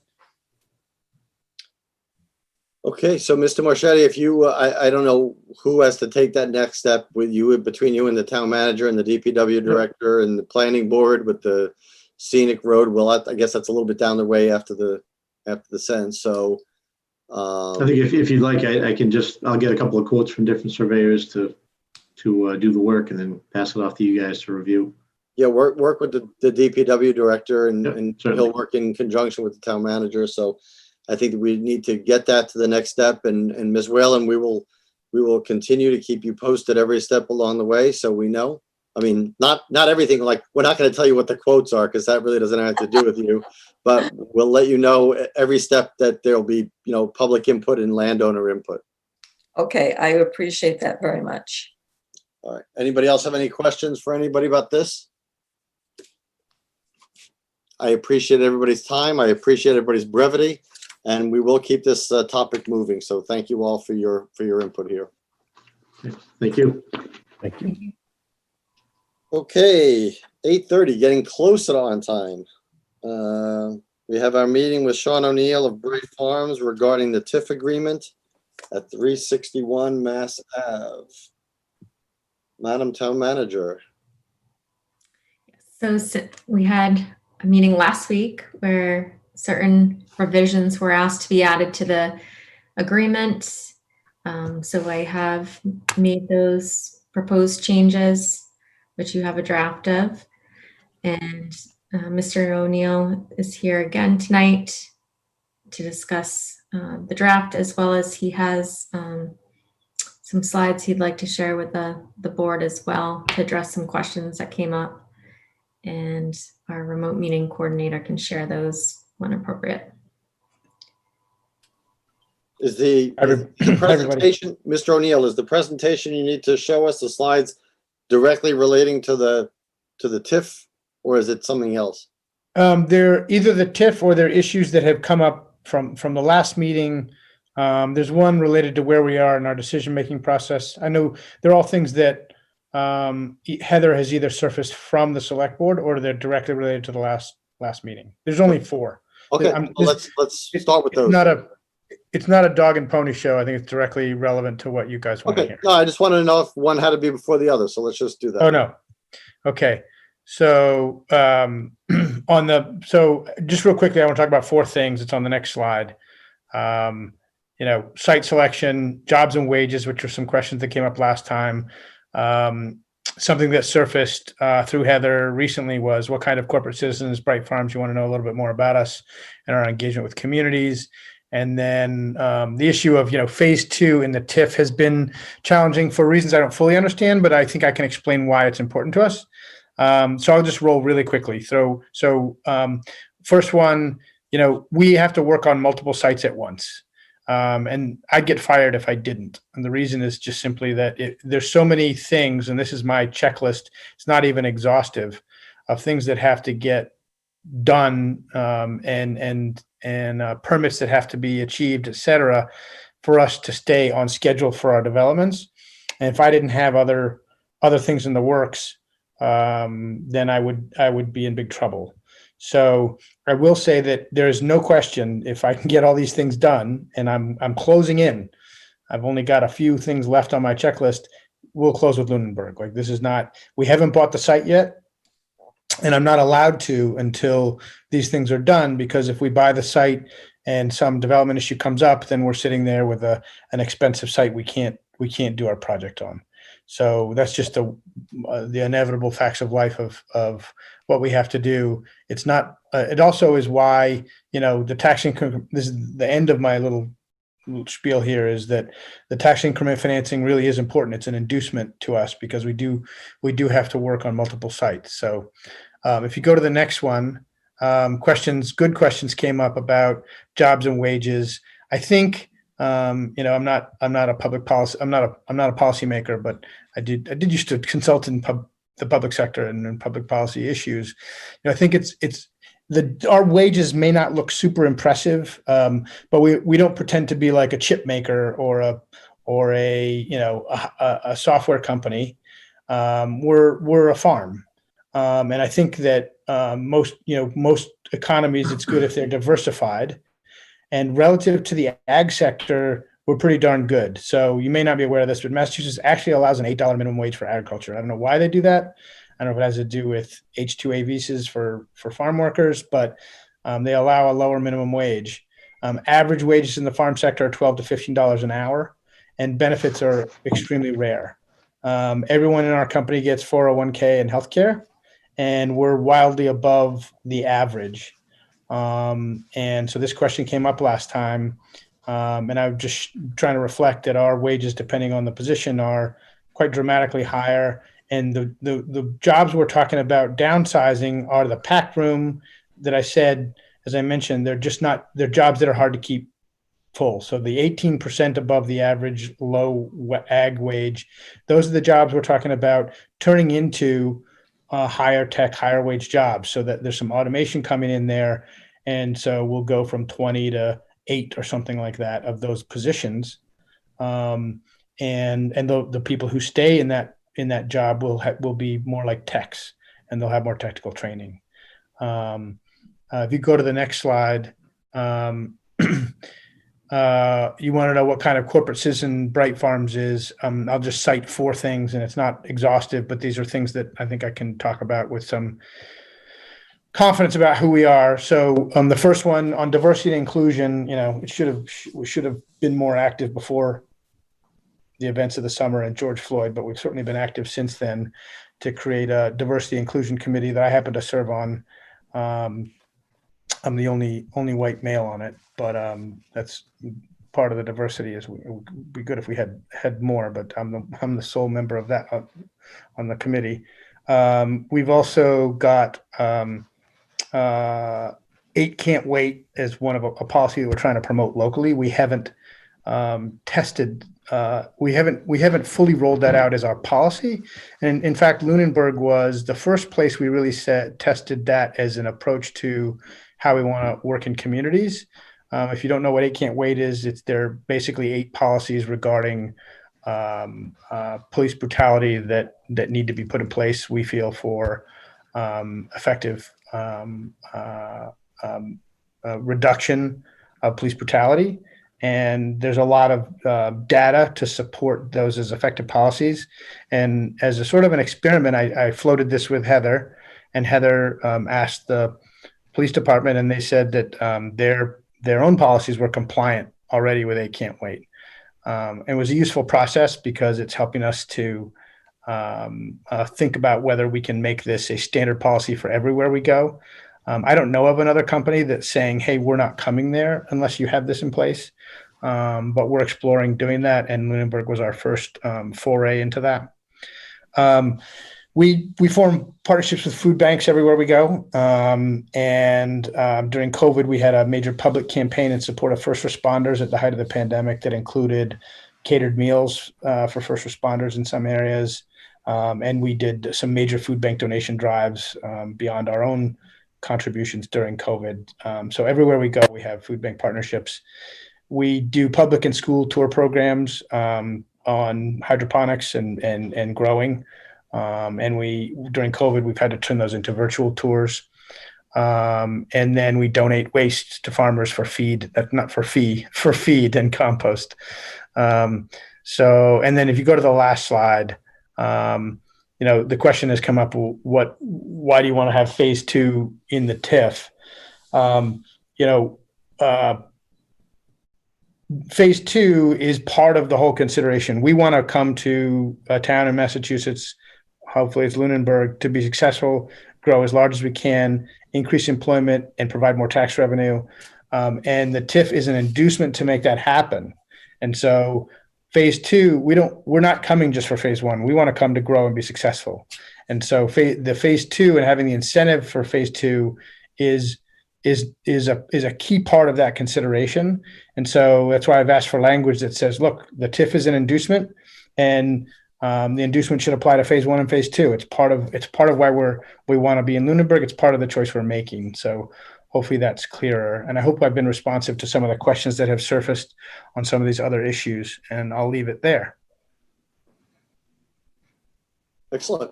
Okay, so Mr. Marchetti, if you, I don't know who has to take that next step with you, between you and the town manager and the DPW director and the planning board with the scenic road. Well, I guess that's a little bit down the way after the send. So I think if you'd like, I'll get a couple of quotes from different surveyors to do the work and then pass it off to you guys to review. Yeah, work with the DPW director and certainly. he'll work in conjunction with the town manager. So I think that we need to get that to the next step, and Ms. Whalen, we will continue to keep you posted every step along the way, so we know. I mean, not everything, like, we're not going to tell you what the quotes are, because that really doesn't have to do with you, but we'll let you know every step that there'll be, you know, public input and landowner input. Okay, I appreciate that very much. All right. Anybody else have any questions for anybody about this? I appreciate everybody's time. I appreciate everybody's brevity. and we will keep this topic moving. So thank you all for your input here. Thank you. Thank you. Okay, 8:30, getting closer on time. We have our meeting with Sean O'Neill of Bright Farms regarding the TIF agreement at 361 Mass Ave. Madam Town Manager. So we had a meeting last week where certain revisions were asked to be added to the agreement. So I have made those proposed changes, which you have a draft of. And Mr. O'Neill is here again tonight to discuss the draft, as well as he has some slides he'd like to share with the board as well to address some questions that came up. And our remote meeting coordinator can share those when appropriate. Is the presentation, Mr. O'Neill, is the presentation you need to show us the slides directly relating to the TIF, or is it something else? They're either the TIF or they're issues that have come up from the last meeting. There's one related to where we are in our decision-making process. I know they're all things that Heather has either surfaced from the select board or they're directly related to the last meeting. There's only 4. Okay, well, let's start with those. It's not a dog and pony show. I think it's directly relevant to what you guys want to hear. No, I just wanted to know if one had to be before the other, so let's just do that. Oh, no. Okay. So so just real quickly, I want to talk about 4 things. It's on the next slide. Site selection, jobs and wages, which are some questions that came up last time. Something that surfaced through Heather recently was what kind of corporate citizens, Bright Farms, you want to know a little bit more about us and our engagement with communities. And then the issue of, phase 2 in the TIF has been challenging for reasons I don't fully understand, but I think I can explain why it's important to us. So I'll just roll really quickly. So first one, we have to work on multiple sites at once. And I'd get fired if I didn't. And the reason is just simply that there's so many things, and this is my checklist. It's not even exhaustive of things that have to get done, and permits that have to be achieved, et cetera, for us to stay on schedule for our developments. And if I didn't have other things in the works, then I would be in big trouble. So I will say that there is no question, if I can get all these things done, and I'm closing in, I've only got a few things left on my checklist, we'll close with Lunenburg. Like, this is not, we haven't bought the site yet, and I'm not allowed to until these things are done, because if we buy the site and some development issue comes up, then we're sitting there with an expensive site we can't do our project on. So that's just the inevitable facts of life of what we have to do. It's not. It also is why, the tax increment. This is the end of my little spiel here. Is that the tax increment financing really is important. It's an inducement to us because we do have to work on multiple sites. So if you go to the next one, good questions came up about jobs and wages. I think. I'm not a public policy. I'm not a policymaker, but I did used to consult in the public sector and in public policy issues. I think our wages may not look super impressive, but we don't pretend to be like a chip maker or a software company. We're a farm, and I think that most economies, it's good if they're diversified. And relative to the ag sector, we're pretty darn good. So you may not be aware of this, but Massachusetts actually allows an $8 minimum wage for agriculture. I don't know why they do that. I don't know if it has to do with H-2A visas for farm workers, but they allow a lower minimum wage. Average wages in the farm sector are $12 to $15 an hour, and benefits are extremely rare. Everyone in our company gets 401k and healthcare, and we're wildly above the average. And so this question came up last time, and I'm just trying to reflect that our wages, depending on the position, are quite dramatically higher. And the jobs we're talking about downsizing are the pack room that I said, as I mentioned, they're jobs that are hard to keep full. So the 18% above the average low ag wage, those are the jobs we're talking about turning into higher tech, higher wage jobs, so that there's some automation coming in there. And so we'll go from 20 to 8 or something like that of those positions. And the people who stay in that job will be more like techs, and they'll have more technical training. If you go to the next slide, you want to know what kind of corporate citizen Bright Farms is. I'll just cite 4 things, and it's not exhaustive, but these are things that I think I can talk about with some confidence about who we are. So the first one on diversity and inclusion, we should have been more active before the events of the summer and George Floyd, but we've certainly been active since then to create a diversity inclusion committee that I happen to serve on. I'm the only white male on it, but that's part of the diversity. It would be good if we had more, but I'm the sole member of that on the committee. We've also got 8 Can't Wait as one of a policy that we're trying to promote locally. We haven't tested. We haven't fully rolled that out as our policy. And in fact, Lunenburg was the first place we really tested that as an approach to how we want to work in communities. If you don't know what 8 Can't Wait is, they're basically 8 policies regarding police brutality that need to be put in place, we feel, for effective reduction of police brutality. And there's a lot of data to support those as effective policies. And as a sort of an experiment, I floated this with Heather, and Heather asked the police department, and they said that their own policies were compliant already with 8 Can't Wait. It was a useful process because it's helping us to think about whether we can make this a standard policy for everywhere we go. I don't know of another company that's saying, hey, we're not coming there unless you have this in place. But we're exploring doing that, and Lunenburg was our first foray into that. We form partnerships with food banks everywhere we go. And during COVID, we had a major public campaign in support of first responders at the height of the pandemic that included catered meals for first responders in some areas. And we did some major food bank donation drives beyond our own contributions during COVID. So everywhere we go, we have food bank partnerships. We do public and school tour programs on hydroponics and growing. And during COVID, we've had to turn those into virtual tours. And then we donate waste to farmers for feed, for feed and compost. And then if you go to the last slide, the question has come up, why do you want to have phase 2 in the TIF? Phase 2 is part of the whole consideration. We want to come to a town in Massachusetts, hopefully it's Lunenburg, to be successful, grow as large as we can, increase employment, and provide more tax revenue. And the TIF is an inducement to make that happen. And so phase 2, we're not coming just for phase 1. We want to come to grow and be successful. And so the phase 2 and having the incentive for phase 2 is a key part of that consideration. And so that's why I've asked for language that says, look, the TIF is an inducement, and the inducement should apply to phase 1 and phase 2. It's part of why we want to be in Lunenburg. It's part of the choice we're making. So hopefully that's clearer. And I hope I've been responsive to some of the questions that have surfaced on some of these other issues, and I'll leave it there. Excellent.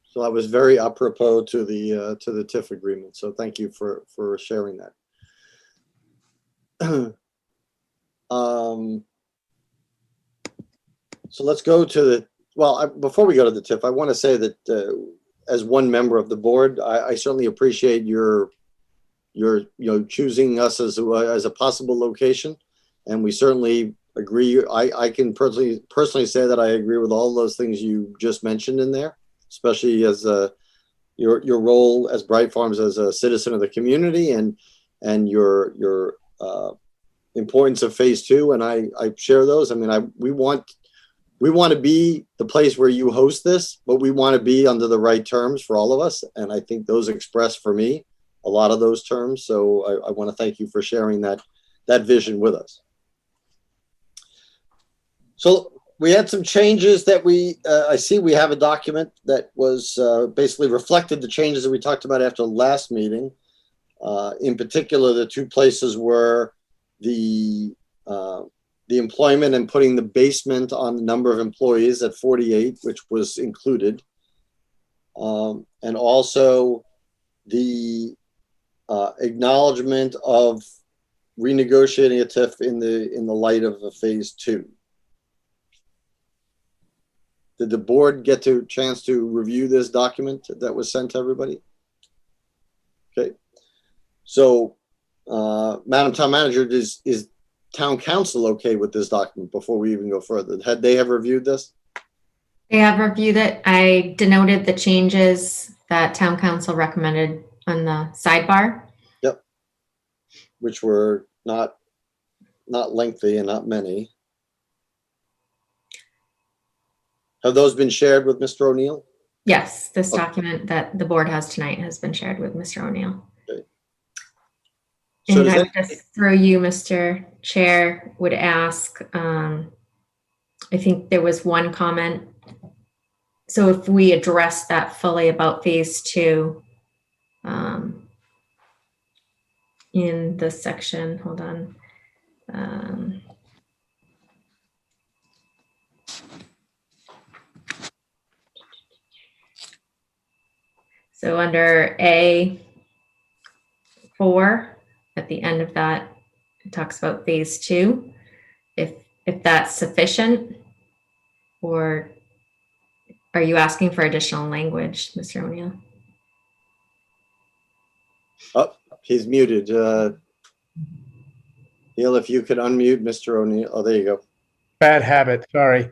So that was very apropos to the TIF agreement. So thank you for sharing that. So let's go to before we go to the TIF, I want to say that as one member of the board, I certainly appreciate your choosing us as a possible location, and we certainly agree. I can personally say that I agree with all those things you just mentioned in there, especially as your role as Bright Farms as a citizen of the community, and your importance of phase 2, and I share those. I mean, we want to be the place where you host this, but we want to be under the right terms for all of us, and I think those express for me a lot of those terms. So I want to thank you for sharing that vision with us. So we had some changes that I see we have a document that was basically reflected the changes that we talked about after the last meeting. In particular, the 2 places where the employment and putting the basement on the number of employees at 48, which was included. And also the acknowledgement of renegotiating a TIF in the light of a phase 2. Did the board get a chance to review this document that was sent to everybody? Okay. So, Madam Town Manager, is Town Council okay with this document before we even go further? Had they ever reviewed this? They have reviewed it. I denoted the changes that town council recommended on the sidebar. Yep. Which were not lengthy and not many. Have those been shared with Mr. O'Neill? Yes, this document that the board has tonight has been shared with Mr. O'Neill. Okay. So And does I would just through you, Mr. Chair, would ask, I think there was one comment. So if we address that fully about phase 2 in the section, hold on. So under A4, at the end of that, it talks about phase 2. If that's sufficient, or are you asking for additional language, Mr. O'Neill? Oh, he's muted. Neil, if you could unmute Mr. O'Neill. Oh, there you go. Bad habit, sorry.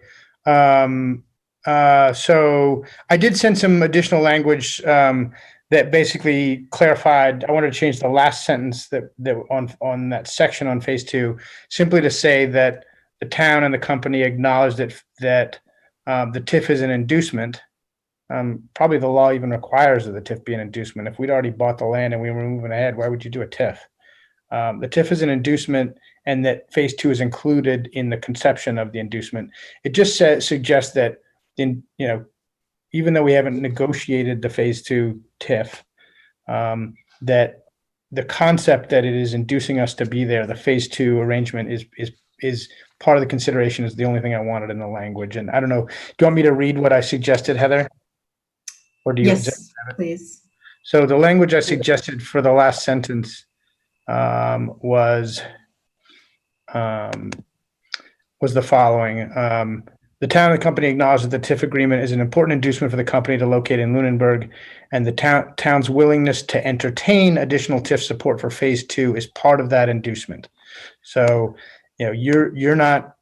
So I did send some additional language that basically clarified. I wanted to change the last sentence that on that section on phase 2, simply to say that the town and the company acknowledge that the TIF is an inducement. Probably the law even requires that the TIF be an inducement. If we'd already bought the land and we were moving ahead, why would you do a TIF? The TIF is an inducement, and that phase 2 is included in the conception of the inducement. It just suggests that even though we haven't negotiated the phase 2 TIF, that the concept that it is inducing us to be there, the phase 2 arrangement is part of the consideration, is the only thing I wanted in the language. And I don't know, do you want me to read what I suggested, Heather? Or do you? Yes, please. So the language I suggested for the last sentence was the following. The town and the company acknowledge that the TIF agreement is an important inducement for the company to locate in Lunenburg, and the town's willingness to entertain additional TIF support for phase 2 is part of that inducement. So, you're not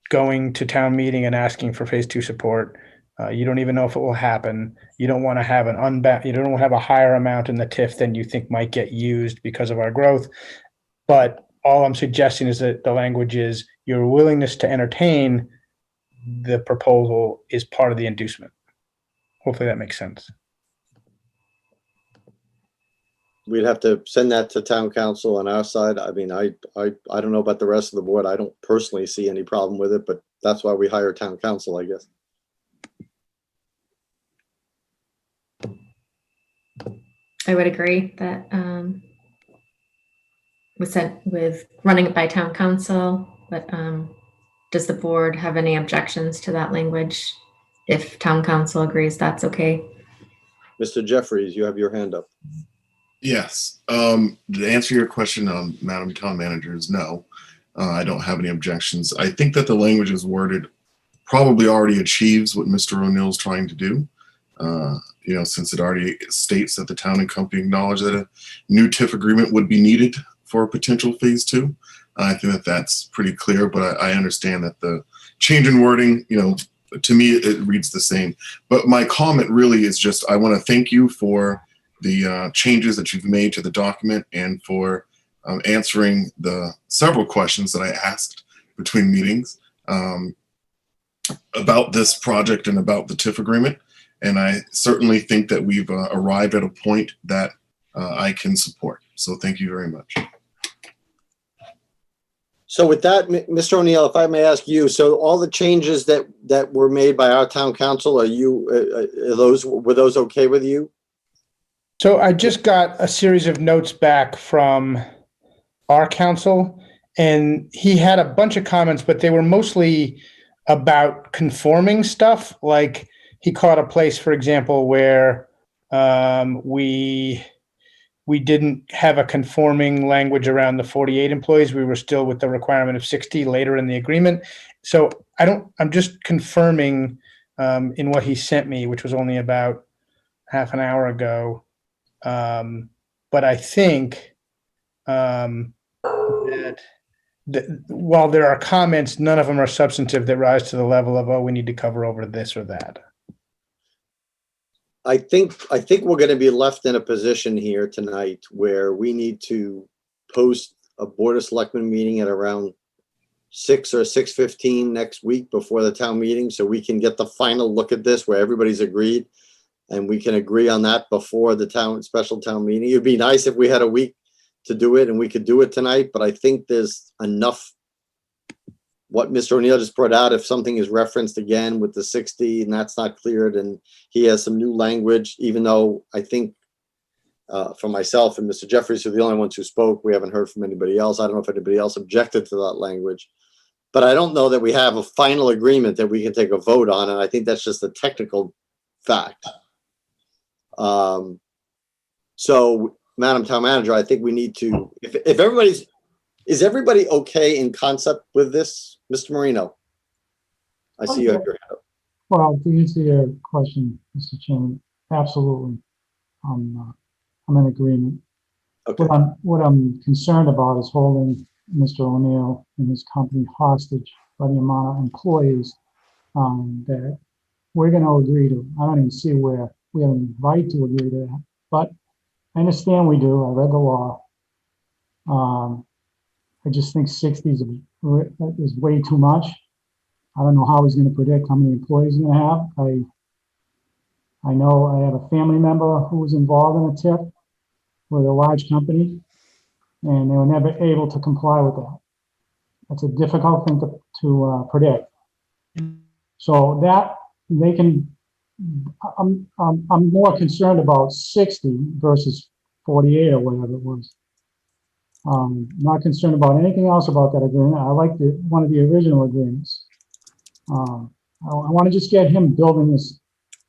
going to town meeting and asking for phase 2 support. You don't even know if it will happen. You don't want to have you don't have a higher amount in the TIF than you think might get used because of our growth. But all I'm suggesting is that the language is your willingness to entertain the proposal is part of the inducement. Hopefully that makes sense. We'd have to send that to town council on our side. I mean, I don't know about the rest of the board. I don't personally see any problem with it, but that's why we hire town council, I guess. I would agree that with running it by town council, but does the board have any objections to that language? If town council agrees, that's okay. Mr. Jeffries, you have your hand up. Yes. To answer your question, Madam Town Manager, is no. I don't have any objections. I think that the language is worded probably already achieves what Mr. O'Neill's trying to do. Since it already states that the town and company acknowledge that a new TIF agreement would be needed for a potential phase 2. I think that that's pretty clear, but I understand that the change in wording, to me, it reads the same. But my comment really is just, I want to thank you for the changes that you've made to the document and for answering the several questions that I asked between meetings about this project and about the TIF agreement. And I certainly think that we've arrived at a point that I can support. So thank you very much. So with that, Mr. O'Neill, if I may ask you, so all the changes that were made by our town council, were those okay with you? So I just got a series of notes back from our council, and he had a bunch of comments, but they were mostly about conforming stuff. Like he caught a place, for example, where we didn't have a conforming language around the 48 employees. We were still with the requirement of 60 later in the agreement. So I'm just confirming in what he sent me, which was only about half an hour ago. But I think that while there are comments, none of them are substantive that rise to the level of, oh, we need to cover over this or that. I think we're going to be left in a position here tonight where we need to post a Board of Selectmen meeting at around 6 or 6:15 next week before the town meeting, so we can get the final look at this where everybody's agreed, and we can agree on that before the special town meeting. It'd be nice if we had a week to do it and we could do it tonight, but I think there's enough. What Mr. O'Neill just brought out, if something is referenced again with the 60 and that's not cleared, and he has some new language, even though I think for myself and Mr. Jeffries are the only ones who spoke, we haven't heard from anybody else. I don't know if anybody else objected to that language, but I don't know that we have a final agreement that we can take a vote on. And I think that's just a technical fact. So Madam Town Manager, I think we need to, is everybody okay in concept with this? Mr. Marino? I see you have your hand up. Well, to answer your question, Mr. Chairman, absolutely. I'm in agreement. Okay. What I'm concerned about is holding Mr. O'Neill and his company hostage by the amount of employees that we're going to agree to. I don't even see where we have any right to agree to that, but I understand we do. I read the law. I just think 60 is way too much. I don't know how he's going to predict how many employees he's going to have. I know I have a family member who was involved in a tip with a large company, and they were never able to comply with that. That's a difficult thing to predict. So that they can. I'm more concerned about 60 versus 48 or whatever it was. Not concerned about anything else about that agreement. I like one of the original agreements. I want to just get him building this.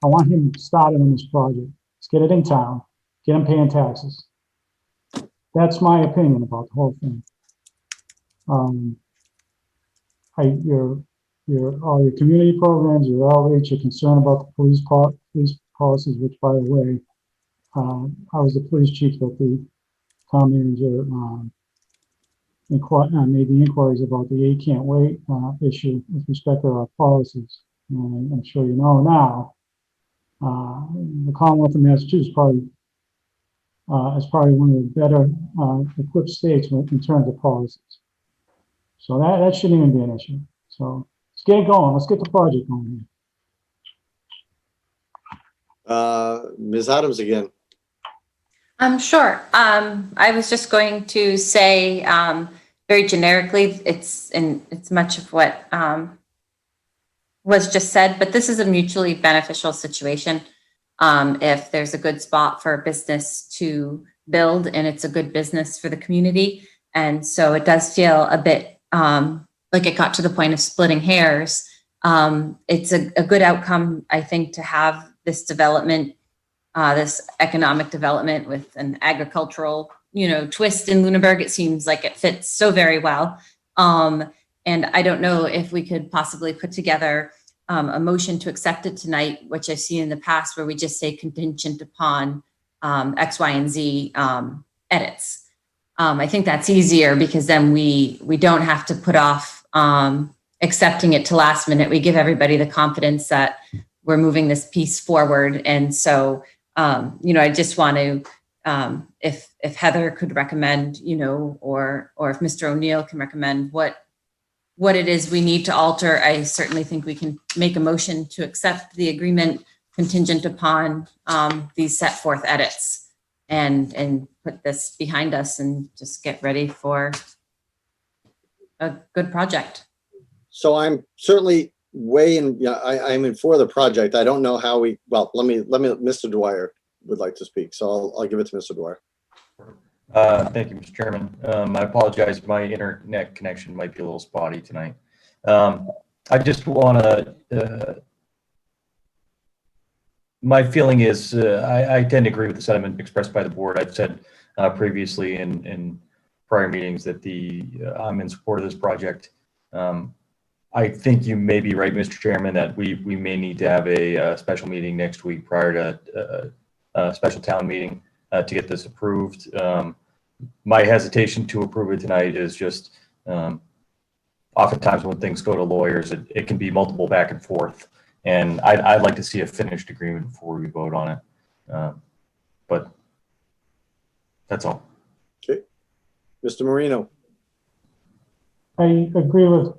I want him started on this project. Let's get it in town. Get him paying taxes. That's my opinion about the whole thing. All your community programs, your outreach, your concern about the police policies, which, by the way, I was the police chief at the town manager made the inquiries about the 8 can't wait issue with respect to our policies. And I'm sure you know now, the Commonwealth of Massachusetts is probably one of the better equipped states in terms of policies. So that shouldn't even be an issue. So let's get it going. Let's get the project going here. Ms. Adams again. Sure. I was just going to say very generically, it's much of what was just said, but this is a mutually beneficial situation. If there's a good spot for a business to build and it's a good business for the community. And so it does feel a bit like it got to the point of splitting hairs. It's a good outcome, I think, to have this development, this economic development with an agricultural, twist in Lunenburg. It seems like it fits so very well. And I don't know if we could possibly put together a motion to accept it tonight, which I've seen in the past where we just say contingent upon X, Y, and Z edits. I think that's easier because then we don't have to put off accepting it to last minute. We give everybody the confidence that we're moving this piece forward. And so, I just want to, if Heather could recommend, or if Mr. O'Neill can recommend what it is we need to alter, I certainly think we can make a motion to accept the agreement contingent upon these set forth edits and put this behind us and just get ready for a good project. So I'm certainly I'm in for the project. I don't know how Mr. Dwyer would like to speak. So I'll give it to Mr. Dwyer. Thank you, Mr. Chairman. I apologize. My internet connection might be a little spotty tonight. I just want to, my feeling is I tend to agree with the sentiment expressed by the board. I've said previously in prior meetings that I'm in support of this project. I think you may be right, Mr. Chairman, that we may need to have a special meeting next week prior to a special town meeting to get this approved. My hesitation to approve it tonight is just oftentimes when things go to lawyers, it can be multiple back and forth. And I'd like to see a finished agreement before we vote on it. But that's all. Okay. Mr. Marino. I agree with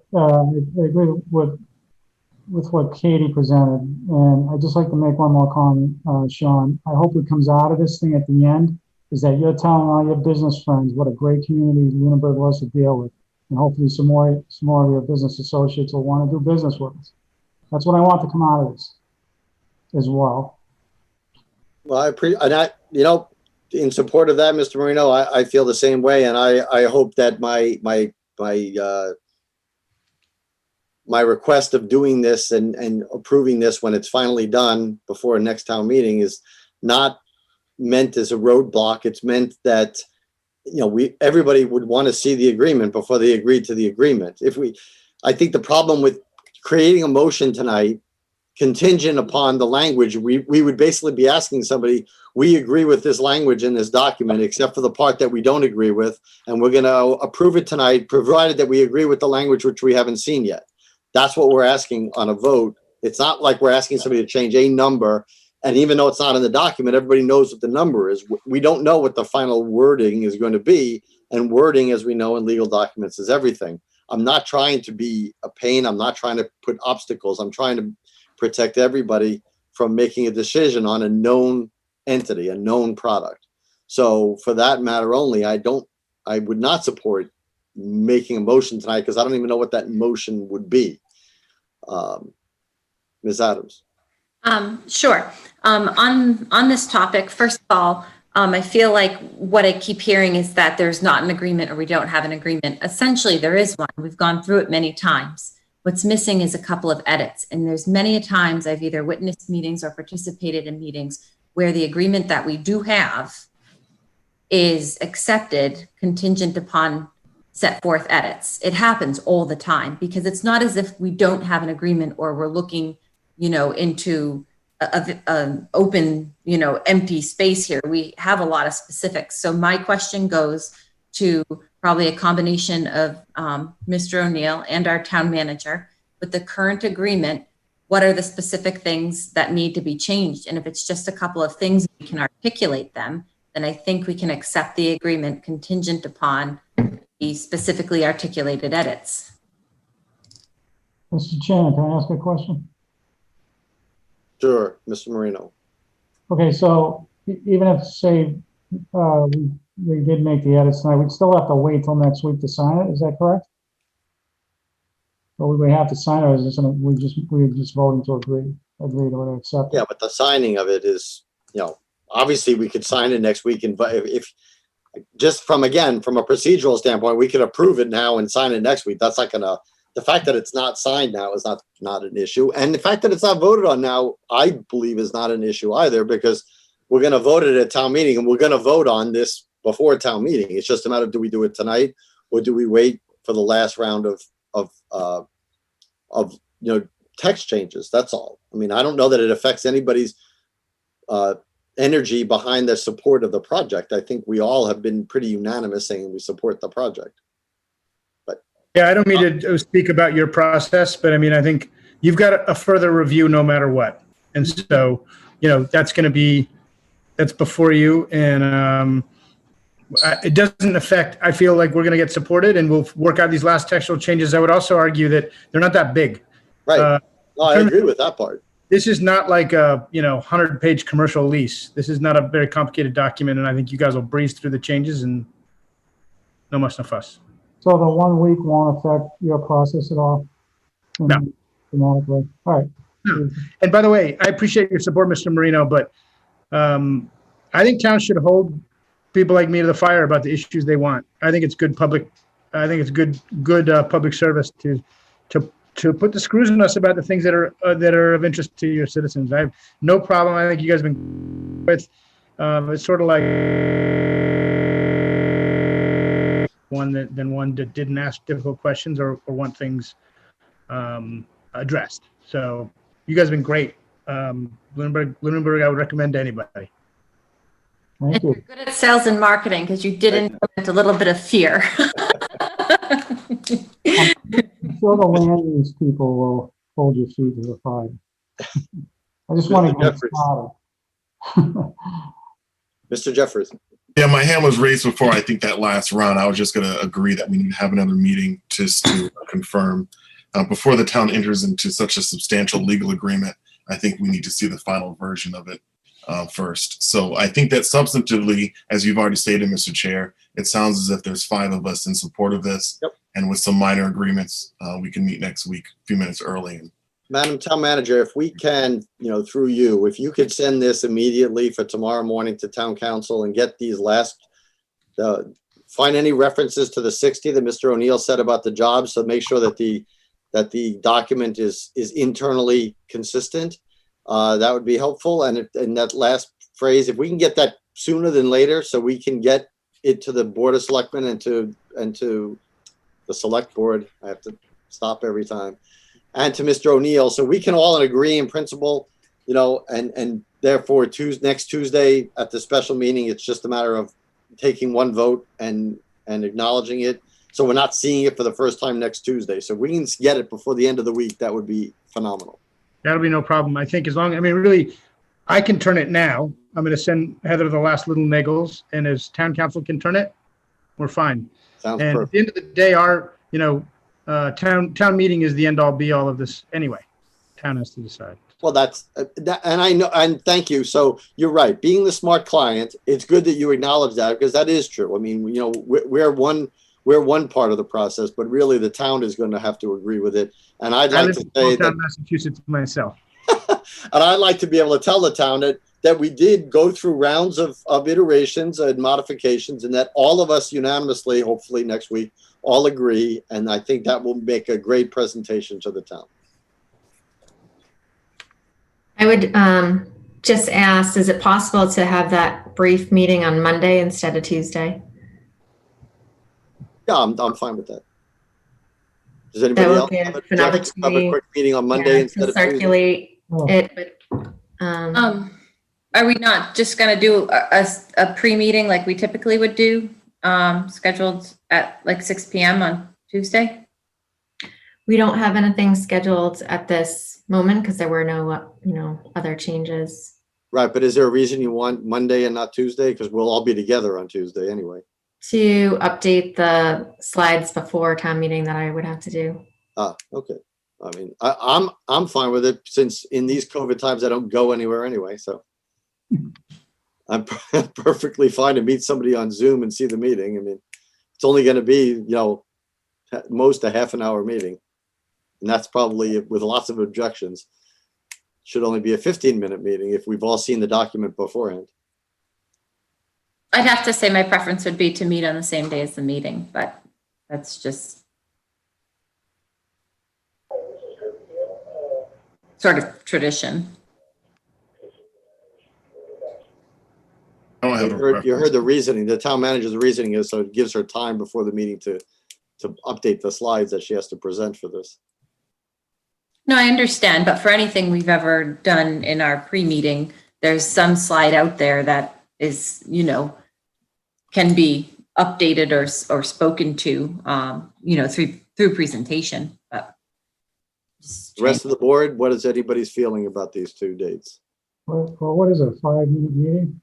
what Katie presented, and I'd just like to make one more comment, Sean. I hope what comes out of this thing at the end is that you're telling all your business friends what a great community Lunenburg was to deal with, and hopefully some more of your business associates will want to do business with us. That's what I want to come out of this as well. Well, in support of that, Mr. Marino, I feel the same way, and I hope that my request of doing this and approving this when it's finally done before next town meeting is not meant as a roadblock. It's meant that, everybody would want to see the agreement before they agreed to the agreement. I think the problem with creating a motion tonight contingent upon the language, we would basically be asking somebody, we agree with this language in this document, except for the part that we don't agree with, and we're going to approve it tonight, provided that we agree with the language which we haven't seen yet. That's what we're asking on a vote. It's not like we're asking somebody to change a number, and even though it's not in the document, everybody knows what the number is. We don't know what the final wording is going to be, and wording, as we know in legal documents, is everything. I'm not trying to be a pain. I'm not trying to put obstacles. I'm trying to protect everybody from making a decision on a known entity, a known product. So for that matter only, I would not support making a motion tonight because I don't even know what that motion would be. Ms. Adams. Sure. On this topic, first of all, I feel like what I keep hearing is that there's not an agreement or we don't have an agreement. Essentially, there is one. We've gone through it many times. What's missing is a couple of edits. And there's many a times I've either witnessed meetings or participated in meetings where the agreement that we do have is accepted contingent upon set forth edits. It happens all the time because it's not as if we don't have an agreement or we're looking, into an open, empty space here. We have a lot of specifics. So my question goes to probably a combination of Mr. O'Neill and our town manager. With the current agreement, what are the specific things that need to be changed? And if it's just a couple of things, we can articulate them, then I think we can accept the agreement contingent upon the specifically articulated edits. Mr. Chairman, can I ask a question? Sure, Mr. Marino. Okay, so even if, say, we did make the edits tonight, we'd still have to wait till next week to sign it. Is that correct? Or would we have to sign it, or is this we're just voting to agree to accept it? Yeah, but the signing of it is, obviously we could sign it next week, and if just from a procedural standpoint, we could approve it now and sign it next week. That's not gonna. The fact that it's not signed now is not an issue, and the fact that it's not voted on now, I believe, is not an issue either, because we're going to vote it at town meeting, and we're going to vote on this before town meeting. It's just a matter of, do we do it tonight, or do we wait for the last round of text changes? That's all. I mean, I don't know that it affects anybody's energy behind the support of the project. I think we all have been pretty unanimous saying we support the project. Yeah, I don't mean to speak about your process, but I mean, I think you've got a further review no matter what. And so, that's before you. And it doesn't affect, I feel like we're going to get supported and we'll work out these last textual changes. I would also argue that they're not that big. Right. No, I agree with that part. This is not like a, 100-page commercial lease. This is not a very complicated document. And I think you guys will breeze through the changes and no muss, no fuss. So the 1 week won't affect your process at all? No. Dramatically. All right. No. And by the way, I appreciate your support, Mr. Marino, but I think towns should hold people like me to the fire about the issues they want. I think it's good public. I think it's good public service to put the screws in us about the things that are of interest to your citizens. I have no problem. I think you guys have been with. It's sort of like one that didn't ask difficult questions or want things addressed. So you guys have been great. Lunenburg, I would recommend to anybybody. Thank And you're you. good at sales and marketing because you did implement a little bit of fear. I'm sure the land use people will hold your feet to the fire. I just want to get Jeffries. started. Mr. Jeffries. Yeah, my hand was raised before I think that last round. I was just going to agree that we need to have another meeting just to confirm. Before the town enters into such a substantial legal agreement, I think we need to see the final version of it first. So I think that substantively, as you've already stated, Mr. Chair, it sounds as if there's 5 of us in support of this. Yep. And with some minor agreements, we can meet next week, a few minutes early. And Madam Town Manager, if we can, through you, if you could send this immediately for tomorrow morning to Town Council and get these find any references to the 60 that Mr. O'Neill said about the jobs, so make sure that the document is internally consistent. That would be helpful. And that last phrase, if we can get that sooner than later, so we can get it to the Board of Selectmen and to the Select Board. I have to stop every time. And to Mr. O'Neill, so we can all agree in principle, and therefore next Tuesday at the special meeting, it's just a matter of taking one vote and acknowledging it. So we're not seeing it for the first time next Tuesday. So we can get it before the end of the week. That would be phenomenal. That'll be no problem. I think really, I can turn it now. I'm going to send Heather the last little niggles, and as Town Council can turn it, we're fine. Sounds And perfect. at the end of the day, our town meeting is the end all be all of this anyway. Town has to decide. Well, that's and I know, and thank you. So you're right. Being the smart client, it's good that you acknowledge that, because that is true. I mean, we're one part of the process, but really the town is going to have to agree with it. And I'd I like live to in say small town that, Massachusetts myself. and I'd like to be able to tell the town that we did go through rounds of iterations and modifications, and that all of us unanimously, hopefully next week, all agree. And I think that will make a great presentation to the town. I would just ask, is it possible to have that brief meeting on Monday instead of Tuesday? Yeah, I'm fine with that. Does anybody That else would have give an an objection to have a opportunity, quick meeting on Monday instead to of Tuesday? circulate Oh. it, but Are we not just going to do a pre-meeting like we typically would do, scheduled at like 6 p.m. on Tuesday? we don't have anything scheduled at this moment because there were no, other changes. Right, but is there a reason you want Monday and not Tuesday? Because we'll all be together on Tuesday anyway. To update the slides before town meeting that I would have to do. Okay. I mean, I'm fine with it, since in these COVID times I don't go anywhere anyway. So I'm perfectly fine to meet somebody on Zoom and see the meeting. I mean, it's only going to be, at most a half an hour meeting, and that's probably with lots of objections. Should only be a 15-minute meeting if we've all seen the document beforehand. I'd have to say my preference would be to meet on the same day as the meeting, but that's just sort of tradition. I don't have a You heard preference. the reasoning. The town manager's reasoning is so it gives her time before the meeting to update the slides that she has to present for this. No, I understand, but for anything we've ever done in our pre-meeting, there's some slide out there that is, can be updated or spoken to, through presentation, but. The rest of the board, what is anybody's feeling about these two dates? Well, what is it, a 5-minute meeting?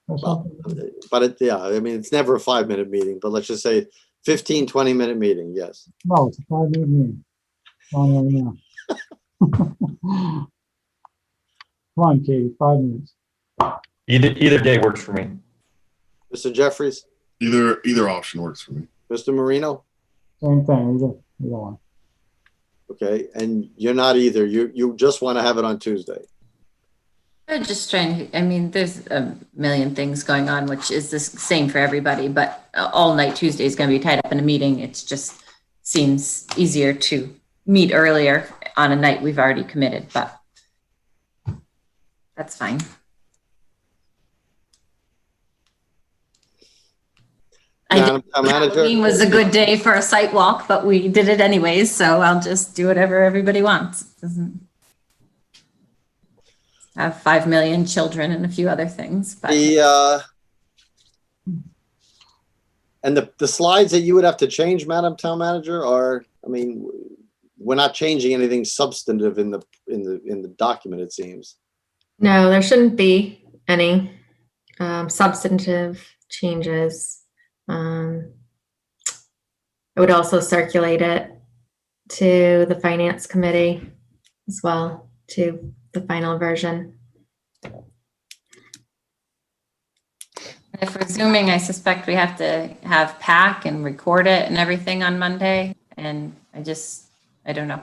Or Well, something? but it's never a 5-minute meeting, but let's just say 15, 20-minute meeting, yes. No, it's a 5-minute meeting. On right now. Come on, Katie, 5 minutes. Either day works for me. Mr. Jeffries, Either option works for me. Mr. Marino, Same thing, either one. okay, and you're not either. You just want to have it on Tuesday. I'm just trying to, I mean, there's a million things going on, which is the same for everybody, but all night Tuesday is going to be tied up in a meeting. It's just seems easier to meet earlier on a night we've already committed, but that's fine. Madam Town Halloween Manager, was a good day for a site walk, but we did it anyways, so I'll just do whatever everybody wants. Doesn't have 5 million children and a few other things, but and the slides that you would have to change, Madam Town Manager, are, I mean, we're not changing anything substantive in the document, it seems. No, there shouldn't be any substantive changes. I would also circulate it to the finance committee as well, to the final version. if we're Zooming, I suspect we have to have PAC and record it and everything on Monday. And I don't know.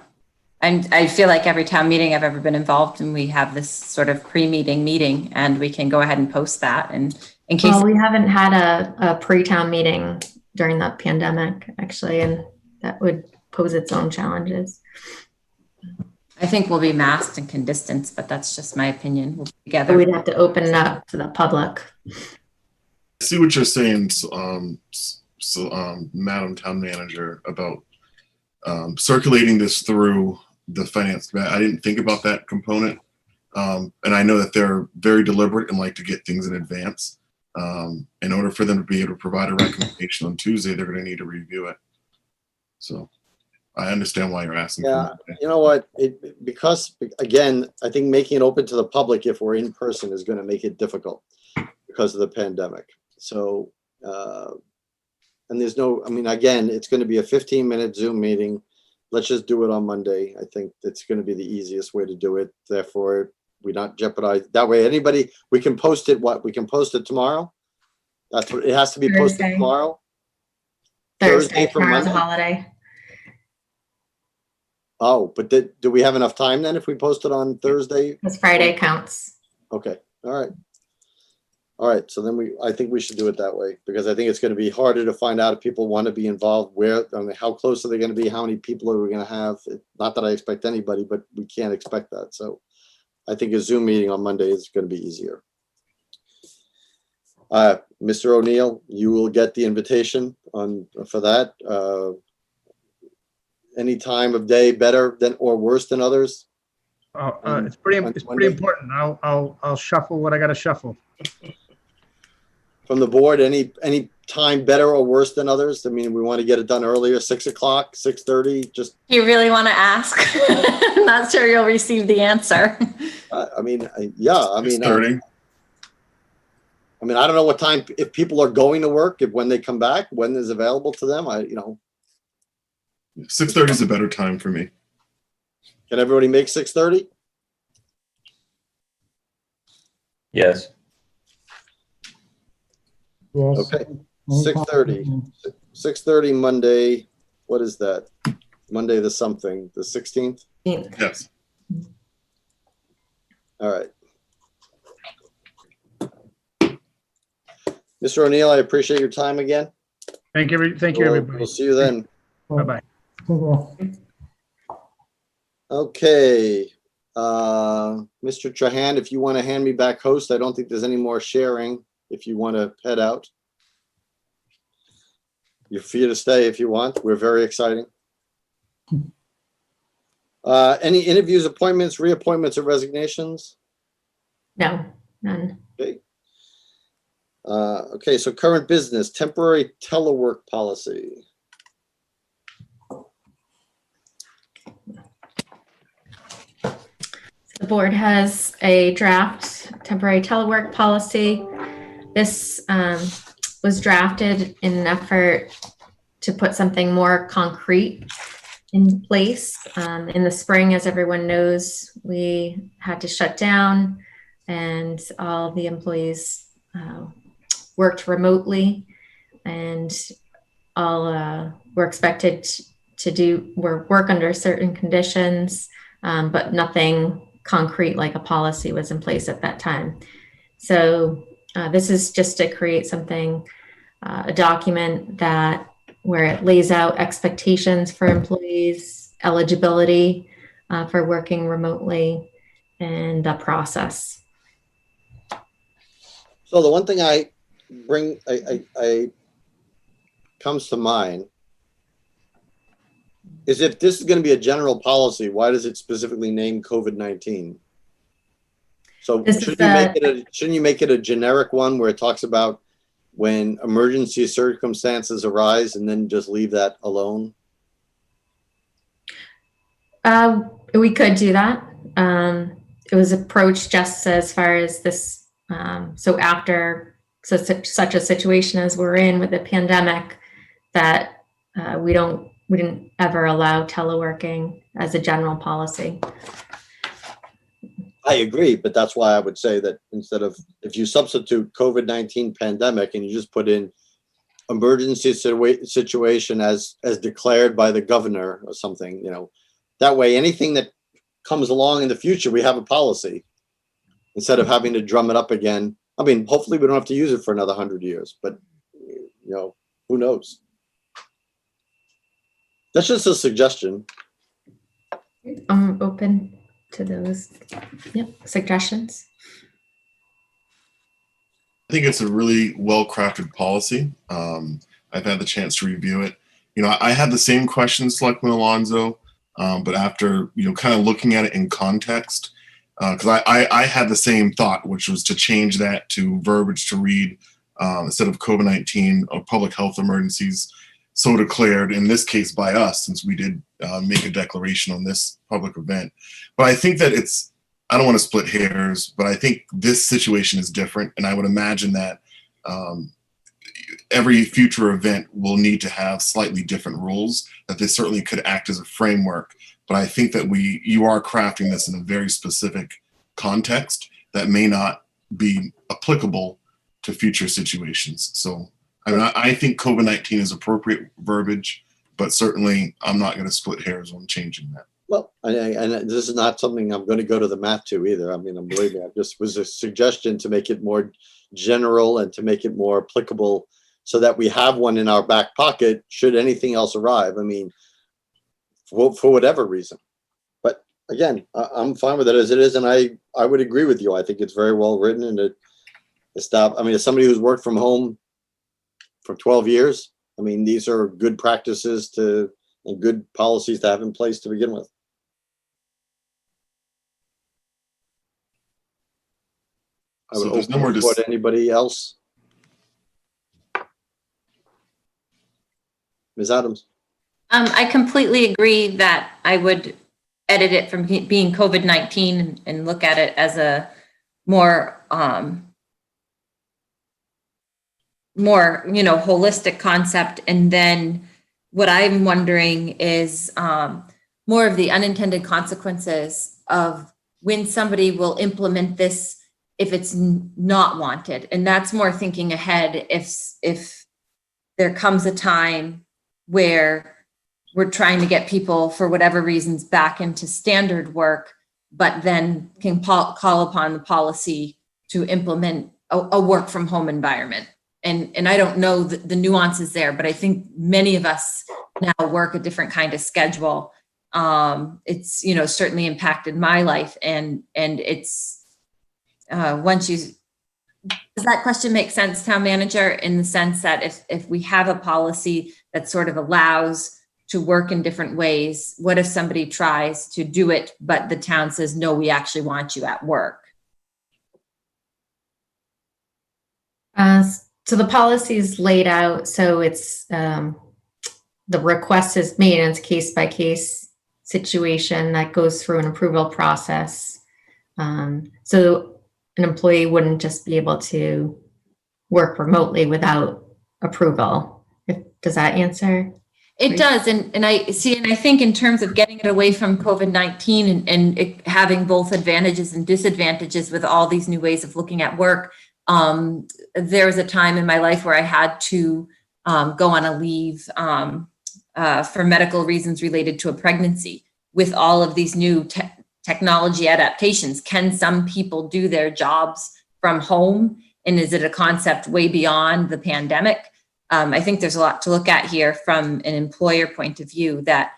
I feel like every town meeting I've ever been involved in, we have this sort of pre-meeting meeting and we can go ahead and post that. And in case. Well, we haven't had a pre-town meeting during the pandemic, actually, and that would pose its own challenges. I think we'll be masked and can distance, but that's just my opinion. We'll be together. We'd have to open it up to the public. I see what you're saying, Madam Town Manager, about circulating this through the finance committee. I didn't think about that component. And I know that they're very deliberate and like to get things in advance. In order for them to be able to provide a recommendation on Tuesday, they're going to need to review it. So I understand why you're asking. Yeah, you know what? Because again, I think making it open to the public if we're in person is going to make it difficult because of the pandemic. So, and there's no, I mean, again, it's going to be a 15-minute Zoom meeting. Let's just do it on Monday. I think it's going to be the easiest way to do it. Therefore, we not jeopardize. That way, anybody, we can post it. We can post it tomorrow. That's what it has to be posted Thursday. tomorrow. Thursday, for tomorrow's a Monday? holiday. Oh, but do we have enough time then if we post it on Thursday? Because Friday counts. Okay, all right. All right, so then I think we should do it that way because I think it's going to be harder to find out if people want to be involved, I mean, how close are they going to be? How many people are we going to have? Not that I expect anybody, but we can't expect that. So I think a Zoom meeting on Monday is going to be easier. Mr. O'Neill, you will get the invitation for that. Any time of day better than or worse than others? It's pretty important. I'll shuffle what I got to shuffle. From the board, any time better or worse than others? I mean, we want to get it done earlier, 6 o'clock, 6:30, just. You really want to ask? I'm not sure you'll receive the answer. I mean, yeah, I mean. 6:30. I mean, I don't know what time, if people are going to work, when they come back, when is available to them, 6:30 is a better time for me. Can everybody make 6:30? Yes. Yes. Okay, 6:30. 6:30 Monday, what is that? Monday the something, the 16th? Yes. All right. Mr. O'Neill, I appreciate your time again. Thank you, everybody. We'll see you then. Bye-bye. Okay. Mr. Trahan, if you want to hand me back host, I don't think there's any more sharing if you want to head out. You're free to stay if you want. We're very exciting. Any interviews, appointments, reappointments, or resignations? No, none. Okay. Okay, so current business, temporary telework policy. The board has a draft temporary telework policy. This was drafted in an effort to put something more concrete in place. In the spring, as everyone knows, we had to shut down and all the employees worked remotely, and all were expected to do work under certain conditions, but nothing concrete like a policy was in place at that time. So this is just to create something, a document that where it lays out expectations for employees, eligibility for working remotely, and the process. So the one thing I comes to mind is if this is going to be a general policy, why does it specifically name COVID-19? So shouldn't you make it a generic one where it talks about when emergency circumstances arise and then just leave that alone? We could do that. It was approached just as far as this. So after such a situation as we're in with the pandemic, that we didn't ever allow teleworking as a general policy. I agree, but that's why I would say that instead of, if you substitute COVID-19 pandemic and you just put in emergency situation as declared by the governor or something, you know, that way anything that comes along in the future, we have a policy instead of having to drum it up again. I mean, hopefully we don't have to use it for another 100 years, but you know, who knows? That's just a suggestion. I'm open to those suggestions. I think it's a really well-crafted policy. I've had the chance to review it. You know, I had the same questions, Selectman Alonso, but after, you know, kind of looking at it in context, because I had the same thought, which was to change that to verbiage to read instead of COVID-19 or public health emergencies, so declared, in this case by us, since we did make a declaration on this public event. But I think that I don't want to split hairs, but I think this situation is different. And I would imagine that every future event will need to have slightly different rules, that they certainly could act as a framework. But I think that you are crafting this in a very specific context that may not be applicable to future situations. So I mean, I think COVID-19 is appropriate verbiage, but certainly I'm not going to split hairs on changing that. Well, and this is not something I'm going to go to the mat to either. I mean, believe me, it just was a suggestion to make it more general and to make it more applicable so that we have one in our back pocket should anything else arrive. I mean, for whatever reason. But again, I'm fine with it as it is. And I would agree with you. I think it's very well written and as somebody who's worked from home for 12 years, I mean, these are good practices and good policies to have in place to begin with. I would there's no more support anybody else. Ms. Adams. I completely agree that I would edit it from being COVID-19 and look at it as a more holistic concept. And then what I'm wondering is more of the unintended consequences of when somebody will implement this if it's not wanted. And that's more thinking ahead if there comes a time where we're trying to get people for whatever reasons back into standard work, but then can call upon the policy to implement a work from home environment. And I don't know the nuances there, but I think many of us now work a different kind of schedule. It's, certainly impacted my life and it's, does that question make sense, Town Manager, in the sense that if we have a policy that sort of allows to work in different ways, what if somebody tries to do it, but the town says, no, we actually want you at work? So the policy is laid out, so it's the request is made, and it's case by case situation that goes through an approval process. So an employee wouldn't just be able to work remotely without approval. Does that answer? It does. And I think in terms of getting it away from COVID-19 and it having both advantages and disadvantages with all these new ways of looking at work, there was a time in my life where I had to go on a leave for medical reasons related to a pregnancy. With all of these new technology adaptations. Can some people do their jobs from home? And is it a concept way beyond the pandemic? I think there's a lot to look at here from an employer point of view that,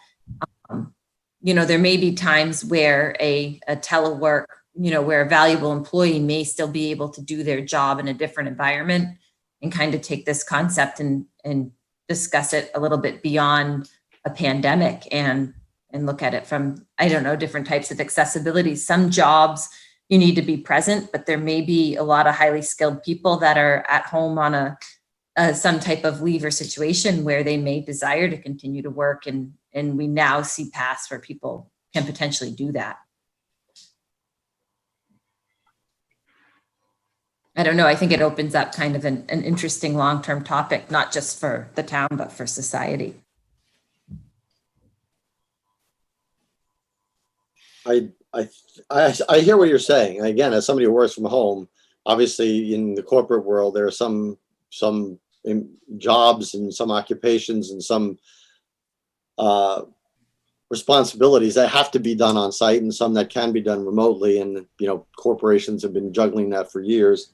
there may be times where a telework, where a valuable employee may still be able to do their job in a different environment, and kind of take this concept and discuss it a little bit beyond a pandemic and look at it from, I don't know, different types of accessibility. Some jobs you need to be present, but there may be a lot of highly skilled people that are at home on some type of leave or situation where they may desire to continue to work. And we now see paths where people can potentially do that. I don't know. I think it opens up kind of an interesting long-term topic, not just for the town, but for society. I hear what you're saying. Again, as somebody who works from home, obviously in the corporate world, there are some jobs and some occupations and some responsibilities that have to be done on site and some that can be done remotely. And, corporations have been juggling that for years.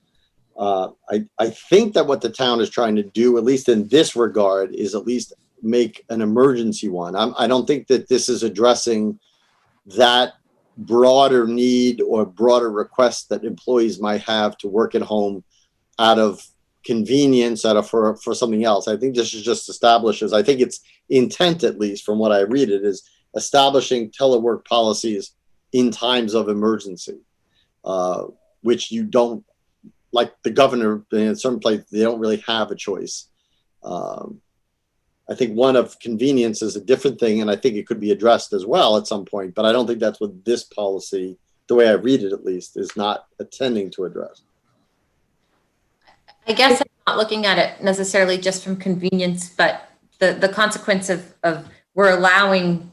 I think that what the town is trying to do, at least in this regard, is at least make an emergency one. I don't think that this is addressing that broader need or broader request that employees might have to work at home out of convenience, for something else. I think this is just establishes, I think its intent, at least from what I read it, is establishing telework policies in times of emergency, which you don't, like the governor in some places, they don't really have a choice. I think one of convenience is a different thing, and I think it could be addressed as well at some point, but I don't think that's what this policy, the way I read it at least, is not intending to address. I guess I'm not looking at it necessarily just from convenience, but the consequence of we're allowing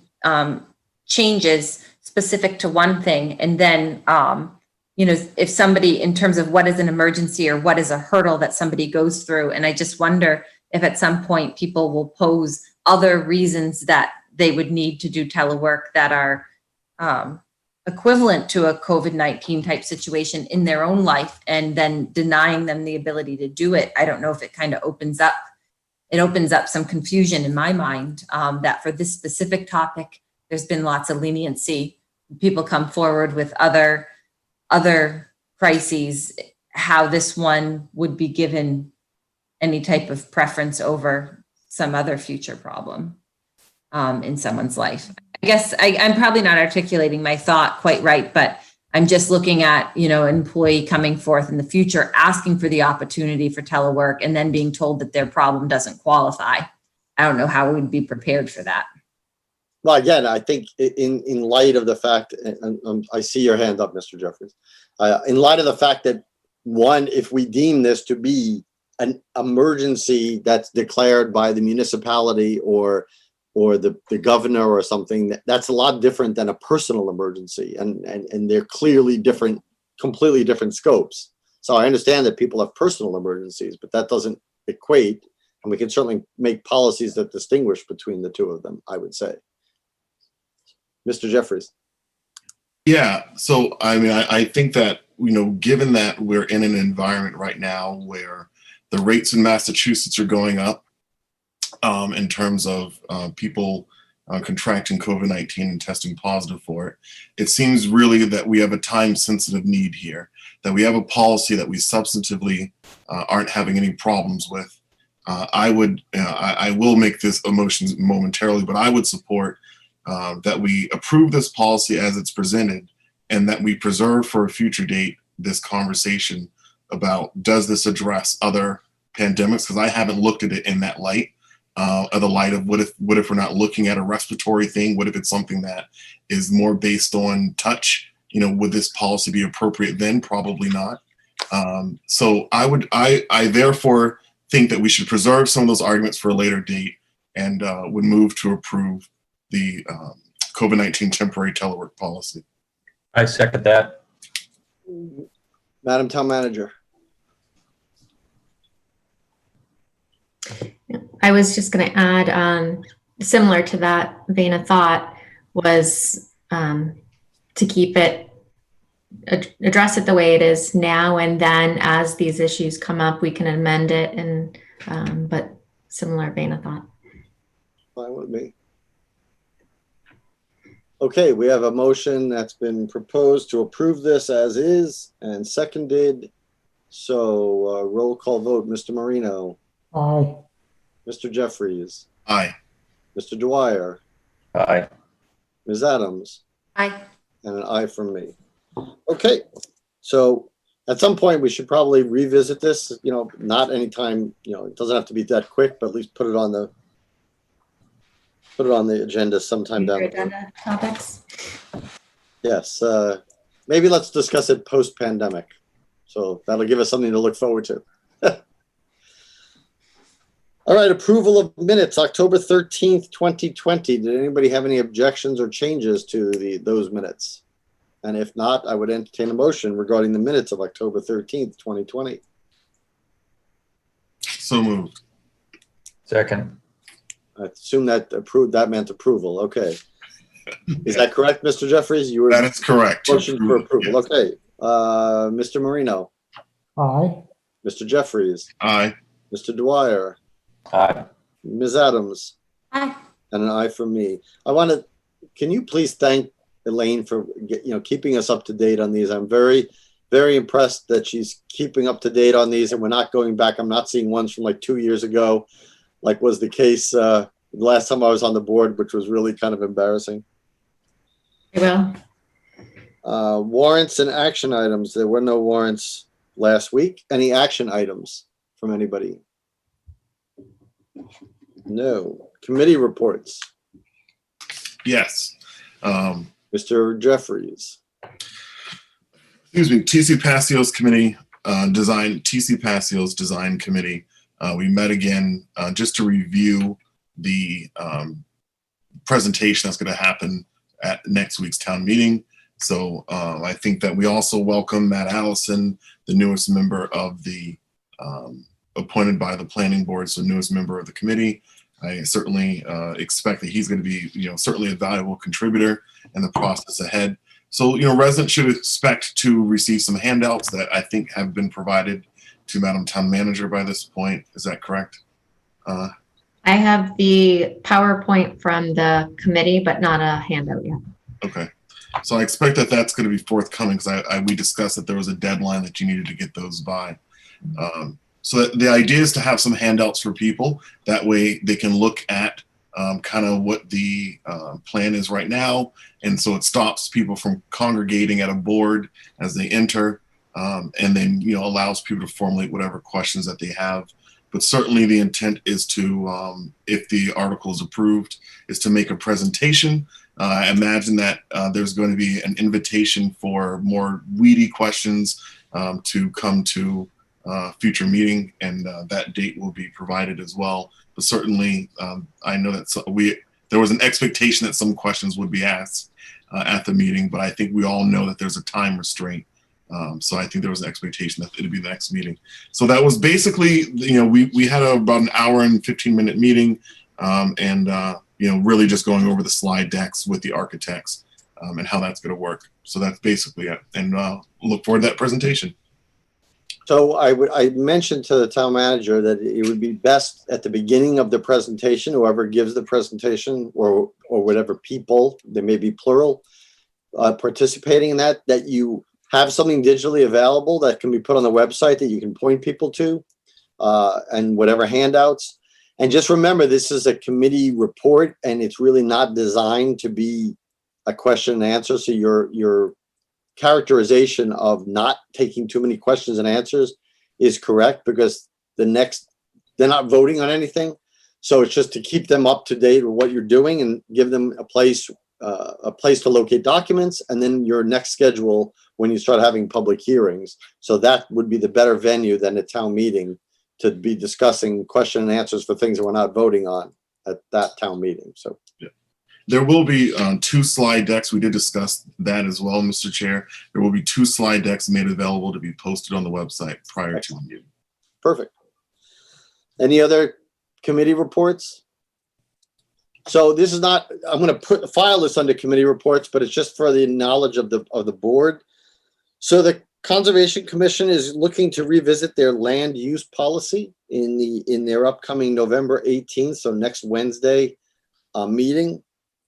changes specific to one thing. And then, if somebody, in terms of what is an emergency or what is a hurdle that somebody goes through, and I just wonder if at some point people will pose other reasons that they would need to do telework that are equivalent to a COVID-19 type situation in their own life, and then denying them the ability to do it. I don't know if it kind of opens up some confusion in my mind, that for this specific topic, there's been lots of leniency. People come forward with other crises, how this one would be given any type of preference over some other future problem in someone's life. I guess I'm probably not articulating my thought quite right, but I'm just looking at, an employee coming forth in the future, asking for the opportunity for telework, and then being told that their problem doesn't qualify. I don't know how we would be prepared for that. Well, again, I think in light of the fact, and I see your hand up, Mr. Jeffries, in light of the fact that, one, if we deem this to be an emergency that's declared by the municipality or the governor or something, that's a lot different than a personal emergency, and they're clearly different, completely different scopes. So I understand that people have personal emergencies, but that doesn't equate, and we can certainly make policies that distinguish between the two of them, I would say. Mr. Jeffries. Yeah, so I think that, given that we're in an environment right now where the rates in Massachusetts are going up in terms of people contracting COVID-19 and testing positive for it, it seems really that we have a time-sensitive need here, that we have a policy that we substantively aren't having any problems with. I will make this a motion momentarily, but I would support that we approve this policy as it's presented, and that we preserve for a future date this conversation about, does this address other pandemics? Because I haven't looked at it in that light, the light of what if we're not looking at a respiratory thing? What if it's something that is more based on touch? Would this policy be appropriate then? Probably not. So I therefore think that we should preserve some of those arguments for a later date, and would move to approve the COVID-19 temporary telework policy. I second that. Madam Town Manager. I was just going to add, similar to that vein of thought, was to to keep it, address it the way it is now, and then as these issues come up, we can amend it, and but similar vein of thought. Fine with me. Okay, we have a motion that's been proposed to approve this as is and seconded. So roll call vote, Mr. Marino, Aye. Mr. Jeffries, Aye. Mr. Dwyer, Aye. Ms. Adams, Aye. and an aye from me. Okay, so at some point we should probably revisit this, not anytime, it doesn't have to be that quick, but at least put it on the agenda sometime down. Future agenda topics. Yes, maybe let's discuss it post-pandemic. So that'll give us something to look forward to. All right, approval of minutes, October 13th, 2020. Did anybody have any objections or changes to those minutes? And if not, I would entertain a motion regarding the minutes of October 13th, 2020. So moved. Second. I assume that meant approval. Okay. Is that correct, Mr. Jeffries? You were That is correct. motion for approval. Okay. Mr. Marino, Aye. Mr. Jeffries, Aye. Mr. Dwyer, Aye. Ms. Adams, Aye. and an aye from me. Can you please thank Elaine for keeping us up to date on these? I'm very, very impressed that she's keeping up to date on these, and we're not going back. I'm not seeing ones from like 2 years ago, like was the case the last time I was on the board, which was really kind of embarrassing. Well, Warrants and action items. There were no warrants last week. Any action items from anybody? No. Committee reports. Yes. Mr. Jeffries. Excuse me, TC Passio's committee, TC Passio's design committee. We met again just to review the presentation that's going to happen at next week's town meeting. So I think that we also welcome Matt Allison, the newest member of the appointed by the planning board, so newest member of the committee. I certainly expect that he's going to be, certainly a valuable contributor in the process ahead. So, residents should expect to receive some handouts that I think have been provided to Madam Town Manager by this point. Is that correct? I have the PowerPoint from the committee, but not a handout yet. Okay. So I expect that that's going to be forthcoming because we discussed that there was a deadline that you needed to get those by. So the idea is to have some handouts for people. That way they can look at kind of what the plan is right now. And so it stops people from congregating at a board as they enter, and then, allows people to formulate whatever questions that they have. But certainly the intent is to, if the article is approved, is to make a presentation. I imagine that there's going to be an invitation for more weedy questions to come to future meeting, and that date will be provided as well. But certainly, I know that there was an expectation that some questions would be asked at the meeting, but I think we all know that there's a time restraint. So I think there was an expectation that it'd be the next meeting. So that was basically, we had about an hour and 15-minute meeting, and really just going over the slide decks with the architects and how that's going to work. So that's basically it, and look forward to that presentation. So I mentioned to the town manager that it would be best at the beginning of the presentation, whoever gives the presentation or whatever people, there may be plural, participating in that you have something digitally available that can be put on the website that you can point people to, and whatever handouts. And just remember, this is a committee report and it's really not designed to be a question and answer. So your characterization of not taking too many questions and answers is correct, because they're not voting on anything. So it's just to keep them up to date with what you're doing and give them a place to locate documents, and then your next schedule when you start having public hearings. So that would be the better venue than a town meeting to be discussing question and answers for things that we're not voting on at that town meeting. So yeah. There will be 2 slide decks. We did discuss that as well, Mr. Chair. There will be 2 slide decks made available to be posted on the website prior to the meeting. Perfect. Any other committee reports? So this is not, I'm going to file this under committee reports, but it's just for the knowledge of the board. So the Conservation Commission is looking to revisit their land use policy in their upcoming November 18th, so next Wednesday meeting.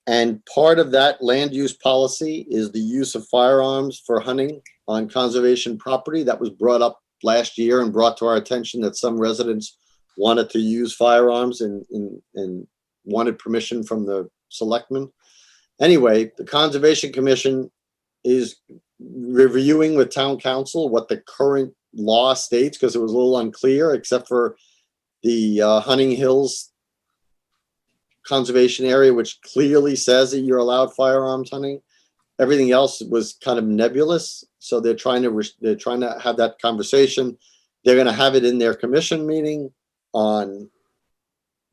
And part of that land use policy is the use of firearms for hunting on conservation property. That was brought up last year and brought to our attention that some residents wanted to use firearms and wanted permission from the selectmen. Anyway, the Conservation Commission is reviewing with town council what the current law states, because it was a little unclear, except for the Hunting Hills conservation area, which clearly says that you're allowed firearms hunting. Everything else was kind of nebulous. So they're trying to have that conversation. They're going to have it in their commission meeting on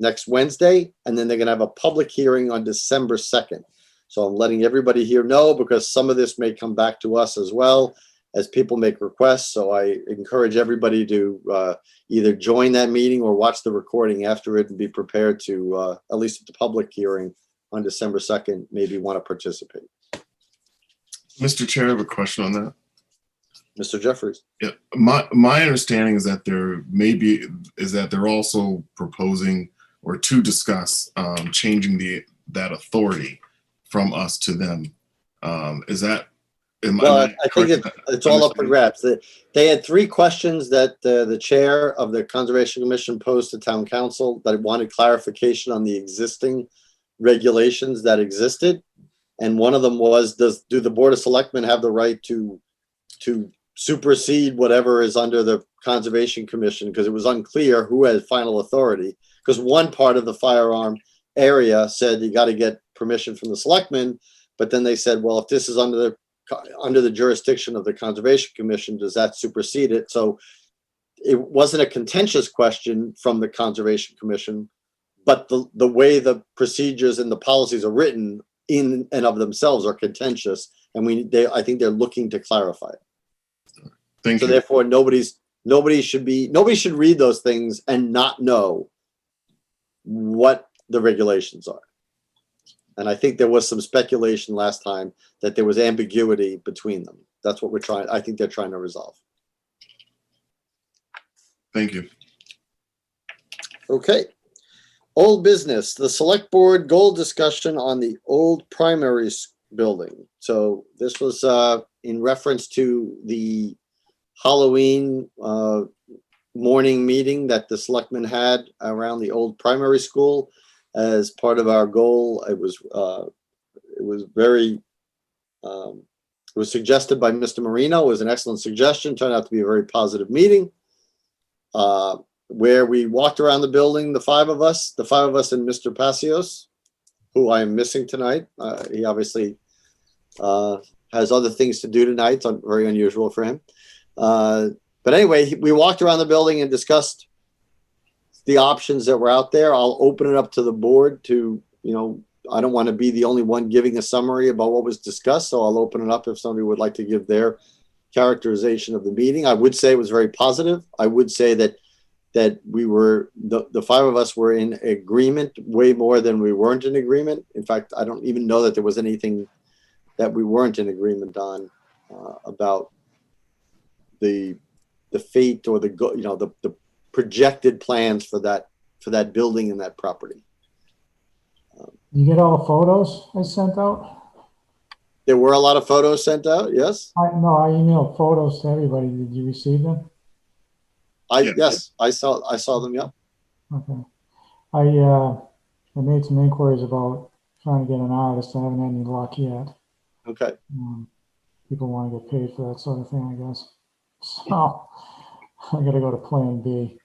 next Wednesday, and then they're going to have a public hearing on December 2nd. So I'm letting everybody here know, because some of this may come back to us as well as people make requests. So I encourage everybody to either join that meeting or watch the recording after it and be prepared to, at least at the public hearing on December 2nd, maybe want to participate. Mr. Chair, I have a question on that. Mr. Jeffries. Yeah, my understanding is that they're also proposing or to discuss changing that authority from us to them. Is that? Well, I think it's all up for grabs. They had 3 questions that the chair of the Conservation Commission posed to town council that wanted clarification on the existing regulations that existed. And one of them was, do the Board of Selectmen have the right to supersede whatever is under the Conservation Commission? Because it was unclear who had final authority. Because one part of the firearm area said you got to get permission from the selectmen, but then they said, well, if this is under the jurisdiction of the Conservation Commission, does that supersede it? So it wasn't a contentious question from the Conservation Commission, but the way the procedures and the policies are written in and of themselves are contentious, and I think they're looking to clarify it. Thank you. So therefore, nobody should read those things and not know what the regulations are. And I think there was some speculation last time that there was ambiguity between them. That's what I think they're trying to resolve. Thank you. Okay. Old business, the select board goal discussion on the old primary building. So this was in reference to the Halloween morning meeting that the selectmen had around the old primary school. As part of our goal, it was suggested by Mr. Marino. It was an excellent suggestion. Turned out to be a very positive meeting, where we walked around the building, the five of us and Mr. Passios, who I am missing tonight. He obviously has other things to do tonight. It's very unusual for him. But anyway, we walked around the building and discussed the options that were out there. I'll open it up to the board to, I don't want to be the only one giving a summary about what was discussed. So I'll open it up if somebody would like to give their characterization of the meeting. I would say it was very positive. I would say that we were, the 5 of us were in agreement way more than we weren't in agreement. In fact, I don't even know that there was anything that we weren't in agreement on about the fate or the projected plans for that building and that property. You get all the photos I sent out? There were a lot of photos sent out, yes? I emailed photos to everybody. Did you receive them? Yes, I saw them, yeah. Okay. I made some inquiries about trying to get an artist. I haven't had any luck yet. Okay. People want to get paid for that sort of thing, I guess. So I got to go to Plan B.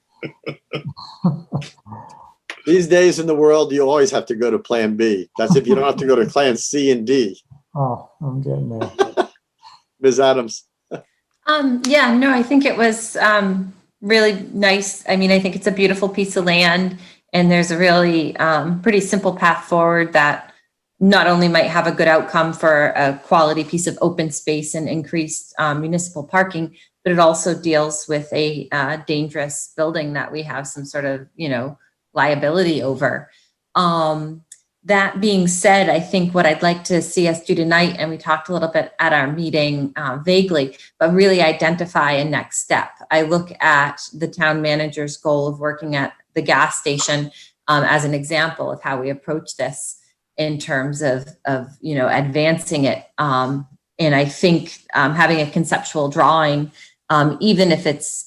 These days in the world, you always have to go to Plan B. That's if you don't have to go to Plan C and D. Oh, I'm getting there. Ms. Adams. Yeah, no, I think it was really nice. I mean, I think it's a beautiful piece of land, and there's a really pretty simple path forward that not only might have a good outcome for a quality piece of open space and increased municipal parking, but it also deals with a dangerous building that we have some sort of, liability over. That being said, I think what I'd like to see us do tonight, and we talked a little bit at our meeting vaguely, but really identify a next step. I look at the town manager's goal of working at the gas station as an example of how we approach this in terms of advancing it. And I think having a conceptual drawing, even if it's,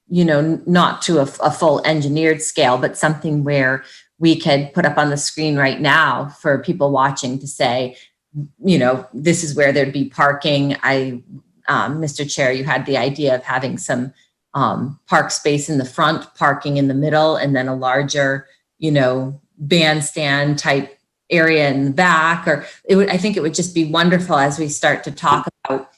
not to a full engineered scale, but something where we could put up on the screen right now for people watching to say, this is where there'd be parking. Mr. Chair, you had the idea of having some park space in the front, parking in the middle, and then a larger, bandstand type area in the back. Or I think it would just be wonderful as we start to talk about,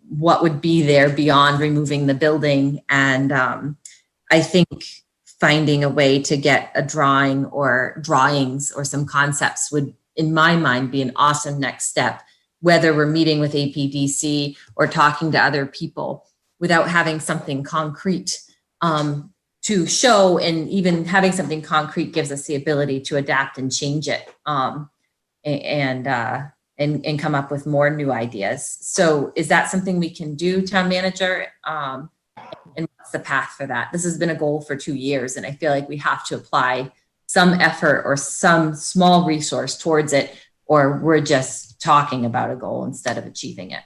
what would be there beyond removing the building. And I think finding a way to get a drawing or drawings or some concepts would, in my mind, be an awesome next step, whether we're meeting with APDC or talking to other people without having something concrete to show. And even having something concrete gives us the ability to adapt and change it and come up with more new ideas. So is that something we can do, town manager? And what's the path for that? This has been a goal for 2 years, and I feel like we have to apply some effort or some small resource towards it, or we're just talking about a goal instead of achieving it.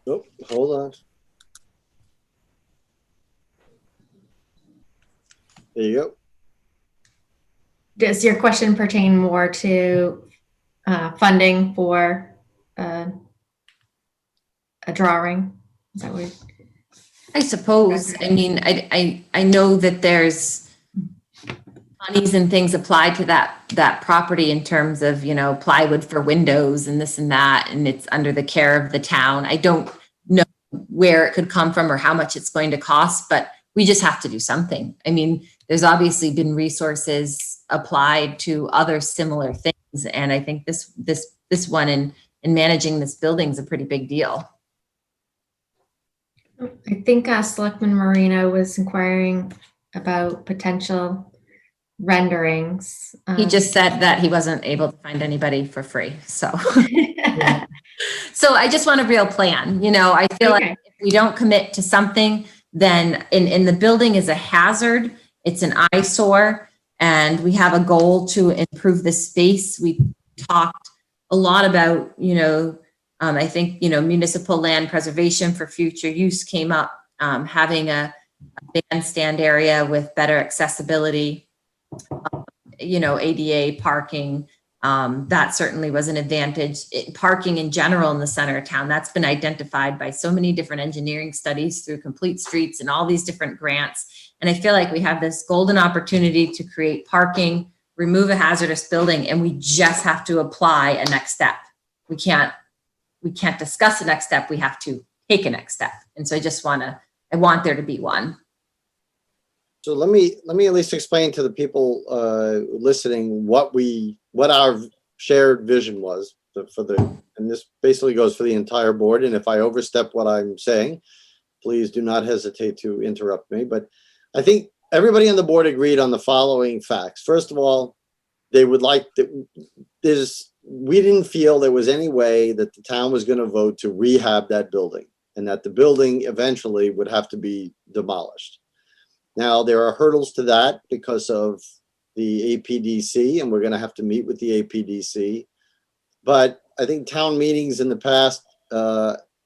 Oh, hold on. There you go. Does your question pertain more to funding for a drawing? Is that what? I suppose. I mean, I know that there's monies and things applied to that property in terms of, plywood for windows and this and that, and it's under the care of the town. I don't know where it could come from or how much it's going to cost, but we just have to do something. I mean, there's obviously been resources applied to other similar things, and I think this one in managing this building is a pretty big deal. I think Selectman Marino was inquiring about potential renderings. He just said that he wasn't able to find anybody for free. So, so I just want a real plan. I feel like if we don't commit to something, then in the building is a hazard. It's an eyesore, and we have a goal to improve the space. We talked a lot about, I think, municipal land preservation for future use came up, having a bandstand area with better accessibility, ADA parking. That certainly was an advantage. Parking in general in the center of town, that's been identified by so many different engineering studies through Complete Streets and all these different grants. And I feel like we have this golden opportunity to create parking, remove a hazardous building, and we just have to apply a next step. We can't discuss the next step. We have to take a next step. And so I want there to be one. So let me at least explain to the people listening what our shared vision was and this basically goes for the entire board. And if I overstep what I'm saying, please do not hesitate to interrupt me. But I think everybody on the board agreed on the following facts. First of all, they would like we didn't feel there was any way that the town was going to vote to rehab that building, and that the building eventually would have to be demolished. Now, there are hurdles to that because of the APDC, and we're going to have to meet with the APDC. But I think town meetings in the past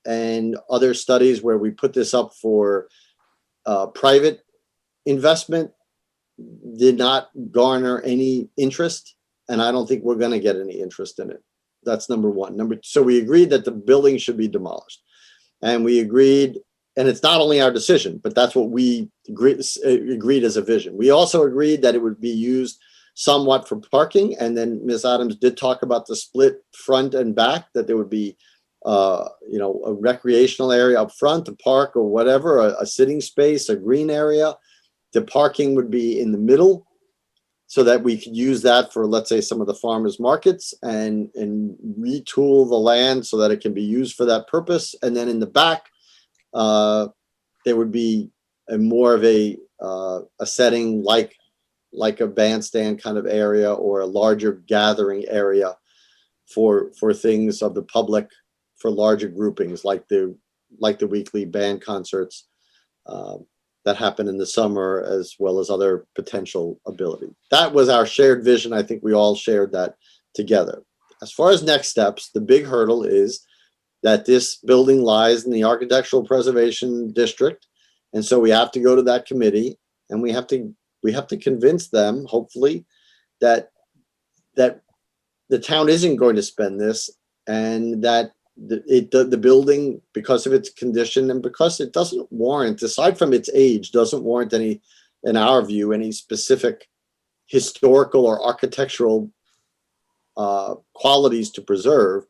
and other studies where we put this up for private investment did not garner any interest. And I don't think we're going to get any interest in it. That's number one. So we agreed that the building should be demolished. And we agreed, and it's not only our decision, but that's what we agreed as a vision. We also agreed that it would be used somewhat for parking. And then Ms. Adams did talk about the split front and back, that there would be a recreational area up front, a park or whatever, a sitting space, a green area. The parking would be in the middle, so that we could use that for, let's say, some of the farmers markets and retool the land so that it can be used for that purpose. And then in the back, there would be more of a setting like like a bandstand kind of area or a larger gathering area for things of the public, for larger groupings like the weekly band concerts that happen in the summer, as well as other potential ability. That was our shared vision. I think we all shared that together. As far as next steps, the big hurdle is that this building lies in the Architectural Preservation District. And so we have to go to that committee, and we have to convince them, hopefully, that the town isn't going to spend this, and that the building, because of its condition and because it doesn't warrant, aside from its age, doesn't warrant any, in our view, any specific historical or architectural qualities to preserve,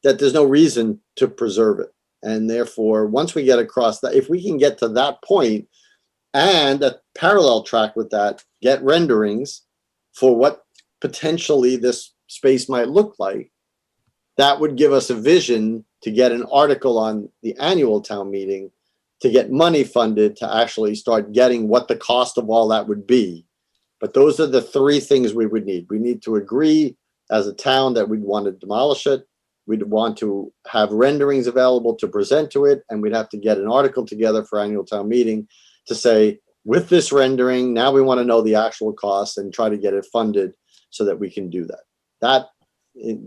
that there's no reason to preserve it. And therefore, once we get across that, if we can get to that point, and a parallel track with that, get renderings for what potentially this space might look like, that would give us a vision to get an article on the annual town meeting, to get money funded to actually start getting what the cost of all that would be. But those are the three things we would need. We need to agree as a town that we'd want to demolish it. We'd want to have renderings available to present to it, and we'd have to get an article together for annual town meeting to say, with this rendering, now we want to know the actual cost and try to get it funded so that we can do that.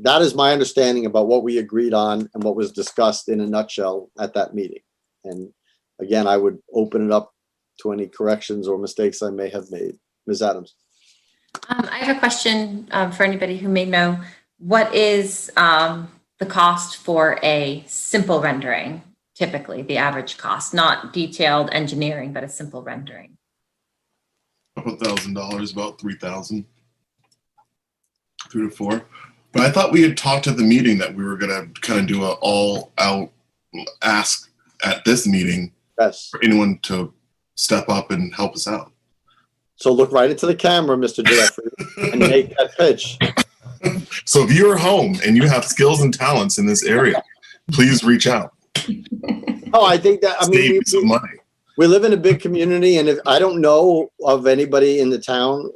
That is my understanding about what we agreed on and what was discussed in a nutshell at that meeting. And again, I would open it up to any corrections or mistakes I may have made. Ms. Adams. I have a question for anybody who may know. What is the cost for a simple rendering, typically the average cost, not detailed engineering, but a simple rendering? About $1,000, about 3,000, 3 to 4. But I thought we had talked at the meeting that we were going to kind of do a all-out ask at this meeting. Yes. For anyone to step up and help us out. So look right into the camera, Mr. Jeffrey, and make that pitch. So if you're home and you have skills and talents in this area, please reach out. Oh, I think that, I Save mean, you some money. we live in a big community, and if I don't know of anybody in the town,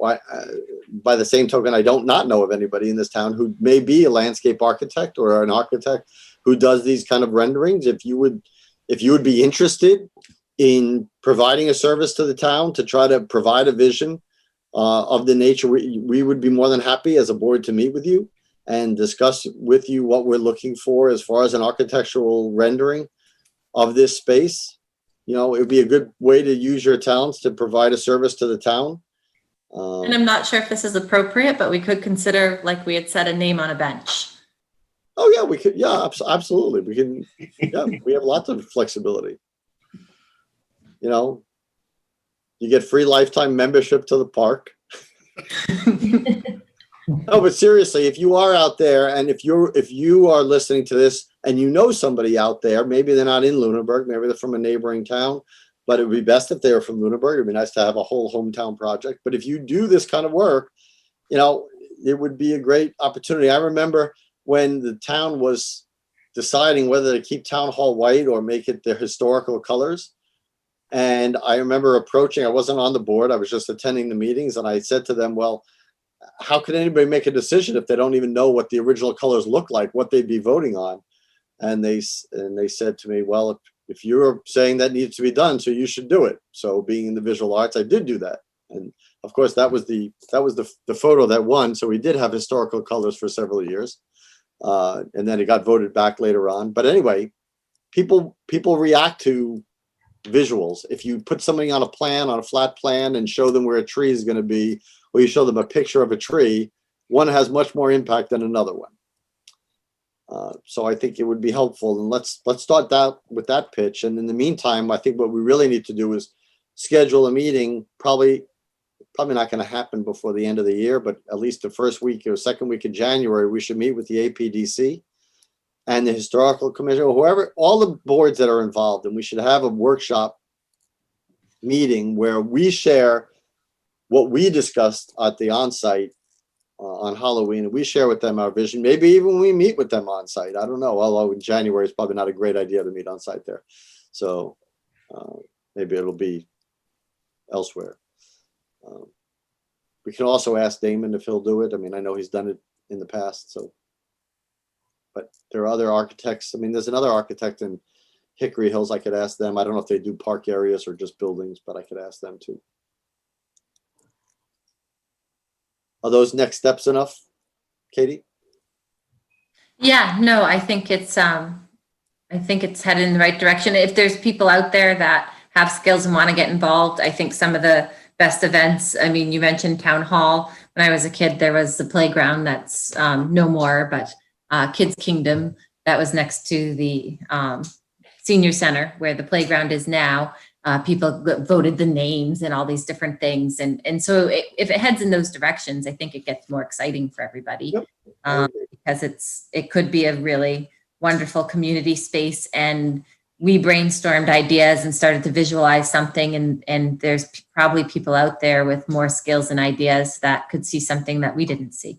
by the same token, I don't not know of anybody in this town who may be a landscape architect or an architect who does these kind of renderings. If you would be interested in providing a service to the town to try to provide a vision of the nature, we would be more than happy as a board to meet with you and discuss with you what we're looking for as far as an architectural rendering of this space. You know, it would be a good way to use your talents to provide a service to the town. And I'm not sure if this is appropriate, but we could consider, like we had said, a name on a bench. Oh yeah, we could. Yeah, absolutely. We can. Yeah, we have lots of flexibility. You know, you get free lifetime membership to the park. No, but seriously, if you are out there, and if you are listening to this and you know somebody out there, maybe they're not in Lunenburg, maybe they're from a neighboring town, but it would be best if they were from Lunenburg. It'd be nice to have a whole hometown project. But if you do this kind of work, you know, it would be a great opportunity. I remember when the town was deciding whether to keep Town Hall white or make it their historical colors. And I remember I wasn't on the board, I was just attending the meetings, and I said to them, well, how can anybody make a decision if they don't even know what the original colors look like, what they'd be voting on? And they said to me, well, if you're saying that needs to be done, so you should do it. So being in the visual arts, I did do that. And of course, that was the photo that won. So we did have historical colors for several years. And then it got voted back later on. But anyway, people react to visuals. If you put somebody on a flat plan and show them where a tree is going to be, or you show them a picture of a tree, one has much more impact than another one. So I think it would be helpful, and let's start that with that pitch. And in the meantime, I think what we really need to do is schedule a meeting. Probably not going to happen before the end of the year, but at least the first week or second week of January, we should meet with the APDC and the Historical Commission, or whoever, all the boards that are involved, and we should have a workshop meeting where we share what we discussed at the on-site on Halloween, and we share with them our vision. Maybe even we meet with them on site. I don't know. Although in January, it's probably not a great idea to meet on site there. So maybe it'll be elsewhere. We can also ask Damon if he'll do it. I mean, I know he's done it in the past, so. But there are other architects. I mean, there's another architect in Hickory Hills. I could ask them. I don't know if they do park areas or just buildings, but I could ask them too. Are those next steps enough, Katie? Yeah, no, I think it's headed in the right direction. If there's people out there that have skills and want to get involved, I think some of the best events, I mean, you mentioned town hall. When I was a kid, there was the playground that's no more, but Kids Kingdom that was next to the senior center where the playground is now. People voted the names and all these different things. And so if it heads in those directions, I think it gets more exciting for everybody. Yep. Because it could be a really wonderful community space. And we brainstormed ideas and started to visualize something. And there's probably people out there with more skills and ideas that could see something that we didn't see.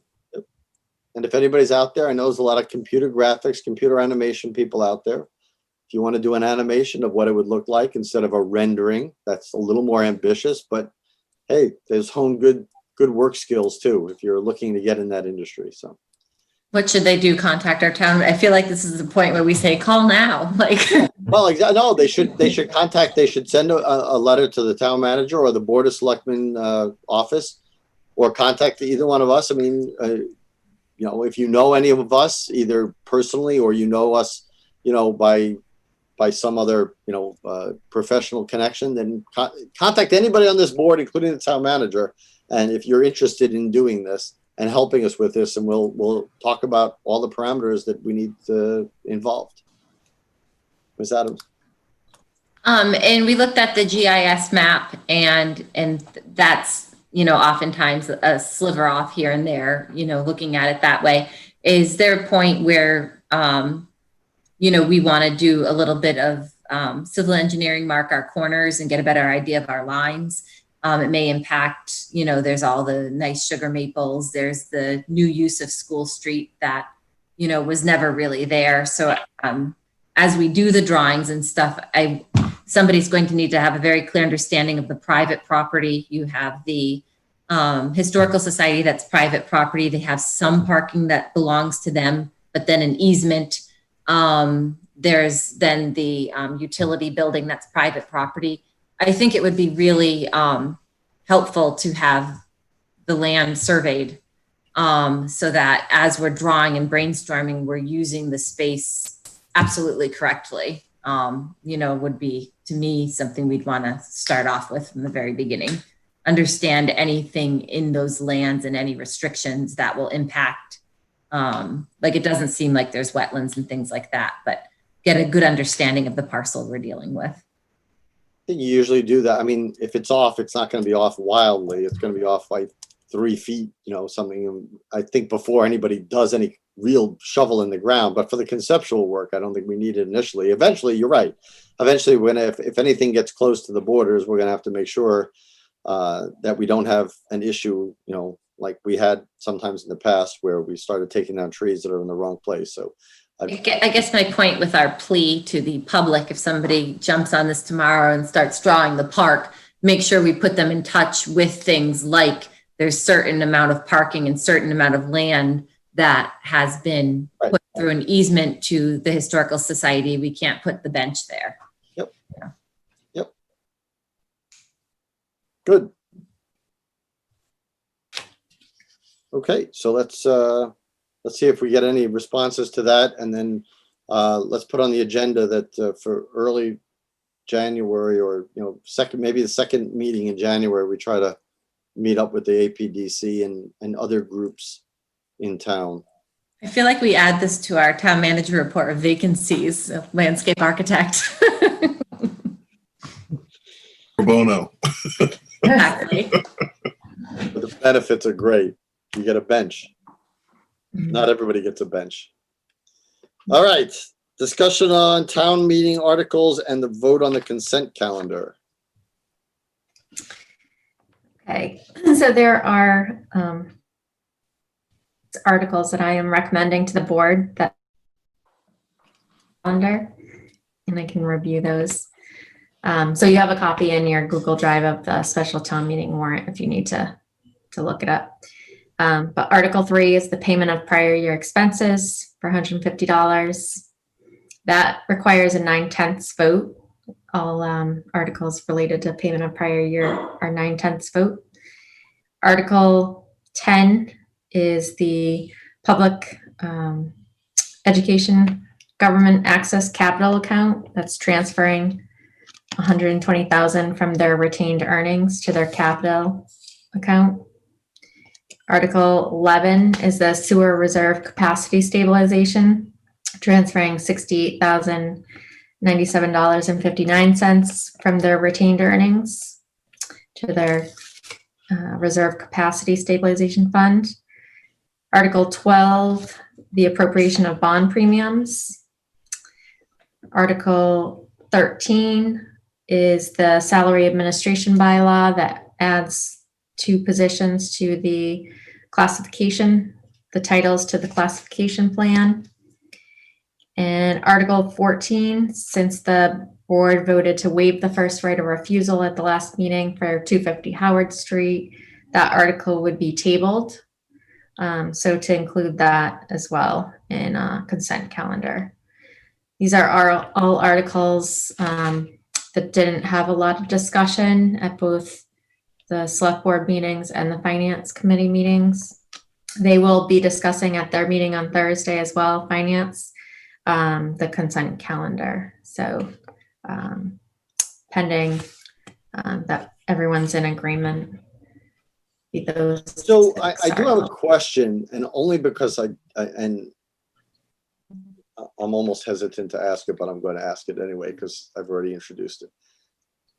And if anybody's out there, I know there's a lot of computer graphics, computer animation people out there. If you want to do an animation of what it would look like instead of a rendering, that's a little more ambitious, but hey, there's honed good work skills too, if you're looking to get in that industry. So What should they do? Contact our town? I feel like this is the point where we say, call now. Like, well, no, they should send a letter to the town manager or the Board of Selectmen office, or contact either one of us. I mean, if you know any of us, either personally or us, by some other, professional connection, then contact anybody on this board, including the town manager. And if you're interested in doing this and helping us with this, and we'll talk about all the parameters that we need involved. Ms. Adams. And we looked at the GIS map, and that's, oftentimes a sliver off here and there, looking at it that way. Is there a point where, we want to do a little bit of civil engineering, mark our corners and get a better idea of our lines? It may impact, there's all the nice sugar maples. There's the new use of School Street that, was never really there. So as we do the drawings and stuff, somebody's going to need to have a very clear understanding of the private property. You have the Historical Society, that's private property. They have some parking that belongs to them, but then an easement. There's then the utility building that's private property. I think it would be really helpful to have the land surveyed so that as we're drawing and brainstorming, we're using the space absolutely correctly. Would be, to me, something we'd want to start off with from the very beginning. Understand anything in those lands and any restrictions that will impact. It doesn't seem like there's wetlands and things like that, but get a good understanding of the parcel we're dealing with. I think you usually do that. I mean, if it's off, it's not going to be off wildly. It's going to be off by 3 feet, something. I think before anybody does any real shovel in the ground, but for the conceptual work, I don't think we need it initially. Eventually, you're right. Eventually, if anything gets close to the borders, we're going to have to make sure that we don't have an issue, like we had sometimes in the past where we started taking down trees that are in the wrong place. So I guess my point with our plea to the public, if somebody jumps on this tomorrow and starts drawing the park, make sure we put them in touch with things like there's certain amount of parking and certain amount of land that has been put through an easement to the Historical Society. We can't put the bench there. Yep. Yeah. Yep. Good. Okay, so let's see if we get any responses to that, and then let's put on the agenda that for early January, or maybe the second meeting in January, we try to meet up with the APDC and other groups in town. I feel like we add this to our town manager report of vacancies, landscape architect. Pro bono. Exactly. But the benefits are great. You get a bench. Not everybody gets a bench. All right. Discussion on town meeting articles and the vote on the consent calendar. Okay, so there are articles that I am recommending to the board that calendar, and I can review those. So you have a copy in your Google Drive of the special town meeting warrant if you need to to look it up. But Article 3 is the payment of prior year expenses for $150. That requires a 9/10 vote. All articles related to payment of prior year are 9/10 vote. Article 10 is the public education government access capital account. That's transferring $120,000 from their retained earnings to their capital account. Article 11 is the sewer reserve capacity stabilization, transferring $68,097.59 from their retained earnings to their reserve capacity stabilization fund. Article 12, the appropriation of bond premiums. Article 13 is the salary administration bylaw that adds 2 positions to the classification, the titles to the classification plan. And Article 14, since the board voted to waive the first right of refusal at the last meeting for 250 Howard Street, that article would be tabled. So to include that as well in consent calendar. These are all articles that didn't have a lot of discussion at both the select board meetings and the finance committee meetings. They will be discussing at their meeting on Thursday as well, finance, the consent calendar. So pending that everyone's in agreement. So I do have a question, and only because I'm almost hesitant to ask it, but I'm going to ask it anyway because I've already introduced it.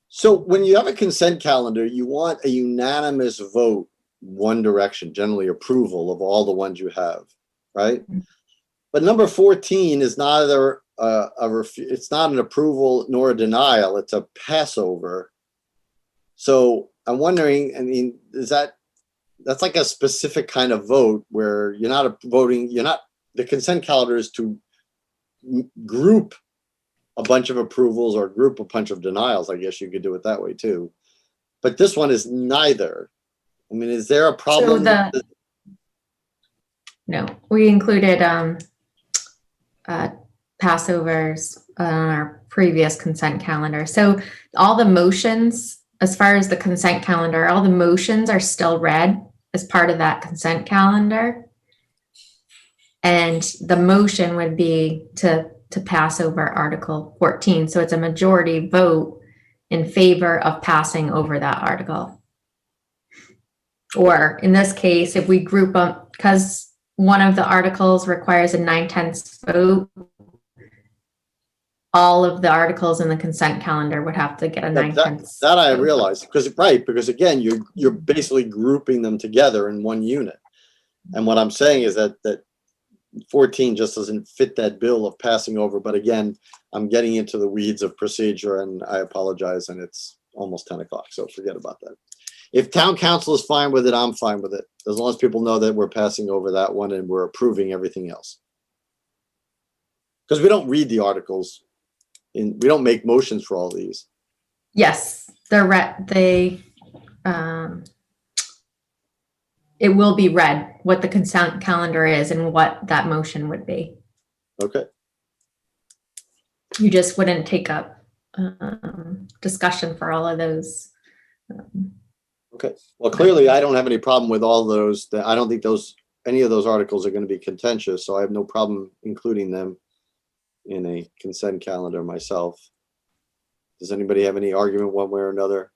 So when you have a consent calendar, you want a unanimous vote one direction, generally approval of all the ones you have, right? But number 14 is neither it's not an approval nor a denial, it's a passover. So I'm wondering, I mean, that's like a specific kind of vote where you're not voting, the consent calendar is to group a bunch of approvals or group a bunch of denials. I guess you could do it that way too. But this one is neither. I mean, is there a problem? So no, we included Passovers on our previous consent calendar. So all the motions, as far as the consent calendar, all the motions are still read as part of that consent calendar. And the motion would be to pass over Article 14. So it's a majority vote in favor of passing over that article. Or in this case, if we group them, because one of the articles requires a 9/10 vote, all of the articles in the consent calendar would have to get a 9/10. That I realize, because again, you're basically grouping them together in one unit. And what I'm saying is that 14 just doesn't fit that bill of passing over. But again, I'm getting into the weeds of procedure and I apologize, and it's almost 10 o'clock, so forget about that. If town council is fine with it, I'm fine with it, as long as people know that we're passing over that one and we're approving everything else. Because we don't read the articles, we don't make motions for all these. Yes, it will be read what the consent calendar is and what that motion would be. Okay. You just wouldn't take up discussion for all of those. Okay. Well, clearly I don't have any problem with all those. I don't think any of those articles are going to be contentious, so I have no problem including them in a consent calendar myself. Does anybody have any argument one way or another?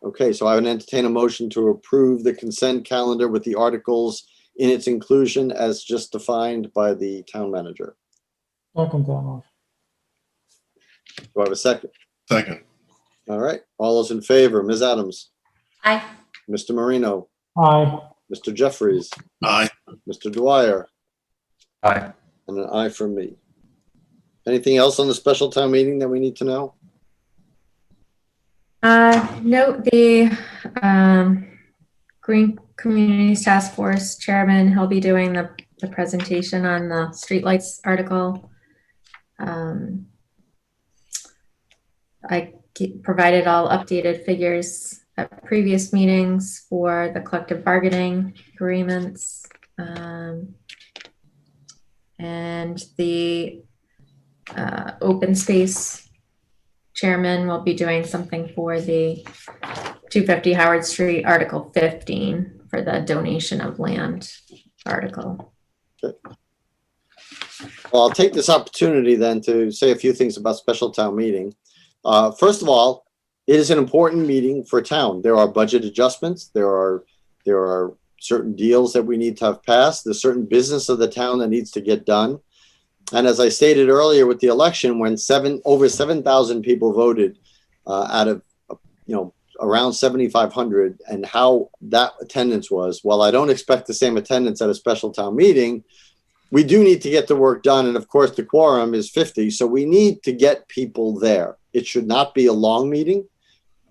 Okay, so I would entertain a motion to approve the consent calendar with the articles in its inclusion as just defined by the town manager. Second that motion. Do I have a second? Second. All right, all those in favor, Ms. Adams, Aye. Mr. Marino, Aye. Mr. Jeffries, Aye. Mr. Dwyer, Aye. and an aye from me. Anything else on the special town meeting that we need to know? Note the Green Communities Task Force Chairman, he'll be doing the presentation on the streetlights article. I provided all updated figures at previous meetings for the collective bargaining agreements. And the open space chairman will be doing something for the 250 Howard Street, Article 15, for the donation of land article. Well, I'll take this opportunity then to say a few things about special town meeting. First of all, it is an important meeting for town. There are budget adjustments. There are certain deals that we need to have passed. There's certain business of the town that needs to get done. And as I stated earlier with the election, when over 7,000 people voted out of, around 7,500, and how that attendance was, while I don't expect the same attendance at a special town meeting, we do need to get the work done. And of course, the quorum is 50. So we need to get people there. It should not be a long meeting.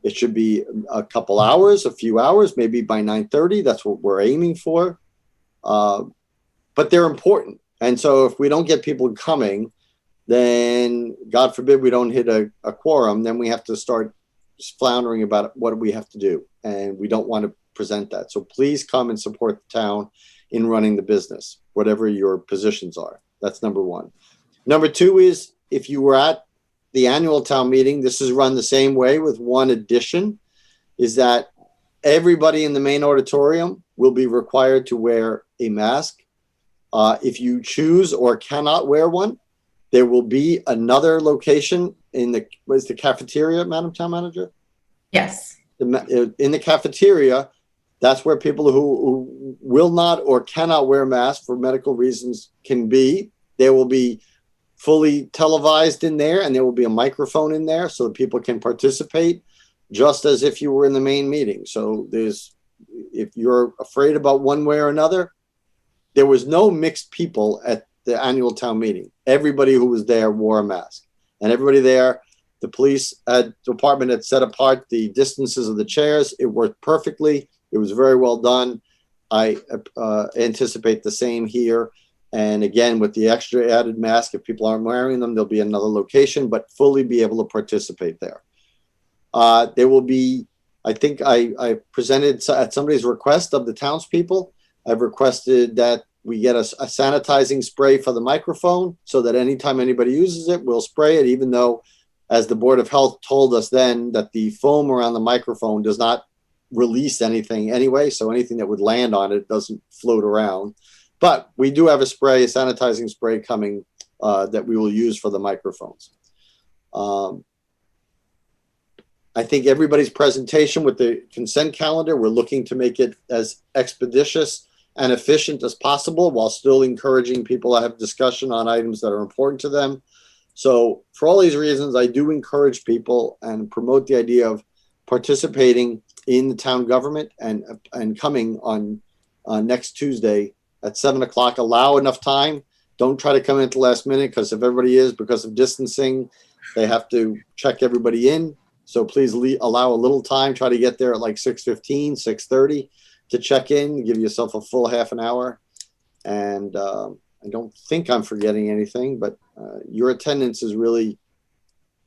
It should be a couple hours, a few hours, maybe by 9:30. That's what we're aiming for. But they're important. And so if we don't get people coming, then God forbid we don't hit a quorum, then we have to start floundering about what do we have to do. And we don't want to present that. So please come and support the town in running the business, whatever your positions are. That's number one. Number two is, if you were at the annual town meeting, this is run the same way with one addition, is that everybody in the main auditorium will be required to wear a mask. If you choose or cannot wear one, there will be another location in the cafeteria, Madam Town Manager? Yes. In the cafeteria, that's where people who will not or cannot wear masks for medical reasons can be. There will be fully televised in there, and there will be a microphone in there so that people can participate just as if you were in the main meeting. So if you're afraid about one way or another, there was no mixed people at the annual town meeting. Everybody who was there wore a mask, and everybody there, the police department had set apart the distances of the chairs. It worked perfectly. It was very well done. I anticipate the same here. And again, with the extra added mask, if people aren't wearing them, there'll be another location, but fully be able to participate there. There will be, I think I presented at somebody's request of the townspeople, I've requested that we get a sanitizing spray for the microphone so that anytime anybody uses it, we'll spray it, even though, as the Board of Health told us then, that the foam around the microphone does not release anything anyway. So anything that would land on it doesn't float around. But we do have a sanitizing spray coming that we will use for the microphones. I think everybody's presentation with the consent calendar, we're looking to make it as expeditious and efficient as possible while still encouraging people to have discussion on items that are important to them. So for all these reasons, I do encourage people and promote the idea of participating in the town government and coming on next Tuesday at 7 o'clock. Allow enough time. Don't try to come in at the last minute, because if everybody is, because of distancing, they have to check everybody in. So please allow a little time. Try to get there at like 6:15, 6:30 to check in. Give yourself a full half an hour. And I don't think I'm forgetting anything, but your attendance is really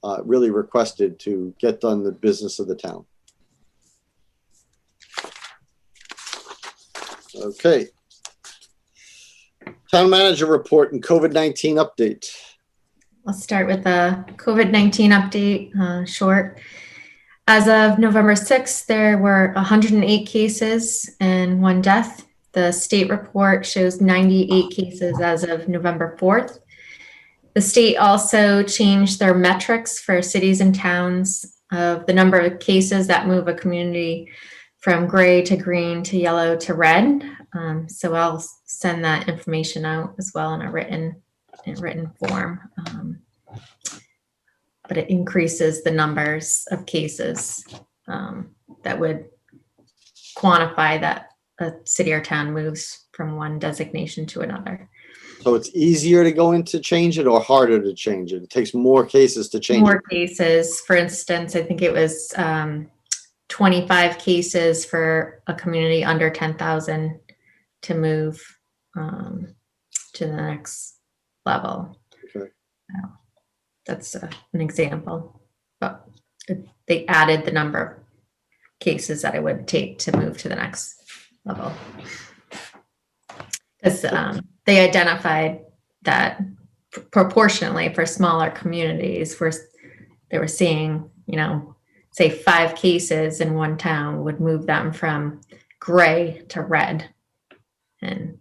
requested to get done the business of the town. Okay. Town manager report and COVID-19 update. I'll start with the COVID-19 update, short. As of November 6th, there were 108 cases and 1 death. The state report shows 98 cases as of November 4th. The state also changed their metrics for cities and towns of the number of cases that move a community from gray to green to yellow to red. So I'll send that information out as well in a written form. But it increases the numbers of cases that would quantify that a city or town moves from one designation to another. So it's easier to go in to change it or harder to change it? It takes more cases to change More it. cases. For instance, I think it was 25 cases for a community under 10,000 to move to the next level. Okay. That's an example, but they added the number of cases that it would take to move to the next level. Because they identified that proportionately for smaller communities, where they were seeing, say 5 cases in one town would move them from gray to red. And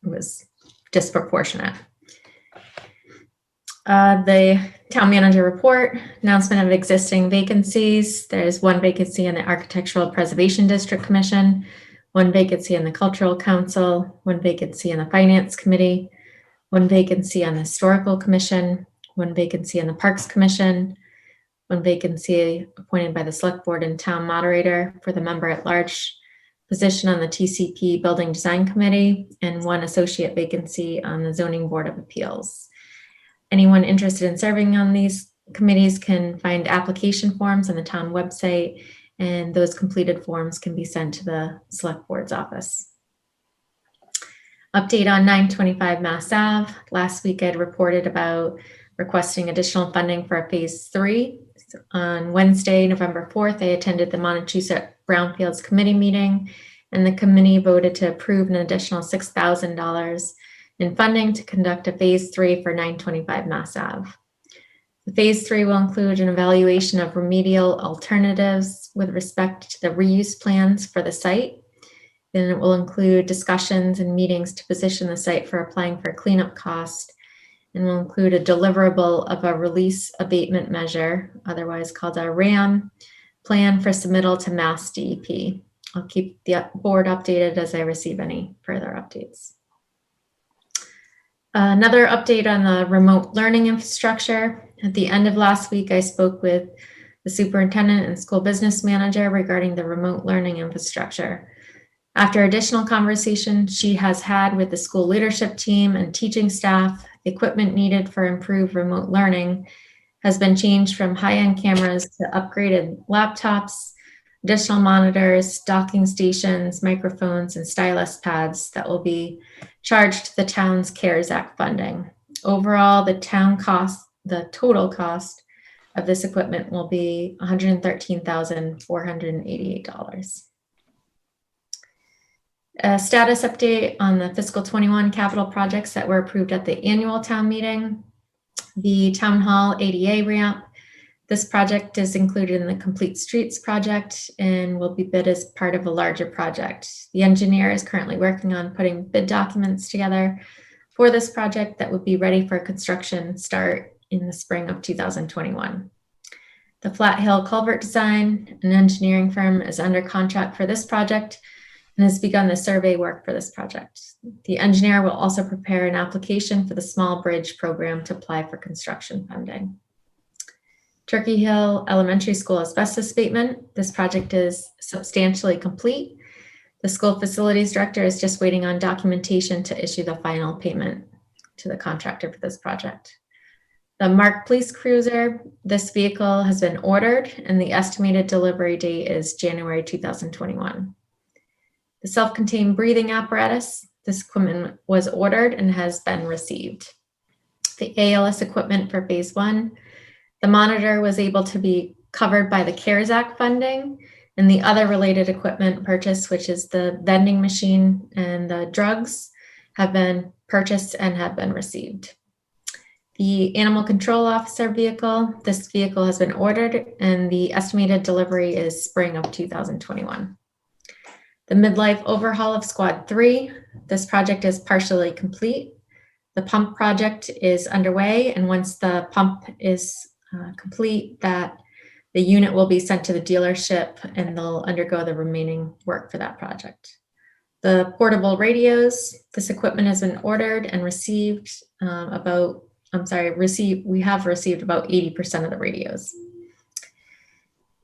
it was disproportionate. The town manager report, announcement of existing vacancies. There's 1 vacancy in the Architectural Preservation District Commission, 1 vacancy in the Cultural Council, 1 vacancy in the Finance Committee, 1 vacancy on the Historical Commission, 1 vacancy on the Parks Commission, 1 vacancy appointed by the Select Board and Town Moderator for the member-at-large position on the TCP Building Design Committee, and 1 associate vacancy on the Zoning Board of Appeals. Anyone interested in serving on these committees can find application forms on the town website, and those completed forms can be sent to the Select Board's office. Update on 925 Mass Ave. Last week I'd reported about requesting additional funding for a phase 3. So on Wednesday, November 4th, I attended the Montechusett Brownfields Committee meeting, and the committee voted to approve an additional $6,000 in funding to conduct a phase 3 for 925 Mass Ave. The phase 3 will include an evaluation of remedial alternatives with respect to the reuse plans for the site. Then it will include discussions and meetings to position the site for applying for cleanup cost, and will include a deliverable of a release abatement measure, otherwise called a RAM, plan for submittal to Mass DEP. I'll keep the board updated as I receive any further updates. Another update on the remote learning infrastructure. At the end of last week, I spoke with the superintendent and school business manager regarding the remote learning infrastructure. After additional conversation she has had with the school leadership team and teaching staff, the equipment needed for improved remote learning has been changed from high-end cameras to upgraded laptops, additional monitors, docking stations, microphones, and stylus pads that will be charged to the town's CARES Act funding. Overall, the total cost of this equipment will be $113,488. A status update on the fiscal 21 capital projects that were approved at the annual town meeting. The town hall ADA ramp. This project is included in the Complete Streets project and will be bid as part of a larger project. The engineer is currently working on putting bid documents together for this project that would be ready for construction start in the spring of 2021. The Flat Hill Culvert Design, an engineering firm, is under contract for this project and has begun the survey work for this project. The engineer will also prepare an application for the Small Bridge Program to apply for construction funding. Turkey Hill Elementary School asbestos abatement. This project is substantially complete. The school facilities director is just waiting on documentation to issue the final payment to the contractor for this project. The Mark Police Cruiser. This vehicle has been ordered and the estimated delivery date is January 2021. The self-contained breathing apparatus. This equipment was ordered and has been received. The ALS equipment for phase 1. The monitor was able to be covered by the CARES Act funding, and the other related equipment purchase, which is the vending machine and the drugs, have been purchased and have been received. The animal control officer vehicle. This vehicle has been ordered and the estimated delivery is spring of 2021. The midlife overhaul of Squad 3. This project is partially complete. The pump project is underway, and once the pump is complete, that the unit will be sent to the dealership and they'll undergo the remaining work for that project. The portable radios. This equipment has been ordered and received we have received about 80% of the radios.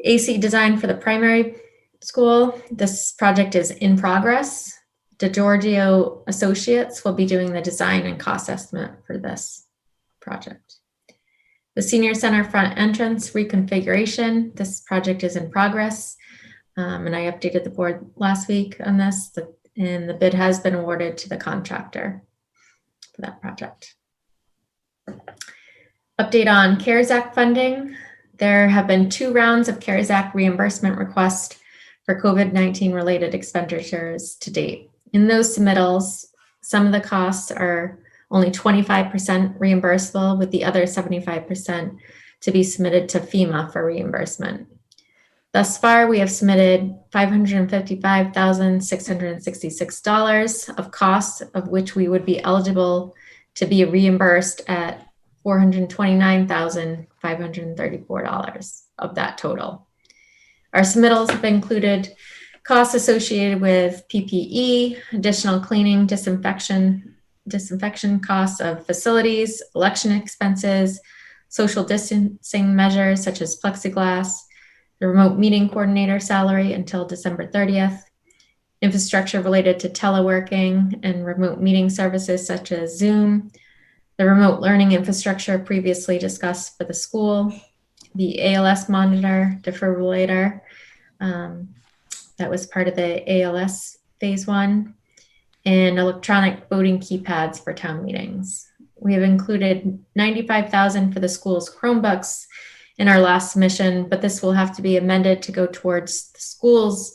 AC design for the primary school. This project is in progress. DeGiorgio Associates will be doing the design and cost estimate for this project. The senior center front entrance reconfiguration. This project is in progress. And I updated the board last week on this, and the bid has been awarded to the contractor for that project. Update on CARES Act funding. There have been 2 rounds of CARES Act reimbursement requests for COVID-19 related expenditures to date. In those submittals, some of the costs are only 25% reimbursable, with the other 75% to be submitted to FEMA for reimbursement. Thus far, we have submitted $555,666 of costs, of which we would be eligible to be reimbursed at $429,534 of that total. Our submittals have included costs associated with PPE, additional cleaning, disinfection costs of facilities, election expenses, social distancing measures such as plexiglass, the remote meeting coordinator salary until December 30th, infrastructure related to teleworking and remote meeting services such as Zoom, the remote learning infrastructure previously discussed for the school, the ALS monitor, defibrillator, that was part of the ALS phase 1, and electronic voting keypads for town meetings. We have included $95,000 for the school's Chromebooks in our last submission, but this will have to be amended to go towards the school's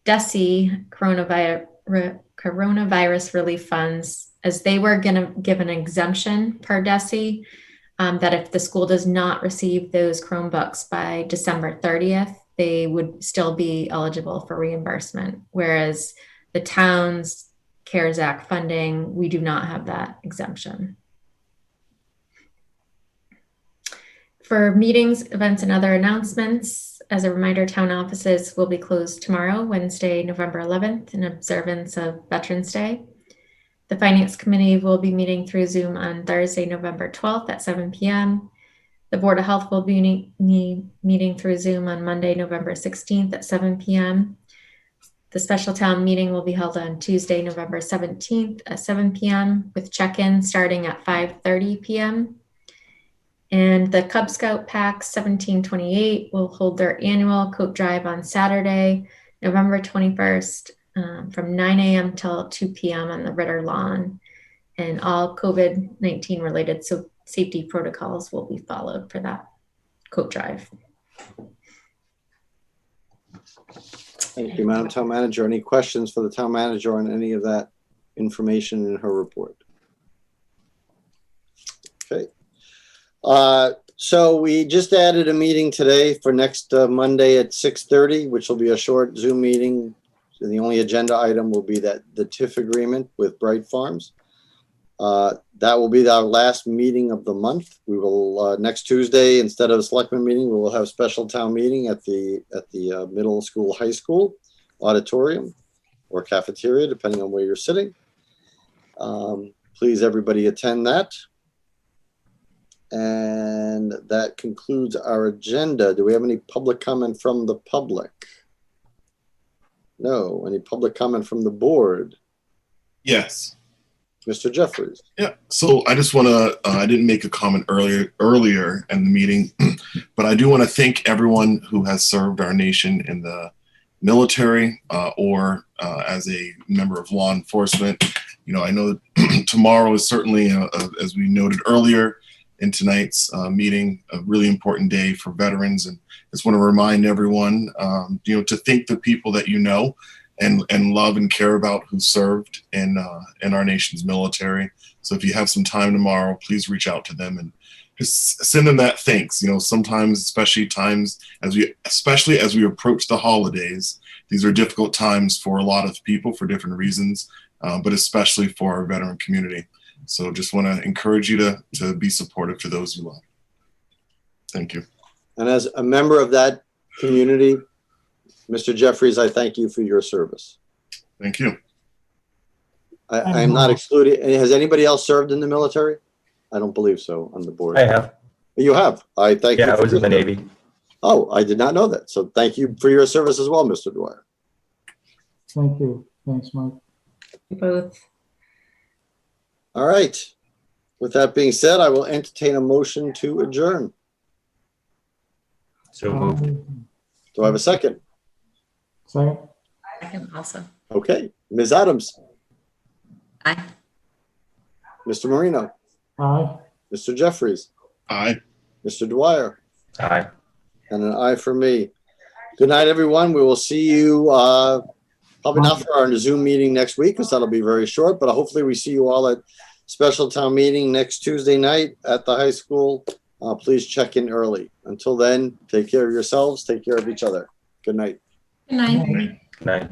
DESE coronavirus relief funds, as they were going to give an exemption per DESE that if the school does not receive those Chromebooks by December 30th, they would still be eligible for reimbursement. Whereas the town's CARES Act funding, we do not have that exemption. For meetings, events, and other announcements, as a reminder, town offices will be closed tomorrow, Wednesday, November 11th, in observance of Veterans Day. The Finance Committee will be meeting through Zoom on Thursday, November 12th at 7 p.m. The Board of Health will be meeting through Zoom on Monday, November 16th at 7 p.m. The special town meeting will be held on Tuesday, November 17th at 7 p.m. with check-in starting at 5:30 p.m. And the Cub Scout Pack 1728 will hold their annual coat drive on Saturday, November 21st from 9 a.m. till 2 p.m. on the Ritter Lawn. And all COVID-19 related safety protocols will be followed for that coat drive. Thank you, Madam Town Manager. Any questions for the Town Manager on any of that information in her report? Okay. So we just added a meeting today for next Monday at 6:30, which will be a short Zoom meeting. So the only agenda item will be the TIF agreement with Bright Farms. That will be our last meeting of the month. We will next Tuesday, instead of a selectman meeting, we will have a special town meeting at the middle school, high school auditorium or cafeteria, depending on where you're sitting. Please, everybody, attend that. And that concludes our agenda. Do we have any public comment from the public? No. Any public comment from the board? Yes. Mr. Jeffries. Yeah. So I just want to, I didn't make a comment earlier in the meeting, but I do want to thank everyone who has served our nation in the military or as a member of law enforcement. You know, I know tomorrow is certainly, as we noted earlier in tonight's meeting, a really important day for veterans. And just want to remind everyone, you know, to thank the people that you know and love and care about who served in our nation's military. So if you have some time tomorrow, please reach out to them and just send them that thanks. You know, sometimes, especially as we approach the holidays, these are difficult times for a lot of people for different reasons, but especially for our veteran community. So just want to encourage you to be supportive to those you love. Thank you. And as a member of that community, Mr. Jeffries, I thank you for your service. Thank you. I'm not excluding. Has anybody else served in the military? I don't believe so on the board. I have. You have. I thank you. Yeah, I was in the Navy. Oh, I did not know that. So thank you for your service as well, Mr. Dwyer. Thank you. Thanks, Mike. Both. All right. With that being said, I will entertain a motion to adjourn. So moved. Do I have a second? Second. Second also. Okay. Ms. Adams, Aye. Mr. Marino, Aye. Mr. Jeffries, Aye. Mr. Dwyer, Aye. and an aye for me. Good night, everyone. We will see you, probably not for our Zoom meeting next week, because that'll be very short, but hopefully we see you all at special town meeting next Tuesday night at the high school. Please check in early. Until then, take care of yourselves, take care of each other. Good night. Good night. Good night.